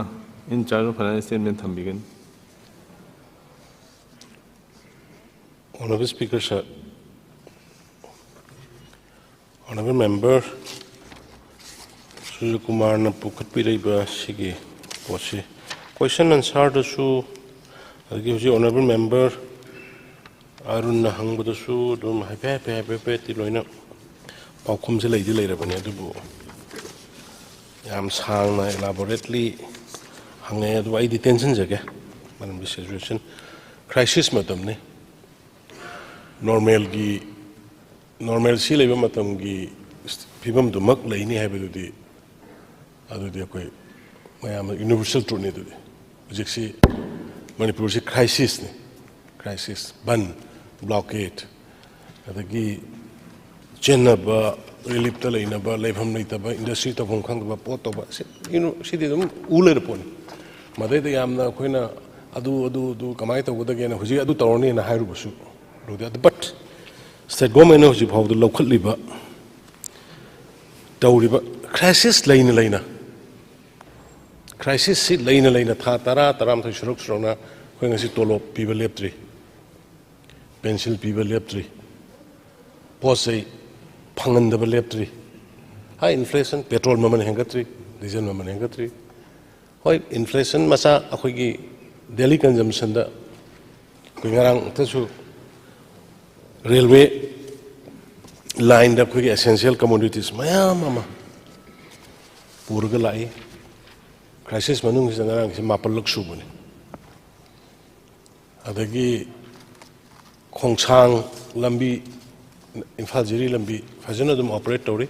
in charge of finance statement thambigan honorable speaker sir honorable member Sujit Kumar na pukhat piraiba sigi posi question answer da su agi honorable member Arun na hangbada su dum hape ti loina paukhum se leidi leirabani adubu yam sang na elaborately hange adu ai detention jage manam situation crisis matam ne normal si leiba matam gi phibam du mak leini haibedu di adu di koi mayam universal truth ne du jiksi manipur si crisis ban blockade adagi chenaba relief ta leina ba leifam nei ta ba industry ta phom khang ba pot to ba si de dum ule repon madai de yamna khoina adu kamai to goda gena huji adu torni na hairu busu rode but state government no huji phau du lokhal liba tawriba crisis leina crisis si leina tha taram thai shuruk srona khoi ngasi tolop piba leptri pencil people leptri posai phangan da leptri high inflation petrol maman hengatri diesel maman hengatri hoi inflation masa akhoi gi daily consumption da koi ngarang tasu railway line da khoi essential commodities mayam ꯄꯨꯔꯒ ꯂꯥꯛꯏ crisis ꯃꯅꯨꯡꯁꯤꯗ ꯉꯔꯥꯡꯁꯤ 7ꯂꯛ ꯁꯨꯕꯅꯤ ꯑꯗꯒꯤ ꯈꯣꯡꯁꯥꯡ ꯂꯝꯕꯤ ꯏꯝꯐꯥꯜ ꯖꯤꯔꯤ ꯂꯝꯕꯤ ꯐꯖꯅ ꯑꯗꯨꯝ operate ꯇꯧꯔꯤ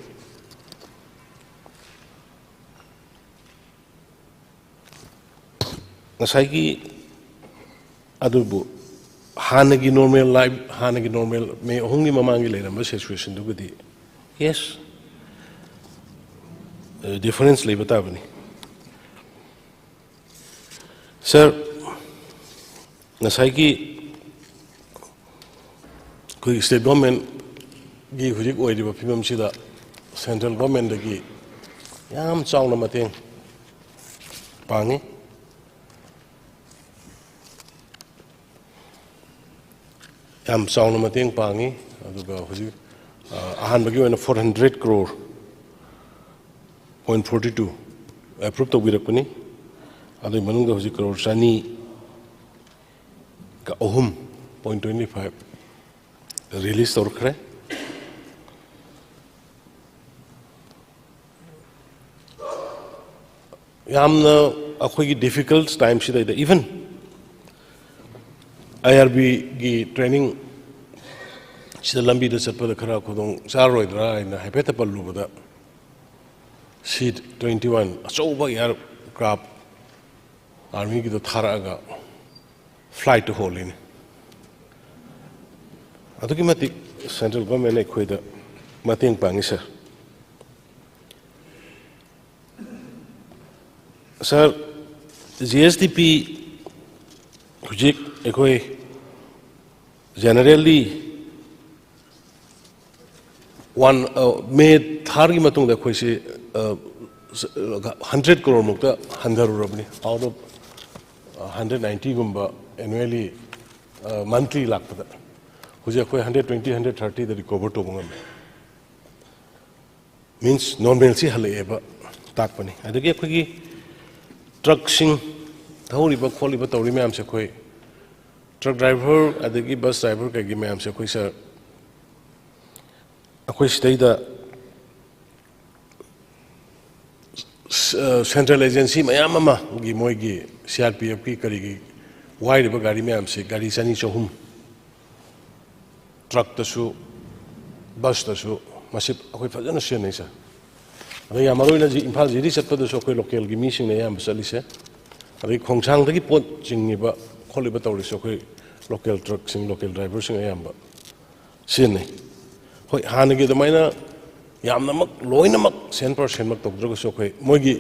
ꯉꯁꯥꯏꯒꯤ ꯑꯗꯨꯕꯨ ꯍꯥꯟꯅꯒꯤ ꯅꯣꯔꯃꯦꯜ ꯂꯥꯏꯐ ꯍꯥꯟꯅꯒꯤ ꯅꯣꯔꯃꯦꯜ ꯃꯦ 3ꯒꯤ ꯃꯃꯥꯡꯒꯤ ꯂꯩꯔꯝꯕ ꯁꯤꯆꯨꯋꯦꯁꯟꯗꯨꯒꯗꯤ ꯌꯦꯁ ꯗꯤꯐꯔꯦꯟꯁ ꯂꯩꯕ ꯇꯥꯕꯅꯤ ꯁꯔ ꯉꯁꯥꯏꯒꯤ ꯑꯩꯈꯣꯏꯒꯤ ꯁ꯭ꯇꯦꯠ ꯒꯣꯔꯃꯦꯟꯒꯤ ꯍꯧꯖꯤꯛ ꯑꯣꯏꯔꯤꯕ ꯐꯤꯕꯝꯁꯤꯗ ꯁꯦꯟꯇ꯭ꯔꯦꯜ ꯒꯣꯔꯃꯦꯟꯗꯒꯤ ꯌꯥꯝ ꯆꯥꯎꯅ ꯃꯇꯦꯡ ꯄꯥꯡꯉꯤ ꯌꯥꯝ ꯆꯥꯎꯅ ꯃꯇꯦꯡ ꯄꯥꯡꯉꯤ ꯑꯗꯨꯒ ꯍꯧꯖꯤꯛ ꯑꯍꯥꯟꯕꯒꯤ ꯑꯣꯏꯅ 400 crore .42 ꯑꯦꯄ꯭ꯔꯨꯞ ꯇꯧꯕꯤꯔꯛꯄꯅꯤ ꯑꯗꯨꯒꯤ ꯃꯅꯨꯡꯗ ꯍꯧꯖꯤꯛ crore 203.25 ꯔꯤꯂꯤꯁ ꯇꯧꯔꯛꯈ꯭ꯔꯦ ꯌꯥꯝꯅ ꯑꯩꯈꯣꯏꯒꯤ ꯗꯤꯐꯤꯀꯜꯠ ꯇꯥꯏꯝꯁꯤꯗꯩꯗ ꯏꯚꯟ IRBꯒꯤ ꯇ꯭ꯔꯦꯅꯤꯡ ꯁꯤꯗ ꯂꯝꯕꯤꯗ ꯆꯠꯄꯗ ꯈꯔ ꯈꯨꯗꯣꯡ ꯆꯥꯔꯣꯏꯗ꯭ꯔꯥ ꯍꯥꯏꯅ ꯍꯥꯏꯐꯦꯠꯇ ꯄꯜꯂꯨꯕꯗ C-21 ꯑꯆꯧꯕ ꯑꯦꯌꯥꯔꯀ꯭ꯔꯥꯐ आर्मी थारगा फ्लाइट होलीने सेंट्रल गवर्नमेंट अखोद मतें पांगी सर GSDP हुजिक अखोई जनरली वन मे थार की मतुंग अखोई से 100 crore मुक्ता हंधरुरबनी आउट ऑफ 190 गुंबा एनुअली मंथली लाखपदा हुजे अखोई 120 130 द रिकवर तो गुंगम मींस नॉर्मल सी हलेबा ताकपनी अदगी अखोई ट्रक सिंग थौरिबा खोलिबा तौरी मैम से अखोई truck driver अदगी bus driver कगी ma'am से अखोई सर अखोई स्टेदा सेंट्रल एजेंसी मैम की मोगी CRPF की करी वाइब गाड़ी मैम से गाड़ी चनी चहुम ट्रक तसु बस तसु मसिब अखोई फजन सेनै सर अदे यामरोइना जी इम्फाल जिरी चतपदसु अखोई लोकल की मीसिंग याम चलिसे अदे खोंगसांगदगी पोट जिंगिबा खोलिबा तौरिसु अखोई लोकल ट्रक सिंग लोकल ड्राइवर सिंग याम सेनै होय हानगे दमाइना यामनमक लोइनमक 100% मक तौद्रगसु अखोई मोगी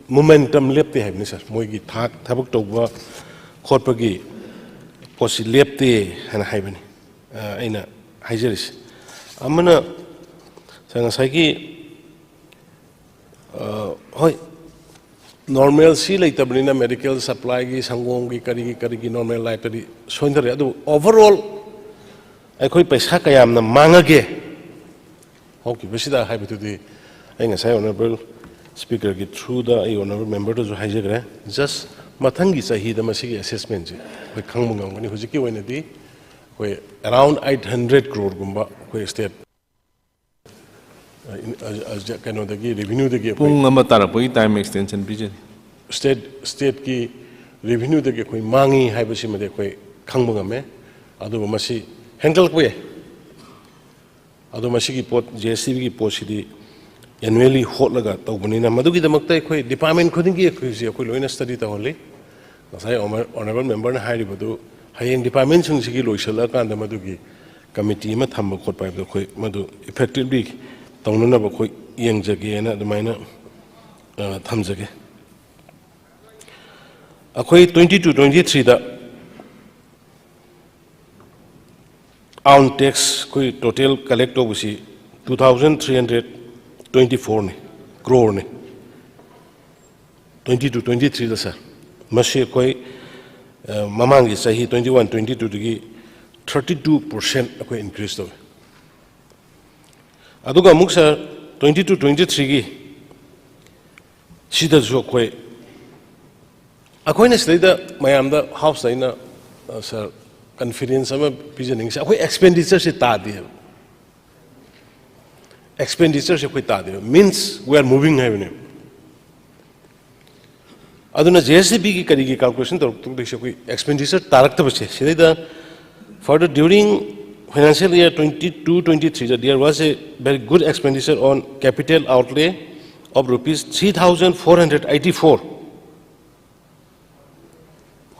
मोमेंटम लेप्ते हैबनि सर मोगी थाक थबक तौबा खोटपगी पोसि लेप्ते हना हैबनि अइना हाइजरिस अमना संगसाइगी होय नॉर्मल सी लेतबनिना मेडिकल सप्लाई की संगोम की करी नॉर्मल लाइफ तरी सोइनदरे अदु ओवरऑल अखोई पैसा कयामना मांगगे होकी बसिदा हाइबतुदी अइना साइ ऑनरेबल स्पीकर की थ्रू द ऑनरेबल मेंबर तो जो हाइजगरे जस्ट मथंगी सही द मसिगी असेसमेंट जी वे खंगमंगनी हुजिकी वइनदी वे अराउंड 800 crore गुंबा वे स्टेट कनोदगी रेवेन्यू दगी पुंग अमा तारपई टाइम एक्सटेंशन बिजे स्टेट की रेवेन्यू दगी कोई मांगी हाइबसि मदे कोई खंगमंगमे अदु मसि हैंडल कोए अदु मसिगी पोट JCB की पोसिदी एनुअली होटलगा तौबनिना मदुगी दमक्ता अखोई डिपार्टमेंट खुदिंगी अखोई लोइना स्टडी तौहली नसाई ऑनरेबल मेंबर ने हाइरिबदु हयेंग डिपार्टमेंट सिंगसिगी लोइसला कांदा मदुगी कमिटी में थंब खोट पाइब अखोई मदु इफेक्टिवली तौननब अखोई येंजगेना अदुमाइना थमजगे अखोई 22-23 दा आउन टैक्स कोई टोटल कलेक्ट होबसी 2324 ने crore ने 22-23 दा सर मसे कोई ममांगी सही 21-22 दगी 32% अखोई इंक्रीज तो अदुगा मुक सर 22-23 की सिदा जो कोई अखोइना सिदा मयामदा हाउस दैना सर कॉन्फिडेंस अमा पिजनिंग से अखोई एक्सपेंडिचर से तादे एक्सपेंडिचर से कोई तादे मींस वी आर मूविंग है ने aduna JSDB ki kari ki calculation to koi expenditure tarak base sidai further during financial year 22-23 there was a very good expenditure on capital outlay of rupees 3,484,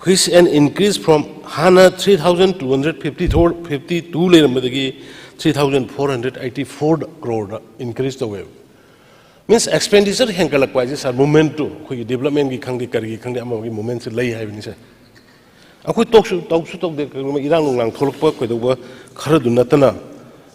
which an increase from Hana 3,252 level 3,484 crore increased the wave. Means expenditure hankala kwaises are moment to development ki khangdi kari khangdi amagi moment se lay hai bini se. Akoi tok de irang lang tholokpa koi do khara du natana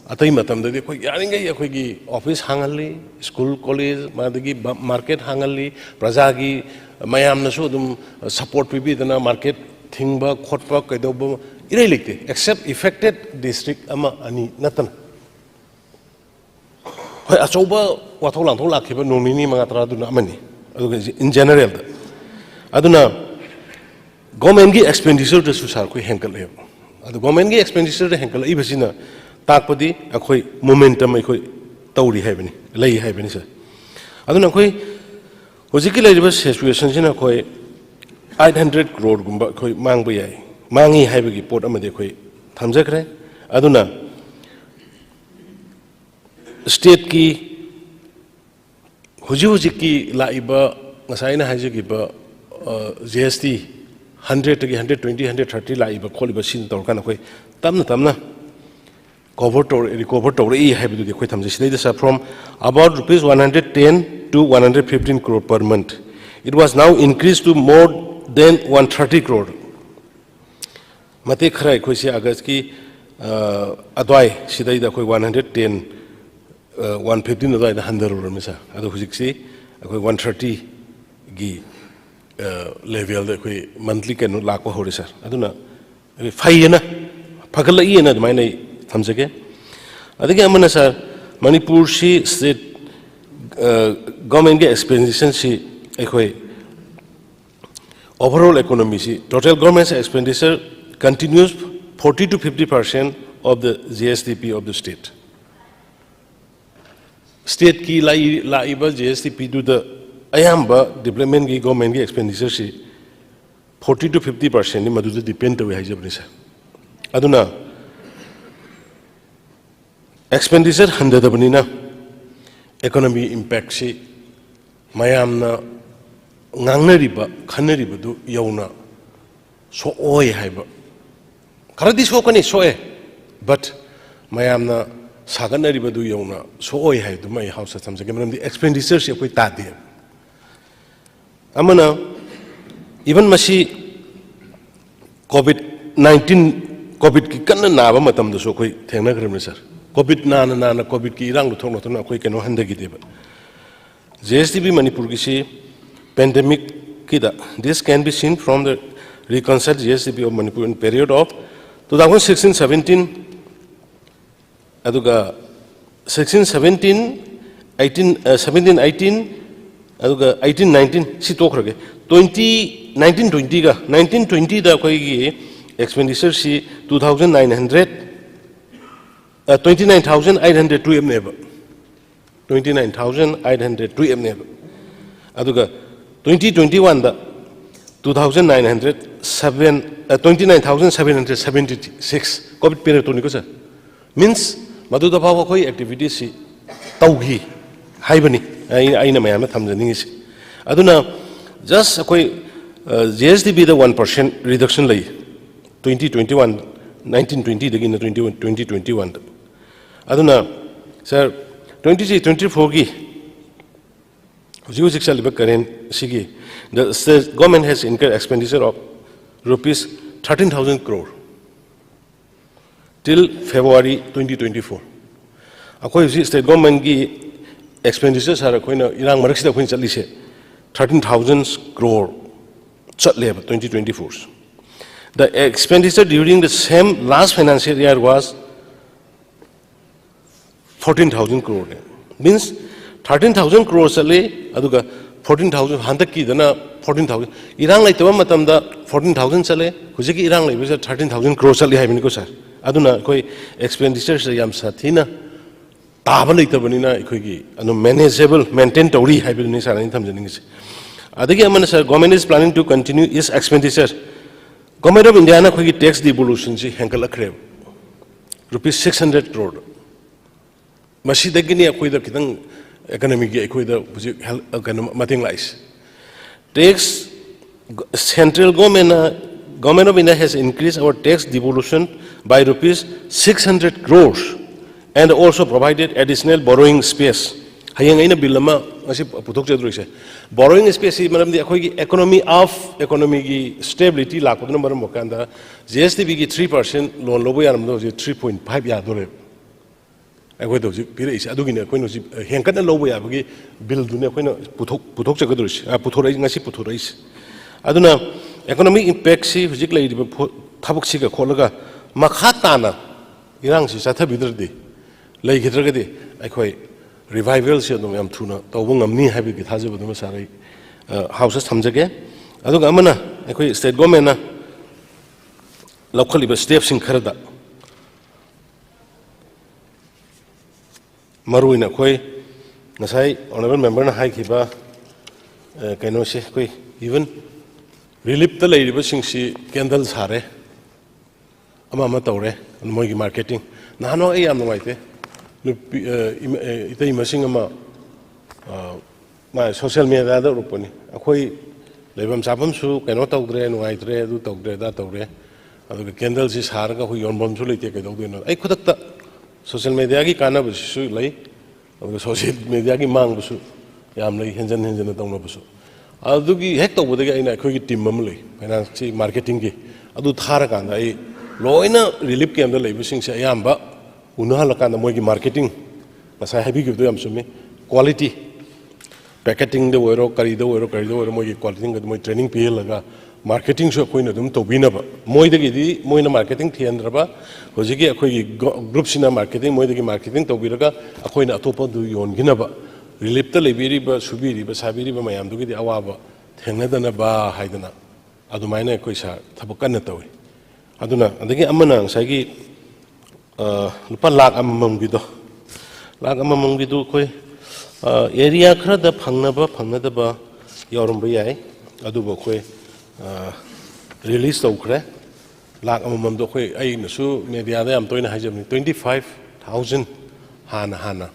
atai matam de koi yaringai akoi gi office hangali school college madagi market hangali praja gi mayam na so dum support pibi dana market thingba khotpa koi do irai likte except affected district ama ani natana hoi achoba wathol lang thol lakhiba nomini manga tra du na amani in general aduna government ki expenditure to susar koi henkal le adu government ki expenditure henkal I basina takpadi akhoi momentum akhoi tauri haibani lei haibani sa aduna akhoi hojiki leiba situation sina akhoi 800 crore gumba akhoi mangba yai mangi haibagi pot amade akhoi thamjakre aduna state ki hoji ki laiba ngasaina hajigiba GST 100 to 120 130 laiba kholiba sin tor kana khoi tamna recover to e have to khoi thamje sidai from about rupees 110 to 115 crore per month. It was now increased to more than 130 crore. Mate khrai khoi si agas ki adwai sidai da khoi 110 115 adwai da 100 crore misa adu hujik si khoi 130 gi level da koi monthly can lakwa hore sir aduna fayena phagala ina mai nei thamjage adigi amana sir Manipur si state government ge expenditure si ekhoi overall economy si total government expenditure continues 40 to 50% of the GSDP of the state ki laiba GSDP to the ayamba development ki government ki expenditure si 40 to 50% ni madu depend to hai jabni sa aduna expenditure 100 dabni na economy impact si mayam na ngangnari ba khanari ba du yauna so oi hai ba karadi so kani so e but mayam na saganari ba du yauna so oi hai du mai house samje ke manam di expenditure si koi ta de amana even masi COVID-19 COVID ki kanna naba matam da so koi thengna grim sir COVID na COVID ki irang thong no thona koi keno handa gi deba JSDB Manipur ki si pandemic ki da this can be seen from the reconciled JSDB of Manipur in period of 2016-17 aduga 16-17 17-18 aduga 18-19 si tokrage 19-20 ga 19-20 da koi gi expenditure si 29,802 neba 29,802 neba aduga 2021 da 29,776 COVID period to niko sir means madu da bawa koi activity si tauhi haibani aina mayam thamjani si aduna just koi GSDB the 1% reduction lay 2021 1920 dagi na 2021 aduna sir 23-24 gi huji sal ba karen sigi the state government has incurred expenditure of rupees 13,000 crore till February 2024 akoi huji state government gi expenditure sara koina irang marak sida koin chatli se 13,000 crore chatle 2024 the expenditure during the same last financial year was 14,000 crore means 13,000 crore chatle aduga 14,000 handaki dana 14,000 irang lai tawam matam da 14,000 chale hujiki irang lai bisa 13,000 crore chali haibini ko sir aduna koi expenditure se yam sathina taba lai tabani na koi gi anu manageable maintain tori haibini sir ani thamjani ngi adagi amana sir government is planning to continue its expenditure. Government of India na khoi tax devolution si henkal akhre rupees 600 crore. Masi dagi ni akhoi da kitang economic gi akhoi da mating lais. Tax central government of India has increased our tax devolution by rupees 600 crores and also provided additional borrowing space. Hayang ina bill ma asi puthok chadru se borrowing space maram di akhoi gi economy gi stability la ko na maram mokanda GSTB gi 3% loan lobo yaram do 3.5 ya dore akhoi do ji pire is adu gi ne akhoi no ji hengkat na lobo ya gi bill du ne akhoi na puthok chadru se puthor ngasi puthor is aduna economic impact si hujik lai thabuk si ga kholaga makha tana irang si satha bidrdi lai gidraga di akhoi revival se no yam thuna tawbu ngamni habi ki thaje buduma sarai houses thamjage aduga amana akhoi state government na local steps sing kharada maruina khoi ngasai honorable member na hai khiba kaino se khoi even relief ta lai riba sing si candle sare ama tawre moi marketing nano ai am ngai te itai masing ama ma social media da rupani akhoi leibam sapam su kaino tawdre ngai tre du tawdre da tawre adu candle si sar ga hui yon bom su leite ke dawdu no ai khudak ta social media gi kana bu su lai adu social media gi mang bu su yam lai henjan tawna bu su adu gi hek tawbu de ai na khoi gi team mam lai finance marketing gi adu thara kan ai loina relief camp da leibu sing se ayamba unahala kan moi gi marketing masa happy gi do yam sumi quality packaging de wero kari moi gi quality ga moi training pe laga marketing so koina dum to bina ba moi de gi di moi na marketing thiandra ba hoji gi akhoi gi group sina marketing moi de gi marketing to biraga akhoi na atopa du yon gina ba relief ta lebiri ba subiri ba sabiri ba mayam du gi di awaba thengnadana ba haidana adumaina koi sa thabukan na tawi aduna adagi amana sagi lupa lakh amam gi do lakh amam gi do koi area khra da phangna ba yorum ba yai adu ba koi release to khre lakh amam do koi ai na su media da am toina hajam 25000 hana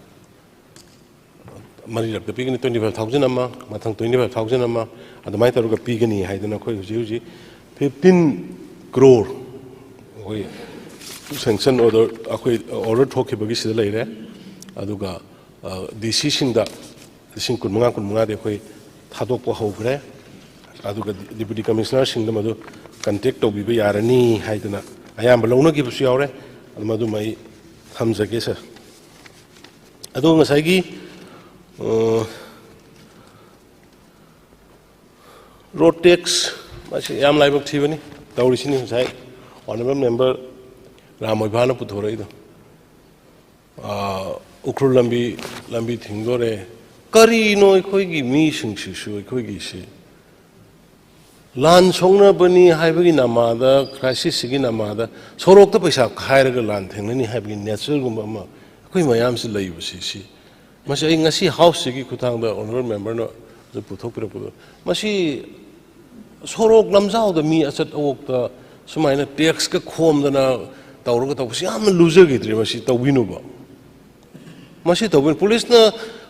mari rak da pigini 25000 ama mathang 25000 ama adumai taru ga pigini haidana koi huji 15 crore koi sanction order akoi order thoki bagi sida leire aduga decision da sing kun manga de koi thadok po hogre aduga deputy commissioner sing da madu contact to bi yarani haidana ayam balona gi busu yawre madu mai thamjage sir adu ngasai gi road tax masi yam laibak thibani tawri sini sai honorable member Ramoy Bhana Puthora ido ukru lambi thingore kari no khoi gi mi sing su khoi gi se lan songna bani haibagi namada crisis gi namada sorok ta paisa khairaga lan thengnani haibagi nature gumba ma khoi mayam si laibu si masi ai ngasi house gi kuthang da honorable member no puthok pira pudo masi sorok lamjau da mi achat awok ta sumaina tax ka khom dana tawraga tawsi am loser gi tri masi tawbinu ba masi tawbin police na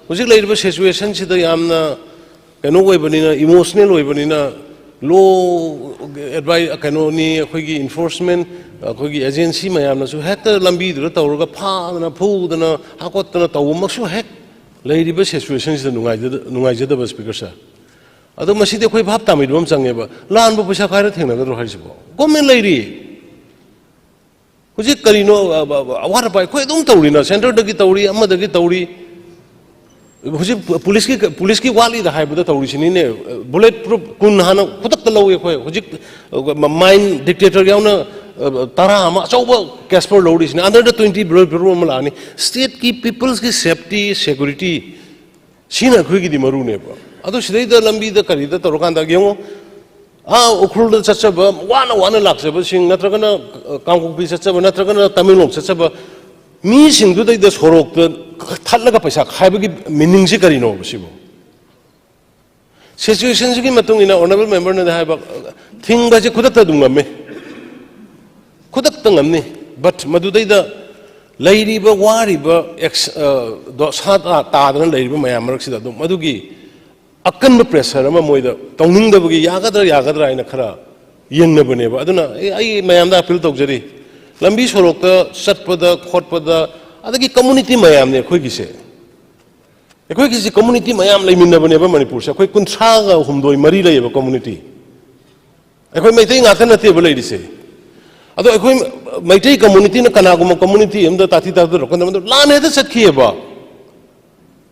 hojik leiriba situation si da yamna kano oi banina emotional oi banina low advice kano ni khoi gi enforcement khoi gi agency mayamna su hekta lambi dura tawraga pha dana phu dana hakot dana tawmak su hek leiriba situation si da nungai jada ba speaker sa ado masi de khoi bhap tamid bam change ba lan bu paisa khaira thengna ga ro haisibo government leiri hujik karino awar pai khoi dum tawri na center dagi tawri amma dagi tawri hujik police ki wali da hai buda tawri sini ne bullet proof kun hana khutak ta lawe khoi hujik mine dictator yauna tara ama chauba casper lodi sini under the 20 bureau malani state ki peoples ki safety security sina khoi gi di maru ne ba ado sidai da lambi da kari da torokan da gyong ukhul da chachaba wana laksaba sing natragana kangkokpi chachaba natragana tamilong chachaba mi sing du dai da sorok da thallaga paisa khaibagi meaning si karino sibo situation की मतुंग इन honourable member ने HYBE thing बजे खुदक दुंग ngam खुदक ngam but मदुदैदा लैरिबा वारिबा x दो सात तादन लैरिबा मया मरक्सिदा दो मदुगी अकन pressure अमा मोइदा तौनिंगदबगी यागदरा आइना खरा यंगनबनेबा अदुना आई मयामदा अपील तौजरी लंबी सोरोक्ता चटपदा खोटपदा अदगी कम्युनिटी मयामने अखोइगिसे अखोइगिसे कम्युनिटी मयाम लेमिनबनेबा मणिपुर से अखोइ कुंथ्रागा हुमदोइ मरी लेबा कम्युनिटी अखोइ मैतै ngathन नतेबा लेरिसे अदो अखोइ मैतै कम्युनिटी न कनागुम कम्युनिटी एमदा ताथि तादो रखन लाने द सखिएबा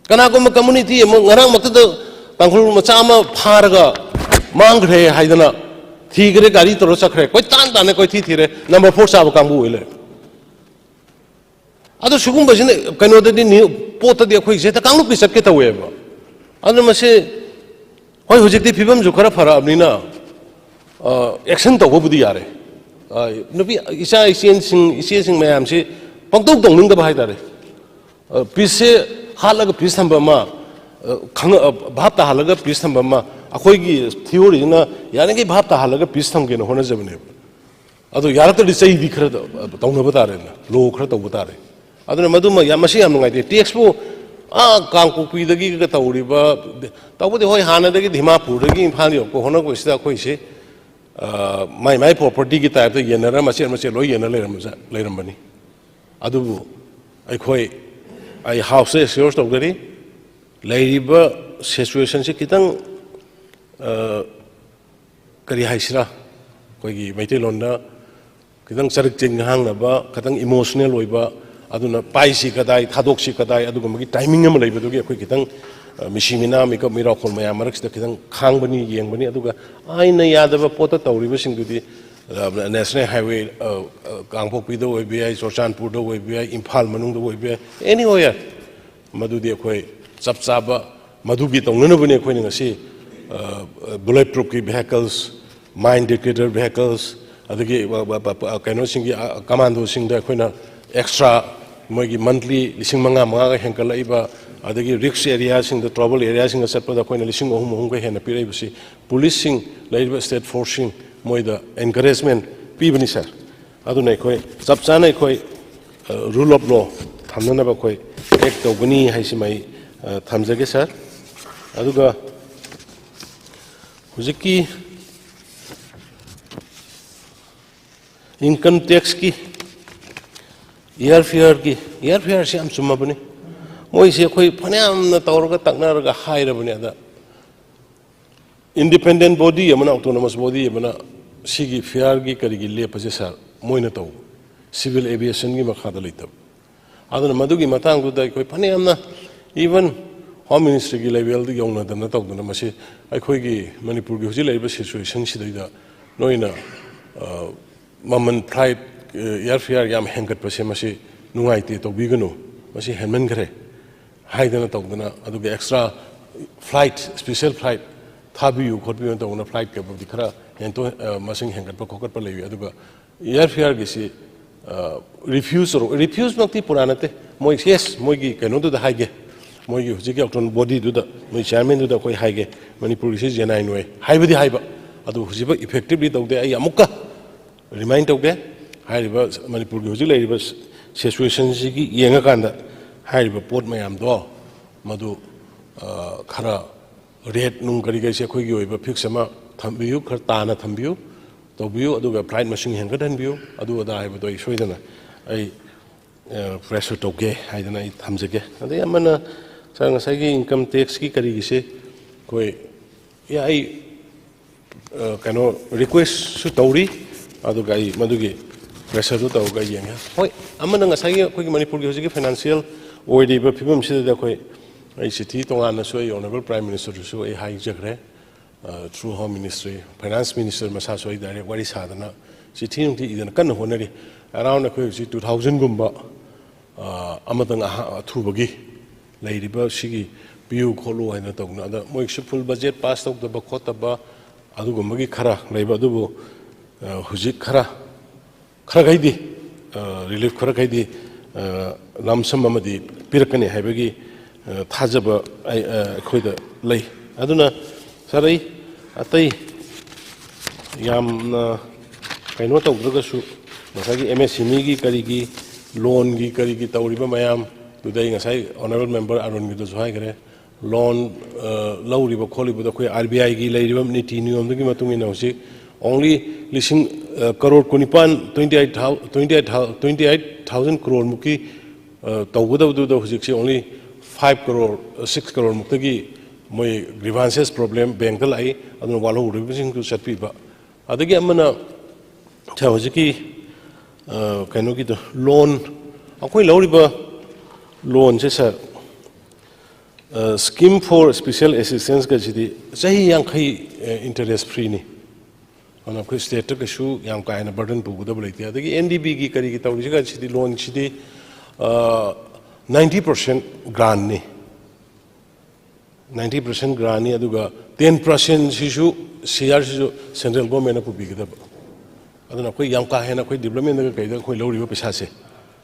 कनागुम कम्युनिटी एम ngरang मक्तद कांखुल मचा मा फारगा मांगरे हाइदना थीगरे गाड़ी तोरो चखरे कोई तान ताने कोई थीरे नंबर 4 साब कांबु होइले अदो सुगुम बसिने कनोददि नि पोतदि अखोइ जे त कांगलु पिसत के तवेबा अदो मसे होय हुजिकति फिबम जु खरा फरा अबनिना एक्शन तवबुदि यारे नुपि इसा इसे सिंग मयाम से पंक्तौ तौनिंग द बाहाय तारे पिसे हालग पिस थंबमा खंग भाब ता हालग पिस थंबमा अखोइगी थियोरी ना याने के भाब ता हालग पिस थंगे न होना जबने अदो यारतदि चै दि खरा तौनब तारे ना लो खरा तौब तारे अदुना मदुमा या मसी याम नुंगाइते टेक्सपो कांगकुपीदगी ग तौरिबा तौबदि होय हानादगी दिमापुरदगी इम्फाल योको होना को सिदा अखोइसे माई प्रॉपर्टी की टाइप येनर मसे मसे लो येन लेरमबनी अदुबु अखोइ आई हाउस से एक्सक्यूज तौदरी लेरिबा सिचुएशन से कितंग करी हाइसिरा कोइगी मैतेलोंदा कितंग चरक चिंग हांगनबा कितंग इमोशनल ओइबा अदुना पाइसी कदाई थादोक्सी कदाई अदुगमगी टाइमिंग अम लेबदुगी अखोइ कितंग मिशिमिना मेकअप मिराखोल मया मरक्सदा खितंग खांगबनी येंगबनी अदुगा आइना यादबा पोता तौरिबसिंगदुदी नेशनल हाईवे कांगपोकपीदा ओइबियाई चोरचानपुरदा ओइबियाई इम्फाल मनुंगदा ओइबियाई एनीवेयर मदुदी अखोइ चपचाबा मधुगी तौननबने अखोइना ngasi बुलेट प्रूफ की व्हीकल्स माइन डिटेक्टर व्हीकल्स अदगी कैनो सिंगी कमांडो सिंगदा अखोइना एक्स्ट्रा मोगी मंथली 5,500 हेंकलाइबा अदगी रिक्स एरिया सिंग द ट्रबल एरिया सिंग सतपदा कोइना 3,300 का हेना पिराइबसी पुलिस सिंग लाइबा स्टेट फोर्सिंग मोइदा एनकरेजमेंट पीबनी सर अदुना अखोइ चपचाना अखोइ रूल ऑफ लॉ थमनना अखोइ एक तौगनी हाइसि माइ थमजगे सर अदुगा हुजिकी इनकम टैक्स की एयरफेयर से हम चुम्मबनी मोइसे अखोइ फनायामना तौरगा तकनारगा हाइरबनी अदा इंडिपेंडेंट बॉडी अमना ऑटोनोमस बॉडी अमना सिगी फेयर की करिगी लेपजे सर मोइना तौ सिविल एविएशन की मखादा लेतब अदना मदुगी मतांगदुदा अखोइ फनायामना इवन होम मिनिस्ट्री की लेवल द यौनदना तौदना मसे अखोइगी मणिपुर की हुजि लेबा सिचुएशन सिदैदा नोइना ममन फ्लाइट एयरफेयर याम हेंगत पसे मसे नुंगाइते तौबिगनो मसे हेनमन खरे हाइदना तौदना अदुगे एक्स्ट्रा फ्लाइट स्पेशल फ्लाइट थाबियु खोटबियु तौना फ्लाइट के बदि खरा हेंतो मसिंग हेंगत प खोकत प लेबि अदुगा एयरफेयर गिसी रिफ्यूज मक्ति पुरानते मोइ यस मोइगी कैनोदु द हाइगे मोइगी हुजिगे ऑटोन बॉडी दुदा मोइ चेयरमैन दुदा कोइ हाइगे मणिपुर गिसी जेनाइन वे हाइबदि हाइबा अदु हुजिबा इफेक्टिवली तौदे आई अमुक्का रिमाइंड तौदे हाइरिबा मणिपुर गी हुजिक लेरिबा सिचुएशन सिगी येंगाकांदा हाइरिबा पोट मयाम दो मधु खरा रेट नुंग करी गैसे अखोइगी ओइबा फिक्स अमा थंबियु खर ताना थंबियु तौबियु अदुगा फ्लाइट मसिंग हेंगदनबियु अदु अदा हाइबदो आई सोइदना आई प्रेशर तौगे हाइदना आई थमजगे अदे अमना संगसाइगी इनकम टैक्स की करी गिसे कोइ या आई कनो रिक्वेस्ट सु तौरी अदुगा आई मदुगी प्रेशर तो तौगा येंगा होय अमना ngसाइगी अखोइगी मणिपुर की होजिगी फाइनेंशियल ओइदिबा फिबम सिदा अखोइ आई सिटी तोंगाना so honourable prime minister so आई हाई जगरे through home ministry finance minister मसा सो डायरेक्ट वारी सादना सिटी नुंति इदन कन होनरी अराउंड अखोइ 2000 गुम्बा अमतंग अथुबगी लेरिबा सिगी पियु खोलो हाइना तौना अदा मोइसु फुल बजेट पास तौदबा खोतबा अदुगुम्बगी खरा लेबा अदुबो हुजिक खरा गैदी रिलीफ खरा गैदी लमसम अमदी पिरकने हाइबगी थाजबा अखोइदा लई अदुना Sarai, atai, yam kaino tau drugasu, masagi MSME gi karigi, loan gi karigi tauriba mayam, today ngasai honorable member Arun gitu suhai kare, loan lauriba kholiba da koi RBI gi lairiba niti niyom da gi matungi nausi, only lising crore kunipan 28,000 crore muki tauguda du da hujiksi only 5 crore 6 crore mukti moi grievances problem bank da lai adun walo uribising tu chatpi ba adagi amana chawjiki kaino ki loan akoi lauriba loan se sir scheme for special assistance ka jidi sahi yang khai interest free ni on a state to shoe yang kind of burden to the blade the NDB gi kari ki tawri ga chidi loan chidi 90% grant ni 90% grant ni aduga 10% shishu CR shishu central government apu bi gida aduna koi yang ka hena koi development ga kai da koi lori ba pesa se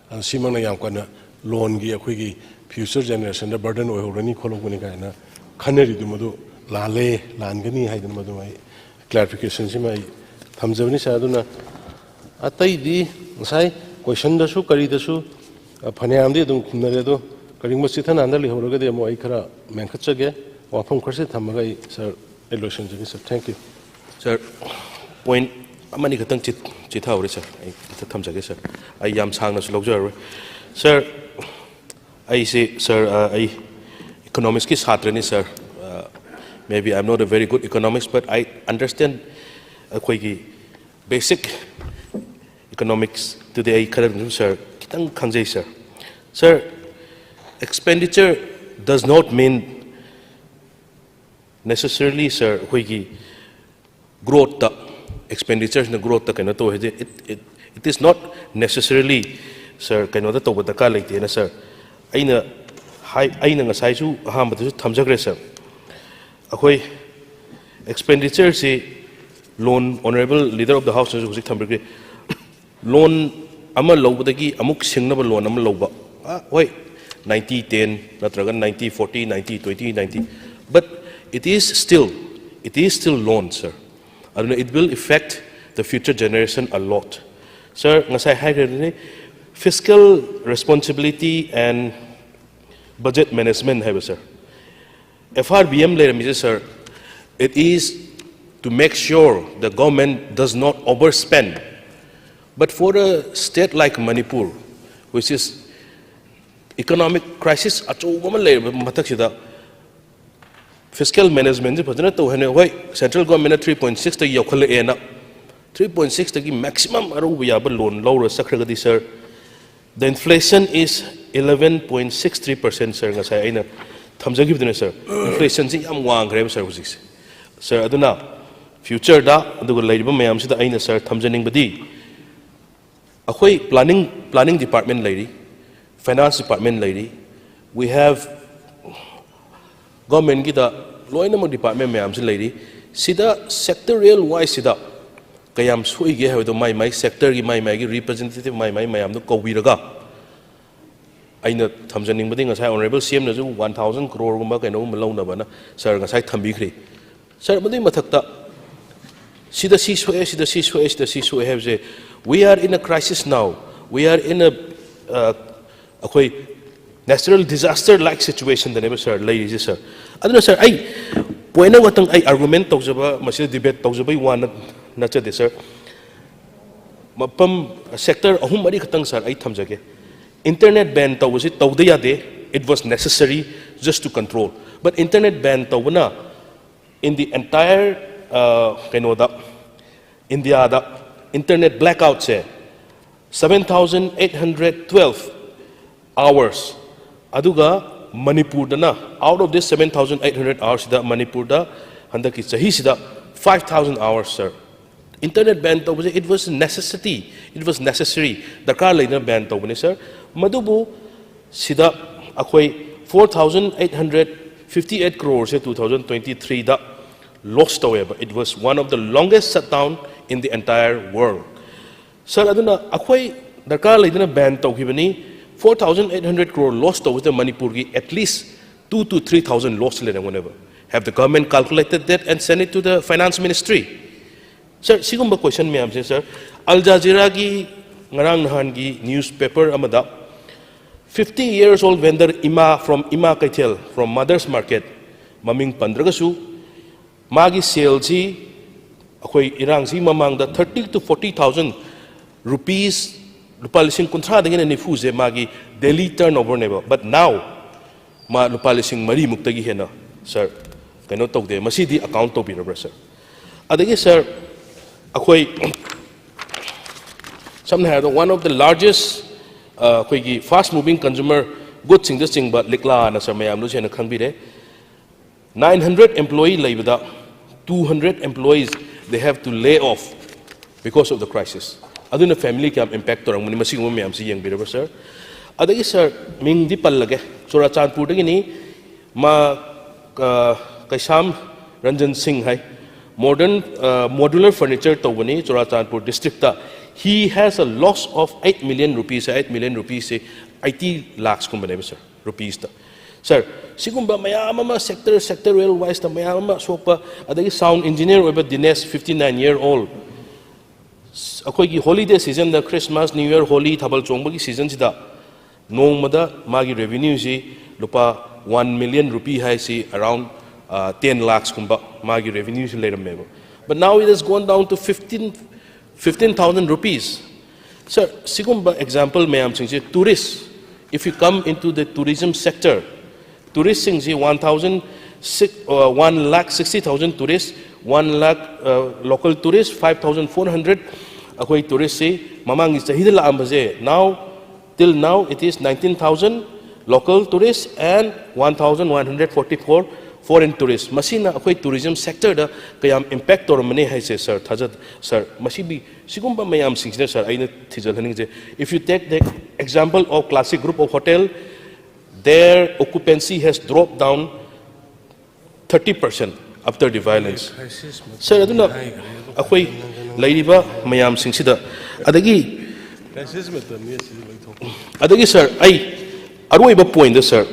an simang na yang ka na loan gi akoi gi future generation da burden oi horani kholong ni ka na khaneri du madu lale langani hai du madu mai clarification si mai thamjawni sa aduna atai di sai question da su kari da su phanyam di dum khumnare do karing masi than andali horaga de mo ai khara menkhatchage wafam kharse thamaga sir evaluation ji sir thank you sir point amani khatang chit haure sir ai thamjage sir ai yam sangna su logjar sir ai se sir ai economics ki chhatra ni sir maybe I'm not a very good economics, but I understand basic economics today. Sir, sir. Sir, expenditure does not mean necessarily, sir, growth. Expenditure and growth. It is not necessarily, sir. Sir, sir. Akoi expenditure se loan honorable leader of the house hujik thambre loan ama lobadagi amuk singnaba loan ama loba hoi 90-10 natraga 90-40 90-20-90 but it is still loan sir and it will affect the future generation a lot sir ngasai hai fiscal responsibility and budget management have sir FRBM later, sir, it is to make sure the government does not overspend. But for a state like Manipur, which is economic crisis, fiscal management, central government 3.6 to 3.6 to maximum loan lower sir. The inflation is 11.63%, sir. Sir, inflation is sir, aduna future da adugo leiba mayam sida aina sir thamjaning badi akoi planning department lady finance department lady we have government gida loinamo department mayam si lady sida sectorial wise sida kayam sui ge ha do mai sector gi mai gi representative mai mayam do kowiraga aina thamjaning badi ngasai honorable CM na ju 1000 crore gumba kaino malona bana sir ngasai thambikri sir badi mathakta sida si so have say we are in a crisis now we are in a akoi natural disaster like situation the neighbor sir ladies sir aduna sir ai poina watang ai argument tawjaba masi debate tawjaba wana nachade sir mapam sector ahum mari khatang sir ai thamjage internet ban tawasi tawdayade it was necessary just to control but internet ban tawna in the entire India the internet blackout say 7,812 hours aduga Manipur dana out of this 7,800 hours da Manipur da handaki chahi sida 5,000 hours sir internet ban tawase it was necessary dakar leina ban tawne sir madubu sida akhoi 4,858 crores 2023 da lost however it was one of the longest shutdown in the entire world sir aduna akhoi dakar leina ban tawhibani 4,800 crore lost over the Manipur at least 2,000 to 3,000 lost le whenever Have the government calculated that and send it to the finance ministry? Sir, sigumba question me amse sir. Al Jazeera gi ngarang nahan gi newspaper amada 50 years old vendor from Ima Kaitel from Mother's Market maming pandragasu magi sale ji akoi irang si mamang da 30 to 40,000 rupees lupa lising kuntra dengan nifu je magi daily turnover nebo. But now ma lupa lising mari muktagi hena sir kaino tok de masi di account to birabra sir. Adagi sir akoi somehow one of the largest fast moving consumer goods thing this thing but likla na sir mayam lu chena khangbire 900 employee laibada 200 employees they have to lay off because of the crisis. Aduna family kam impact torang muni masing mo mayam si yang birabra sir. Adagi sir ming di pallage Churachandpur dagi ni ma kaisam Ranjan Singh hai modern modular furniture tawani Churachandpur district ta. He has a loss of 8 million rupees, 8 million rupees se 80 lakhs kumbane sir rupees ta. Sir, sigumba mayama sector wise ta mayama sopa adagi sound engineer oba Dinesh 59-year-old. Akoi ki holiday season da Christmas, New Year, Holi thabal chongba ki season sida nongmada magi revenue si lupa 1 million rupee hai si around 10 lakhs kumba magi revenue si later mebo. But now it has gone down to 15,000 rupees. Sir, sigumba example mayam singje tourists. If you come into the tourism sector, tourists singje 1,60,000 tourists, 1 lakh local tourists, 5,400 akoi tourists say mamang is hidla ambaje. Now till now it is 19,000 local tourists and 1,144 foreign tourists. Masina akoi tourism sector da kayam impact or mane hai se sir thajat sir masibi sigumba mayam singse sir aina thijal haning je. If you take the example of Classic Group of Hotel, their occupancy has dropped down 30% after the violence. Sir aduna akoi lairiba mayam singsida adagi sir ai aroiba point sir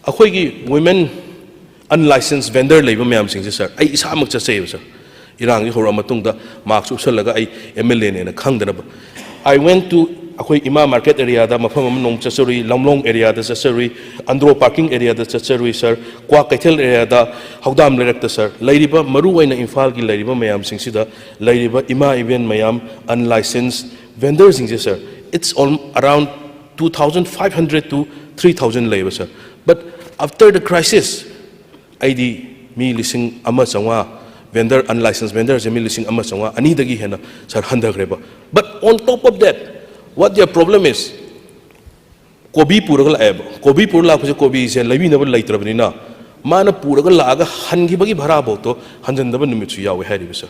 akoi gi women unlicensed vendor labor mayam singse sir ai isa mak cha sei sir irang gi hora matung da marks usalaga ai MLA ne na khangdana ba. I went to akoi Ima market area da mafam nong chasuri Lamlong area da chasuri Andro parking area da chasuri sir Kwa Kaithel area da Haudam lerak da sir lairiba maru waina Imphal gi lairiba mayam singsida lairiba Ima event mayam unlicensed vendors singse sir it's around 2,500 to 3,000 labor sir. But after the crisis ID mi lising ama changwa vendor unlicensed vendors mi lising ama changwa ani dagi hena sir handagreba. But on top of that what their problem is kobi puragal ab kobi purla phase kobi se labi na laitrabni na mana puragal laga hangi bagi bhara boto hanjandaba numitsu yawe hari sir.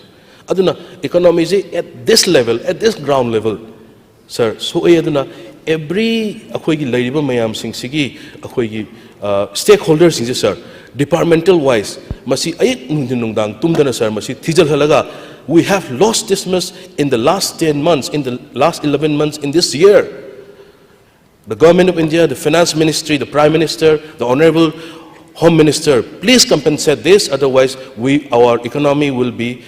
Aduna economy is at this level at this ground level sir. So aduna every akoi gi lairiba mayam sing sigi akoi gi stakeholders sing sir departmental wise masi ayik nungdang tumdana sir masi thijal halaga we have lost this much in the last 10 months in the last 11 months in this year. The government of India, the finance ministry, the prime minister, the honorable home minister, please compensate this, otherwise our economy will be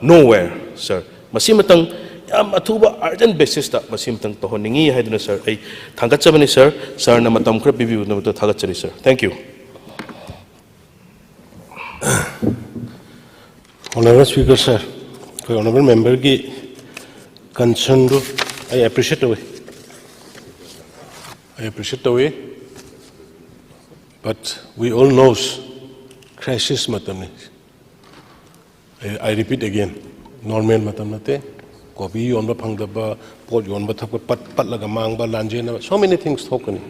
nowhere sir. Masi matang yam athuba urgent basis ta masi matang to ningi haiduna sir ai thangachabani sir sir na matam khra bibi na to thagachari sir. Thank you. Honorable Speaker, sir, honorable member ki concern do I appreciate the way. But we all knows crisis matam ne. I repeat again, normal matam nate. Kobi yon ba phang daba, pot yon ba thap pat laga mang ba lanje na. So many things thokani.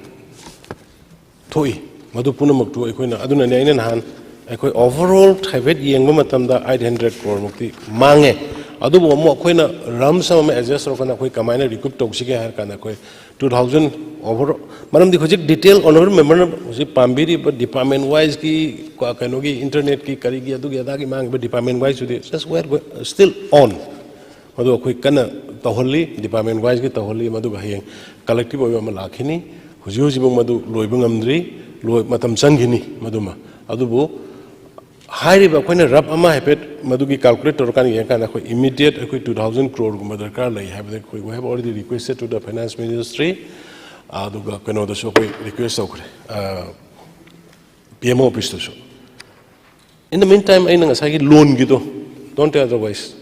Thoi madu puna maktu ai koina aduna ne aina han. Akoi overall private yengba matamda 800 crore mukti mange adu bo mo koina ram sama adjust ro kana koi kamaina recoup toksige har kana koi 2000 over manam dikho jik detail honorable member ji pambiri but department wise ki kano gi internet ki kari gi adu gi ada gi mang but department wise just were still on madu koi kana taholi department wise ki taholi madu baheng collective oy ma lakhini huji huji madu loibung amdri loi matam changini maduma adu bo high bakuna rap ama hepet madugi calculator kan yakan akoi immediate akoi 2000 crore guma darkar lai have the we have already requested to the finance ministry aduga kano da so request okre PMO office to so in the meantime I nang asagi loan gido don't tell otherwise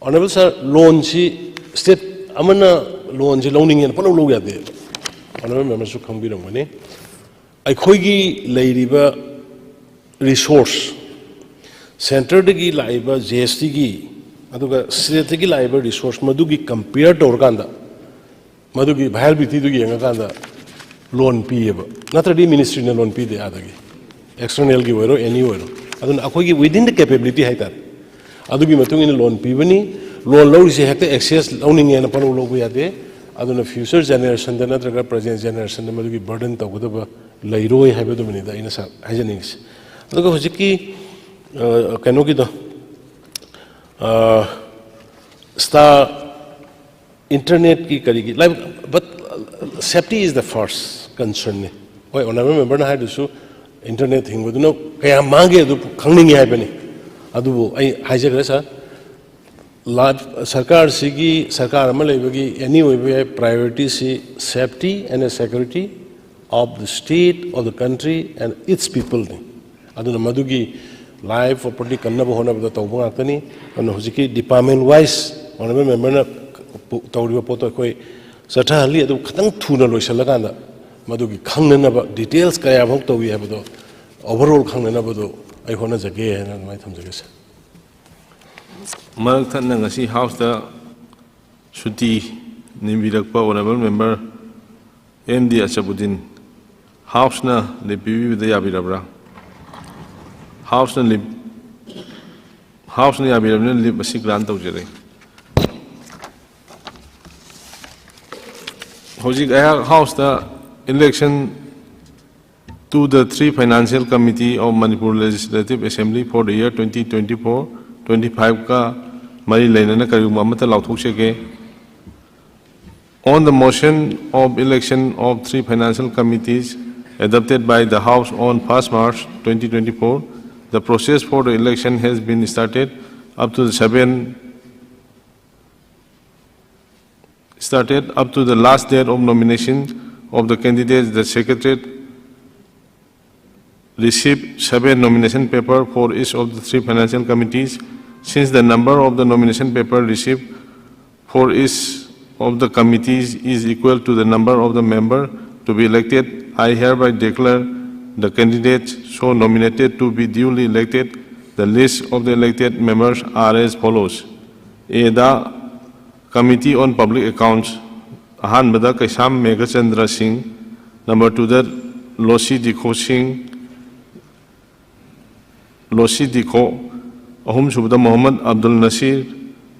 honorable sir loan si state amana loan si loaning yan pano lo yade honorable members su khambirang mani akhoi gi leiriba resource center dagi laiba GST gi aduga state dagi laiba resource madugi compare to organda madugi viability dugi yanga kanda loan piyeba natradi ministry na loan pi de adagi external gi wero any wero adun akhoi gi within the capability haitar adugi matung in loan pi bani loan lo se hekta access loaning yana panu lo bu yade aduna future generation da natraga present generation da madugi burden to godaba lairoi haiba du mani da ina sa hajanings aduga hojiki kano gi do star internet ki kari gi like but safety is the first concern ne oi ona member na haidu su internet thing would no kaya mange du khangning hai bani adu ai hajagra sa live sarkar sigi sarkar ama leibagi any way priority si safety and security of the state of the country and its people ne adu madugi live property kanna bo hona ba tawba ngakani and hojiki department wise honorable member na tawriba poto koi satha hali adu khatang thuna loisala kanda madugi khangnana ba details kaya bhok tawi ha bodo overall khangnana bodo ai hona jage na mai thamjage sa Mark Thanna ngasi house da shuti nimbirakpa honorable member MD Achabudin house na le PV da yabirabra house na yabirabna le basic grant tawjere hojik aya house da election to the 3 financial committee of Manipur Legislative Assembly for the year 2024-25 ka mari lainana kariyum amata lauthok chege on the motion of election of 3 financial committees adopted by the House on 1st March 2024, the process for the election has been started up to the last date of nomination of the candidates. The Secretariat received 7 nomination papers for each of the 3 financial committees. Since the number of the nomination papers received for each of the committees is equal to the number of the members to be elected, I hereby declare the candidates so nominated to be duly elected. The list of the elected members are as follows. A. The Committee on Public Accounts, Ahanbada Kaisam Megachandra Singh. Number 2, the Losi Dikho. Ahum Subada Muhammad Abdul Nasir.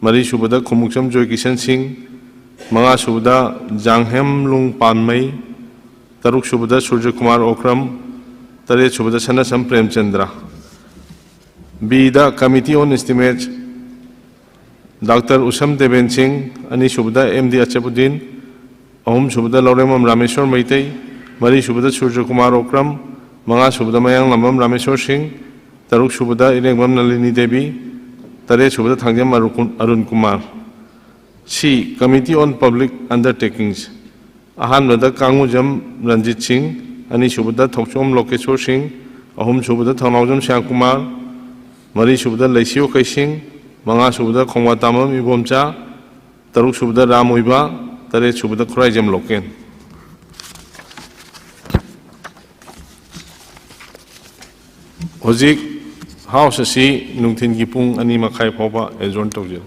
Mari Subada Khumuksam Joy Kishan Singh. Manga Subada Janghem Lung Panmai. Taruk Subada Surya Kumar Okram. Tare Subada Sanasam Premchandra. B. The Committee on Estimates, Dr. Usam Deben Singh, Ani Subada MD Achabudin, Ahum Subada Lauremam Rameshwar Maitei, Mari Subada Surya Kumar Okram, Manga Subada Mayang Lamam Rameshwar Singh, Taruk Subada Iregam Nalini Devi, Tare Subada Thangjam Arun Kumar. C. Committee on Public Undertakings, Ahanbada Kangujam Ranjit Singh, Ani Subada Thokchom Lokeshwar Singh, Ahum Subada Thanaujam Shankumar, Mari Subada Laisio Kaising, Manga Subada Khongwatamam Ibomcha, Taruk Subada Ramuiba, Tare Subada Khuraijam Loken. Hojik House asi Nungtin Gipung Ani Makai Popa Adjourn Tawjil.